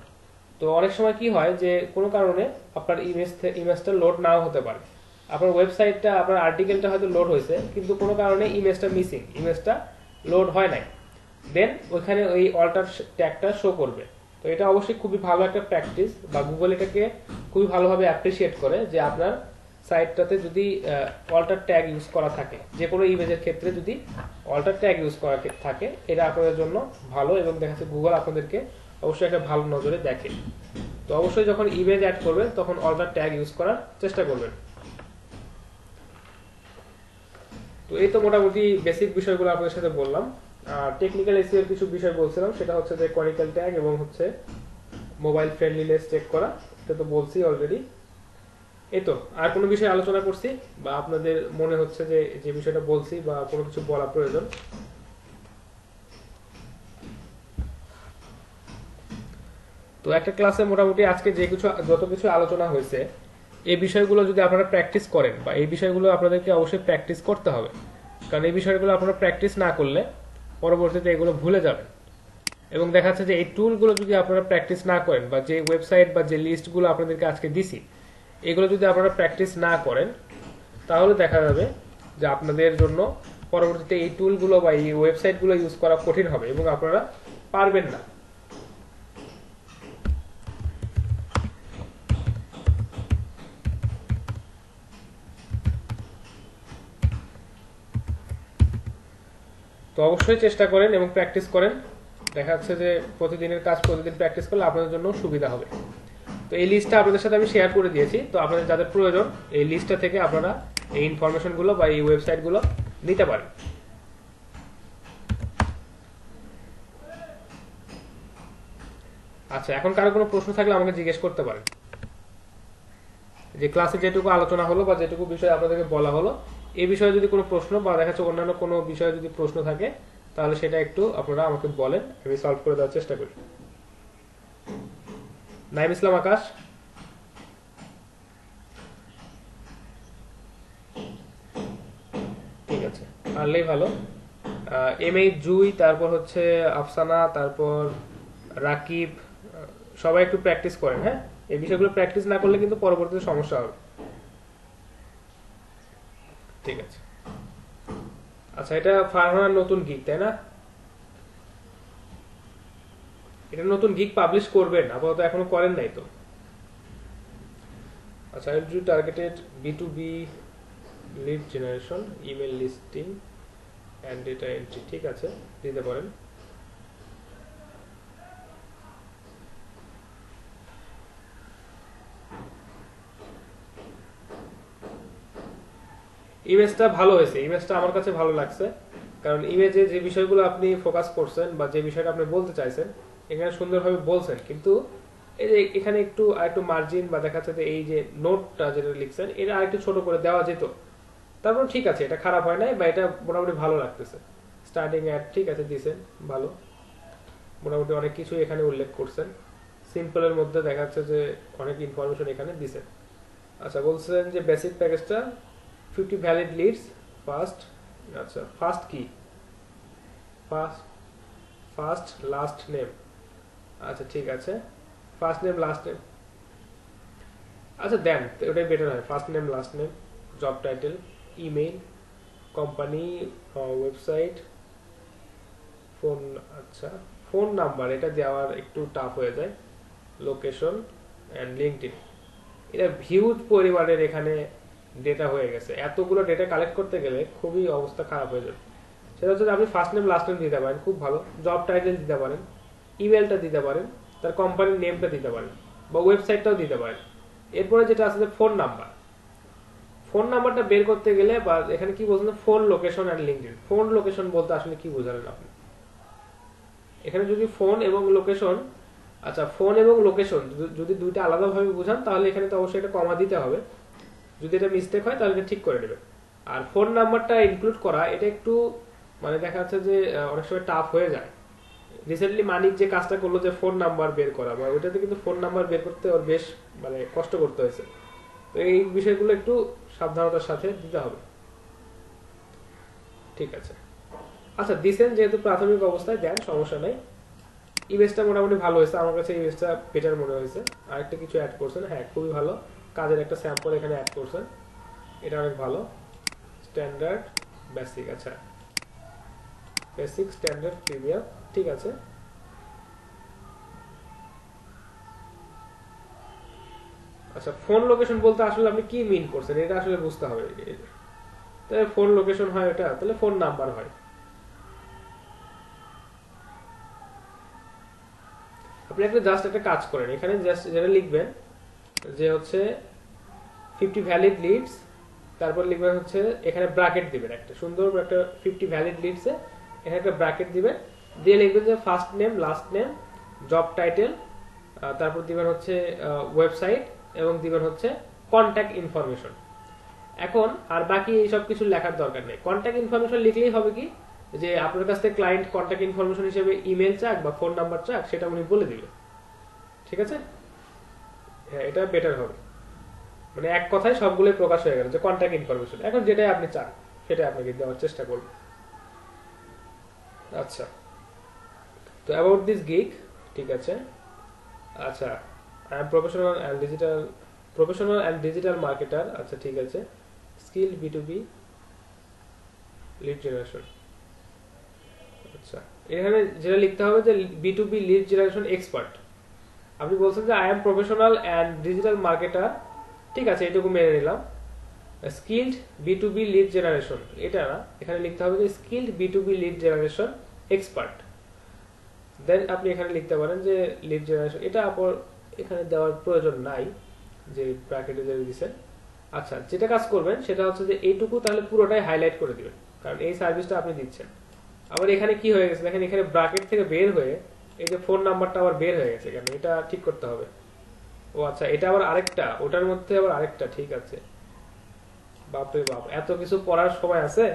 Speaker 1: তো অনেক সময় কি হয় যে কোনো কারণে আপনার ইমেজটা লোড নাও হতে পারে, আপনার ওয়েবসাইটটা আপনার আর্টিকেলটা হয়তো লোড হয়েছে কিন্তু কোনো কারণে ইমেজটা মিসিং, ইমেজটা লোড হয় নাই, দেন ওইখানে ওই অল্টার ট্যাগটা শো করবে। তো এটা অবশ্যই খুবই ভালো একটা প্র্যাকটিস বা গুগল এটাকে খুবই ভালোভাবে অ্যাপ্রিসিয়েট করে যে আপনার সাইটটাতে যদি অল্টার ট্যাগ ইউজ করা থাকে, যে কোনো ইমেজের ক্ষেত্রে যদি অল্টার ট্যাগ ইউজ করা থাকে এটা আপনাদের জন্য ভালো, এবং দেখা যাচ্ছে গুগল আপনাদেরকে অবশ্যই একটা ভালো নজরে দেখে। তো অবশ্যই যখন ইমেজ অ্যাড করবেন তখন অল্টার ট্যাগ ইউজ করার চেষ্টা করবেন। তো এই তো মোটামুটি বেসিক বিষয়গুলো আপনাদের সাথে বললাম। আর টেকনিক্যাল এসইও এর কিছু বিষয় বলছিলাম, সেটা হচ্ছে যে কনিক্যাল ট্যাগ এবং হচ্ছে মোবাইল ফ্রেন্ডলিনেস চেক করা, এটা তো বলছি অলরেডি। এই তো, আর কোনো বিষয়ে আলোচনা করছি বা আপনাদের মনে হচ্ছে যে যে বিষয়টা বলছি বা কোনো কিছু বলা প্রয়োজন? তো একটা ক্লাসে মোটামুটি আজকে যত কিছু আলোচনা হয়েছে এই বিষয়গুলো যদি আপনারা প্র্যাকটিস করেন বা এই বিষয়গুলো আপনাদেরকে অবশ্যই প্র্যাকটিস করতে হবে, কারণ এই বিষয়গুলো আপনারা প্র্যাকটিস না করলে পরবর্তীতে এগুলো ভুলে যাবেন। এবং দেখা যাচ্ছে যে এই টুলগুলো যদি আপনারা প্র্যাকটিস না করেন বা যে ওয়েবসাইট বা যে লিস্টগুলো আপনাদেরকে আজকে দিছি এগুলো যদি আপনারা প্র্যাকটিস না করেন তাহলে দেখা যাবে যে আপনাদের জন্য পরবর্তীতে এই টুলগুলো বা এই ওয়েবসাইটগুলো ইউজ করা কঠিন হবে এবং আপনারা পারবেন না। তো অবশ্যই চেষ্টা করেন এবং প্র্যাকটিস করেন, দেখা যাচ্ছে যে প্রতিদিনের কাজ প্রতিদিন প্র্যাকটিস করলে আপনাদের জন্য সুবিধা হবে। তো এই লিস্টটা আপনাদের সাথে আমি শেয়ার করে দিয়েছি, তো আপনাদের যাদের প্রয়োজন এই লিস্টটা থেকে আপনারা এই ইনফরমেশনগুলো বা এই ওয়েবসাইটগুলো নিতে পারেন। আচ্ছা, এখন কারো কোনো প্রশ্ন থাকলে আমাকে জিজ্ঞেস করতে পারেন। যে ক্লাসে যেটুকু আলোচনা হলো বা যেটুকু বিষয় আপনাদেরকে বলা হলো এই বিষয়ে যদি কোনো প্রশ্ন বা দেখা যাচ্ছে অন্যান্য কোনো বিষয়ে যদি প্রশ্ন থাকে তাহলে সেটা একটু আপনারা আমাকে বলেন, আমি সলভ করে দেওয়ার চেষ্টা করি। নাইম ইসলাম আকাশ, ঠিক আছে, পারলেই ভালো। এম এই জুই, তারপর হচ্ছে আফসানা, তারপর রাকিব, সবাই একটু প্র্যাকটিস করেন। হ্যাঁ, এই বিষয়গুলো প্র্যাকটিস না করলে কিন্তু পরবর্তীতে সমস্যা হবে। ঠিক আছে, আচ্ছা, এটা ফারহানার নতুন গিগ তাই না? এটা নতুন গিগ পাবলিশ করবেন, আপাতত এখনো করেন নাই তো। আচ্ছা, targeted B2B lead generation, email listing and data entry, ঠিক আছে, দিতে পারেন। ইমেজটা ভালো হয়েছে, ইমেজটা আমার কাছে ভালো লাগছে, কারণ ইমেজে যে বিষয়গুলো আপনি ফোকাস করছেন বা যে বিষয়টা আপনি বলতে চাইছেন এখানে সুন্দরভাবে বলছেন, কিন্তু এই যে এখানে একটু আরেকটু মার্জিন বা দেখা যাচ্ছে এই যে নোটটা যেটা লিখছেন এটা আরেকটু ছোট করে দেওয়া যেত। তারপর ঠিক আছে, এটা খারাপ হয় নাই বা এটা মোটামুটি ভালো লাগতেছে। স্টার্টিং অ্যাড ঠিক আছে দিয়েছেন, ভালো, মোটামুটি অনেক কিছু এখানে উল্লেখ করছেন। সিম্পলের মধ্যে দেখা যাচ্ছে যে অনেক ইনফরমেশন এখানে দিয়েছেন। আচ্ছা, বলছেন যে বেসিক প্যাকেজটা 50 ভ্যালিড লিডস ফার্স্ট, আচ্ছা ফার্স্ট কি, ফার্স্ট লাস্ট নেম, আচ্ছা ঠিক আছে, ফার্স্ট নেম লাস্ট নেম, আচ্ছা দেন ওটাই বেটার হয়। First name last name, job title, email, company, website, phone, আচ্ছা ফোন নাম্বার এটা দেওয়ার একটু টাফ হয়ে যায়, লোকেশন অ্যান্ড লিঙ্কডইন। এটা হিউজ পরিমাণের এখানে ডেটা হয়ে গেছে, এতগুলো ডেটা কালেক্ট করতে গেলে খুবই অবস্থা খারাপ হয়ে যাবে। সেটা হচ্ছে আপনি ফার্স্ট নেম লাস্ট নেম দিতে পারেন, খুব ভালো, জব টাইটেল দিতে পারেন, ইমেলটা দিতে পারেন, তার কোম্পানির নেমটা দিতে পারেন বা ওয়েবসাইটটাও দিতে পারেন। এরপরে যেটা আছে ফোন নাম্বার, ফোন নাম্বারটা বের করতে গেলে বা এখানে কি বলছেন phone location and LinkedIn. Phone location বলতে আসলে কি বোঝালেন আপনি এখানে? যদি ফোন এবং লোকেশন, আচ্ছা ফোন এবং লোকেশন যদি দুইটা আলাদাভাবে বোঝান তাহলে এখানে তো অবশ্যই এটা কমা দিতে হবে, যদি এটা মিস্টেক হয় তাহলে ঠিক করে নেবেন। আর ফোন নাম্বারটা ইনক্লুড করা এটা একটু মানে দেখা যাচ্ছে যে অনেক সময় টাফ হয়ে যায়। রিসেন্টলি মানিক যে কাজটা করলো যে ফোন নাম্বার বের করা, বা ওইটাতে কিন্তু ফোন নাম্বার বের করতে ওর বেশ মানে কষ্ট করতে হয়েছে। তো এই বিষয়গুলো একটু সাবধানতার সাথে দিতে হবে। ঠিক আছে, আচ্ছা দিছেন যেহেতু প্রাথমিক অবস্থায় দেন, সমস্যা নাই। ইমেজটা মোটামুটি ভালো হয়েছে, আমার কাছে ইমেজটা বেটার মনে হয়েছে। আরেকটা কিছু অ্যাড করছেন, হ্যাঁ খুবই ভালো, কাজের একটা স্যাম্পল এখানে অ্যাড করছেন, এটা অনেক ভালো। স্ট্যান্ডার্ড, বেসিক, আচ্ছা বেসিক, স্ট্যান্ডার্ড, প্রিমিয়াম, ঠিক আছে। আচ্ছা ফোন লোকেশন বলতে আসলে আপনি কি মিন করছেন এটা আসলে বুঝতে হবে। তাহলে ফোন লোকেশন হয় এটা, তাহলে ফোন নাম্বার হয়। আপনি একটা জাস্ট একটা কাজ করেন, এখানে জাস্ট যেটা লিখবেন যে হচ্ছে 50 ভ্যালিড লিডস, তারপর লিখবেন হচ্ছে এখানে ব্র্যাকেট দিবেন, একটা সুন্দর একটা 50 ভ্যালিড লিডসে এখানে একটা ব্র্যাকেট দিবেন, দিয়ে লিখবেন যে first name last name, job title, তারপর দিবেন হচ্ছে ওয়েবসাইট এবং দিবেন হচ্ছে কন্ট্যাক্ট ইনফরমেশন। এখন আর বাকি এইসব কিছু লেখার দরকার নেই, কন্ট্যাক্ট ইনফরমেশন লিখলেই হবে কি যে আপনার কাছ থেকে ক্লায়েন্ট কন্ট্যাক্ট ইনফরমেশন হিসেবে ইমেল চাক বা ফোন নাম্বার চাক সেটা উনি বলে দিবেন। ঠিক আছে, হ্যাঁ এটা বেটার হবে, মানে এক কথায় সবগুলোই প্রকাশ হয়ে গেল যে কন্ট্যাক্ট ইনফরমেশন। এখন যেটাই আপনি চান সেটাই আপনাকে দেওয়ার চেষ্টা করব। আচ্ছা, তো অ্যাবাউট দিস গিগ, ঠিক আছে। আচ্ছা, I am professional and digital marketer, আচ্ছা ঠিক আছে। স্কিল B2B লিড জেনারেশন, আচ্ছা এখানে যেটা লিখতে হবে যে B2B লিড জেনারেশন এক্সপার্ট। আপনি বলছেন যে I am professional and digital marketer, ঠিক আছে এটুকু মেনে নিলাম। স্কিলড B2B লিড জেনারেশন এটা না, এখানে লিখতে হবে যে skilled B2B lead generation expert. Then আপনি এখানে লিখতে পারেন যে লিড জেনারেশন, এটা আপনার এখানে দেওয়ার প্রয়োজন নাই যে ব্র্যাকেটে যে দিয়েছেন। আচ্ছা যেটা কাজ করবেন সেটা হচ্ছে যে এইটুকু তাহলে পুরোটাই হাইলাইট করে দিবেন, কারণ এই সার্ভিসটা আপনি দিচ্ছেন। আবার এখানে কি হয়ে গেছে দেখেন, এখানে ব্র্যাকেট থেকে বের হয়ে এই যে ফোন নাম্বারটা আবার বের হয়ে গেছে কেন, এটা ঠিক করতে হবে। ও আচ্ছা, এটা আবার আরেকটা, ওটার মধ্যে আবার আরেকটা, ঠিক আছে। বাপরে বাপ, এত কিছু পড়ার সময় আছে।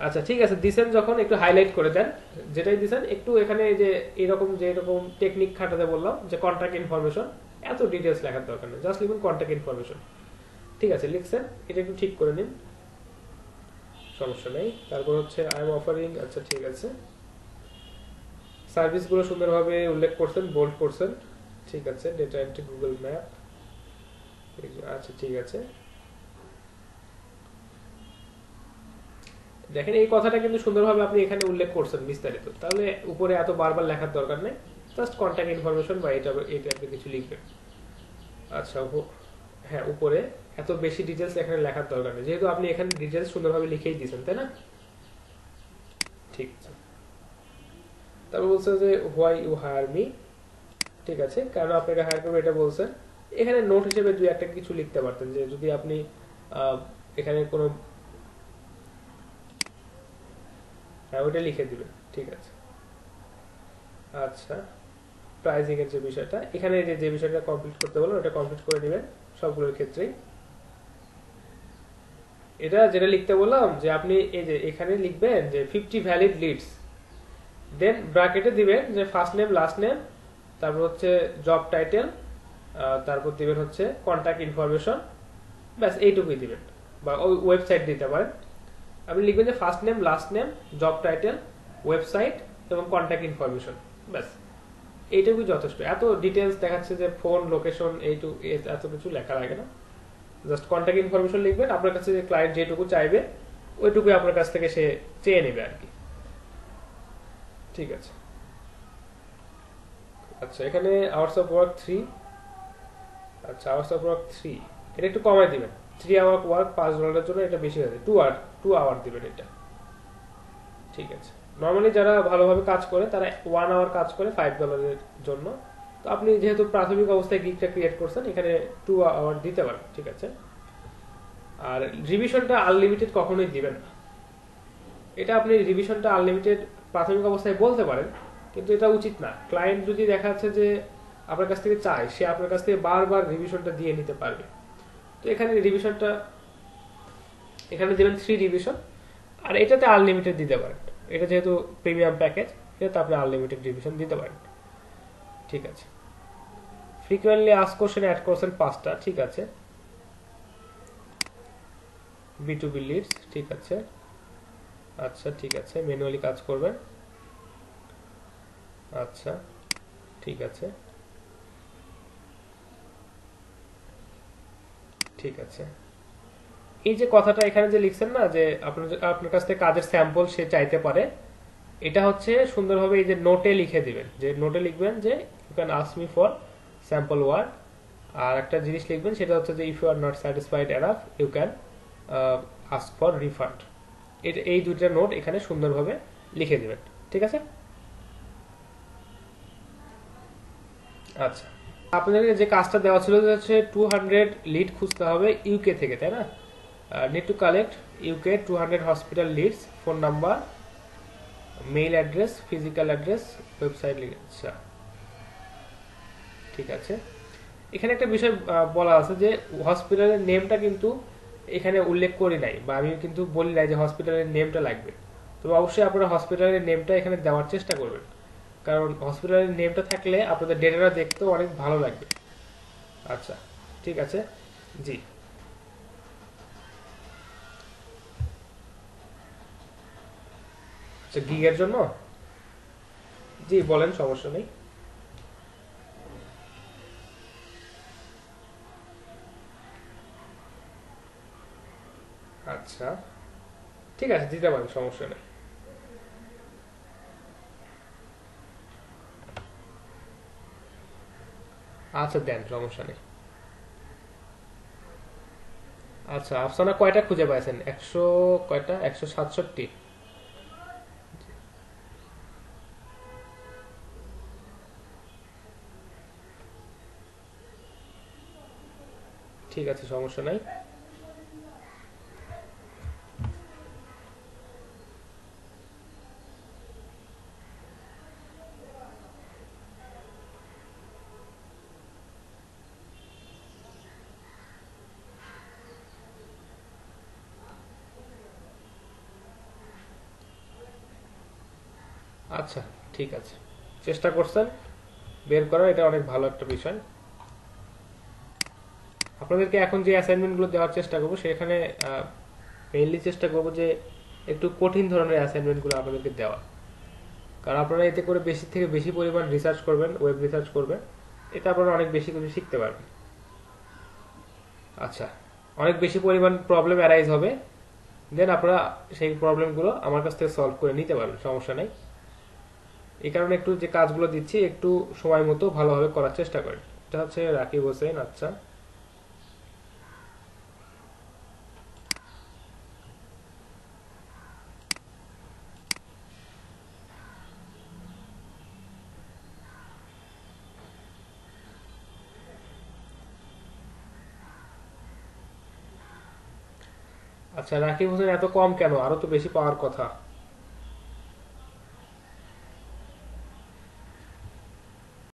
Speaker 1: আচ্ছা ঠিক আছে, দিছেন যখন একটু হাইলাইট করে দেন, যেটাই দিছেন একটু এখানে যে এরকম যে এরকম টেকনিক খাটাতে বললাম যে কন্টাক্ট ইনফরমেশন, এত ডিটেলস লেখার দরকার নেই, জাস্ট লিখুন কন্টাক্ট ইনফরমেশন। ঠিক আছে, লিখছেন, এটা একটু ঠিক করে নিন, সমস্যা নেই। তারপর হচ্ছে আই এম অফারিং, আচ্ছা ঠিক আছে। সার্ভিসগুলো সুন্দরভাবে উল্লেখ করছেন, বোল্ড করছেন, ঠিক আছে। ডেটা এন্ট্রি, গুগল ম্যাপ, আচ্ছা ঠিক আছে। দেখেন এই কথাটা কিন্তু সুন্দরভাবে আপনি এখানে উল্লেখ করছেন বিস্তারিত, তাহলে উপরে এত বারবার লেখার দরকার নেই, জাস্ট কন্ট্যাক্ট ইনফরমেশন বা এটা এটা আপনি কিছু লিখবেন। আচ্ছা হ্যাঁ, উপরে এত বেশি ডিটেলস এখানে লেখার দরকার নেই, যেহেতু আপনি এখানে ডিটেলস সুন্দরভাবে লিখেই দিয়েছেন, তাই না? ঠিক আছে। তারপর বলছে যে হোয়াই ইউ হায়ার মি, ঠিক আছে, কেন আপনাকে হায়ার করবে এটা বলছেন। এখানে নোট হিসেবে দুই একটা কিছু লিখতে পারতেন, যে যদি আপনি এখানে কোনো, হ্যাঁ ওইটা লিখে দিবেন, ঠিক আছে। আচ্ছা, প্রাইজিং এর যে বিষয়টা, এখানে যে বিষয়টা কমপ্লিট করতে বলেন ওটা কমপ্লিট করে দিবেন সবগুলোর ক্ষেত্রেই। এটা যেটা লিখতে বললাম যে আপনি এই যে এখানে লিখবেন যে 50 ভ্যালিড লিডস, দেন ব্র্যাকেটে দিবেন যে ফার্স্ট নেম লাস্ট নেম, তারপর হচ্ছে জব টাইটেল, তারপর দিবেন হচ্ছে কন্ট্যাক্ট ইনফরমেশন, ব্যাস এইটুকুই দিবেন, বা ওই ওয়েবসাইট দিতে পারেন। আপনি লিখবেন যে first name last name job title website এবং কন্ট্যাক্ট ইনফরমেশন, ব্যাস এইটুকুই যথেষ্ট। এত ডিটেলস দেখাচ্ছে যে ফোন লোকেশন, এত কিছু লেখা লাগে না, জাস্ট কন্ট্যাক্ট ইনফরমেশন লিখবেন। আপনার কাছে যে ক্লায়েন্ট যেটুকু চাইবে ওইটুকুই আপনার কাছ থেকে সে চেয়ে নেবে আর কি, ঠিক আছে। আচ্ছা, এখানে আওয়ার্স অফ ওয়ার্ক 3, আচ্ছা আওয়ার্স অফ ওয়ার্ক 3 এটা একটু কমাই দিবেন, 3 আওয়ার ওয়ার্ক $5 জন্য এটা বেশি হয়ে যায়, 2 আওয়ার দিবেন এটা, ঠিক আছে। নর্মালি যারা ভালোভাবে কাজ করে তারা 1 আওয়ার কাজ করে $5 জন্য, তো আপনি যেহেতু প্রাথমিক অবস্থায় গিগটা ক্রিয়েট করছেন এখানে 2 আওয়ার দিতে পারেন, ঠিক আছে। আর রিভিশনটা আনলিমিটেড কখনোই দিবেন না, এটা আপনি রিভিশনটা আনলিমিটেড প্রাথমিক অবস্থায় বলতে পারেন, কিন্তু এটা উচিত না। ক্লায়েন্ট যদি দেখা যাচ্ছে যে আপনার কাছ থেকে চায়, সে আপনার কাছ থেকে বারবার রিভিশনটা দিয়ে নিতে পারবে, তো এখানে রিভিশনটা এখানে দেবেন 3 রিভিশন, আর এটাতে আনলিমিটেড দিতে পারেন, এটা যেহেতু প্রিমিয়াম প্যাকেজ এটাতে আপনি আনলিমিটেড রিভিশন দিতে পারেন, ঠিক আছে। ফ্রিকুয়েন্টলি আস্ক কোশ্চেন অ্যাড করছেন 5টা, ঠিক আছে। B2B লিডস, ঠিক আছে। আচ্ছা ঠিক আছে, ম্যানুয়ালি কাজ করবেন, আচ্ছা ঠিক আছে, ঠিক আছে। এই যে কথাটা এখানে যে লিখছেন না যে আপনার কাছ থেকে কাজের স্যাম্পল সে চাইতে পারে, এটা হচ্ছে সুন্দরভাবে এই যে নোটে লিখে দিবেন, যে নোটে লিখবেন যে you can ask me for sample work, আর একটা জিনিস লিখবেন সেটা হচ্ছে যে if you are not satisfied enough you can ask for refund. এই দুইটা নোট এখানে সুন্দরভাবে লিখে দিবেন, ঠিক আছে। আচ্ছা, আপনাদের যে কাজটা দেওয়া ছিল হচ্ছে 200 লিড খুঁজতে হবে ইউকে থেকে, তাই না? Need to collect UK 200 hospital leads, phone number, mail address, physical address, website link, আচ্ছা ঠিক আছে। এখানে একটা বিষয় বলা আছে যে হসপিটালের নেমটা কিন্তু এখানে উল্লেখ করি নাই, বা আমি কিন্তু বলি নাই যে হসপিটালের নেমটা লাগবে, তবে অবশ্যই আপনারা হসপিটালের নেমটা এখানে দেওয়ার চেষ্টা করবেন, কারণ হসপিটালের নেমটা থাকলে আপনাদের ডেটাটা দেখতেও অনেক ভালো লাগবে। আচ্ছা ঠিক আছে, জি আচ্ছা, গিগের জন্য জি বলেন, সমস্যা নেই। আচ্ছা ঠিক আছে, দিতে পারেন, সমস্যা নেই। আচ্ছা দেন, সমস্যা নেই। আচ্ছা, আফসানা কয়টা খুঁজে পাইছেন? 100 কয়টা? 167। ঠিক আছে, সমস্যা নাই। আচ্ছা, ঠিক আছে, চেষ্টা করছেন বের করার, এটা অনেক ভালো একটা বিষয়। আপনাদেরকে এখন যে অ্যাসাইনমেন্টগুলো দেওয়ার চেষ্টা করবো সেখানে মেইনলি চেষ্টা করবো যে একটু কঠিন ধরনের অ্যাসাইনমেন্টগুলো আপনাদেরকে দেওয়া, কারণ আপনারা এতে করে বেশি থেকে বেশি পরিমাণ রিসার্চ করবেন, ওয়েব রিসার্চ করবেন, এতে আপনারা অনেক বেশি কিছু শিখতে পারবেন। আচ্ছা, অনেক বেশি পরিমাণ প্রবলেম অ্যারাইজ হবে, দেন আপনারা সেই প্রবলেমগুলো আমার কাছ থেকে সলভ করে নিতে পারবেন, সমস্যা নেই। এই কারণে একটু যে কাজগুলো দিচ্ছি একটু সময় মতো ভালোভাবে করার চেষ্টা করেন। এটা হচ্ছে রাকিব হোসেন। আচ্ছা, আচ্ছা রাকিব হোসেন এত কম কেন? আরো তো বেশি পাওয়ার কথা।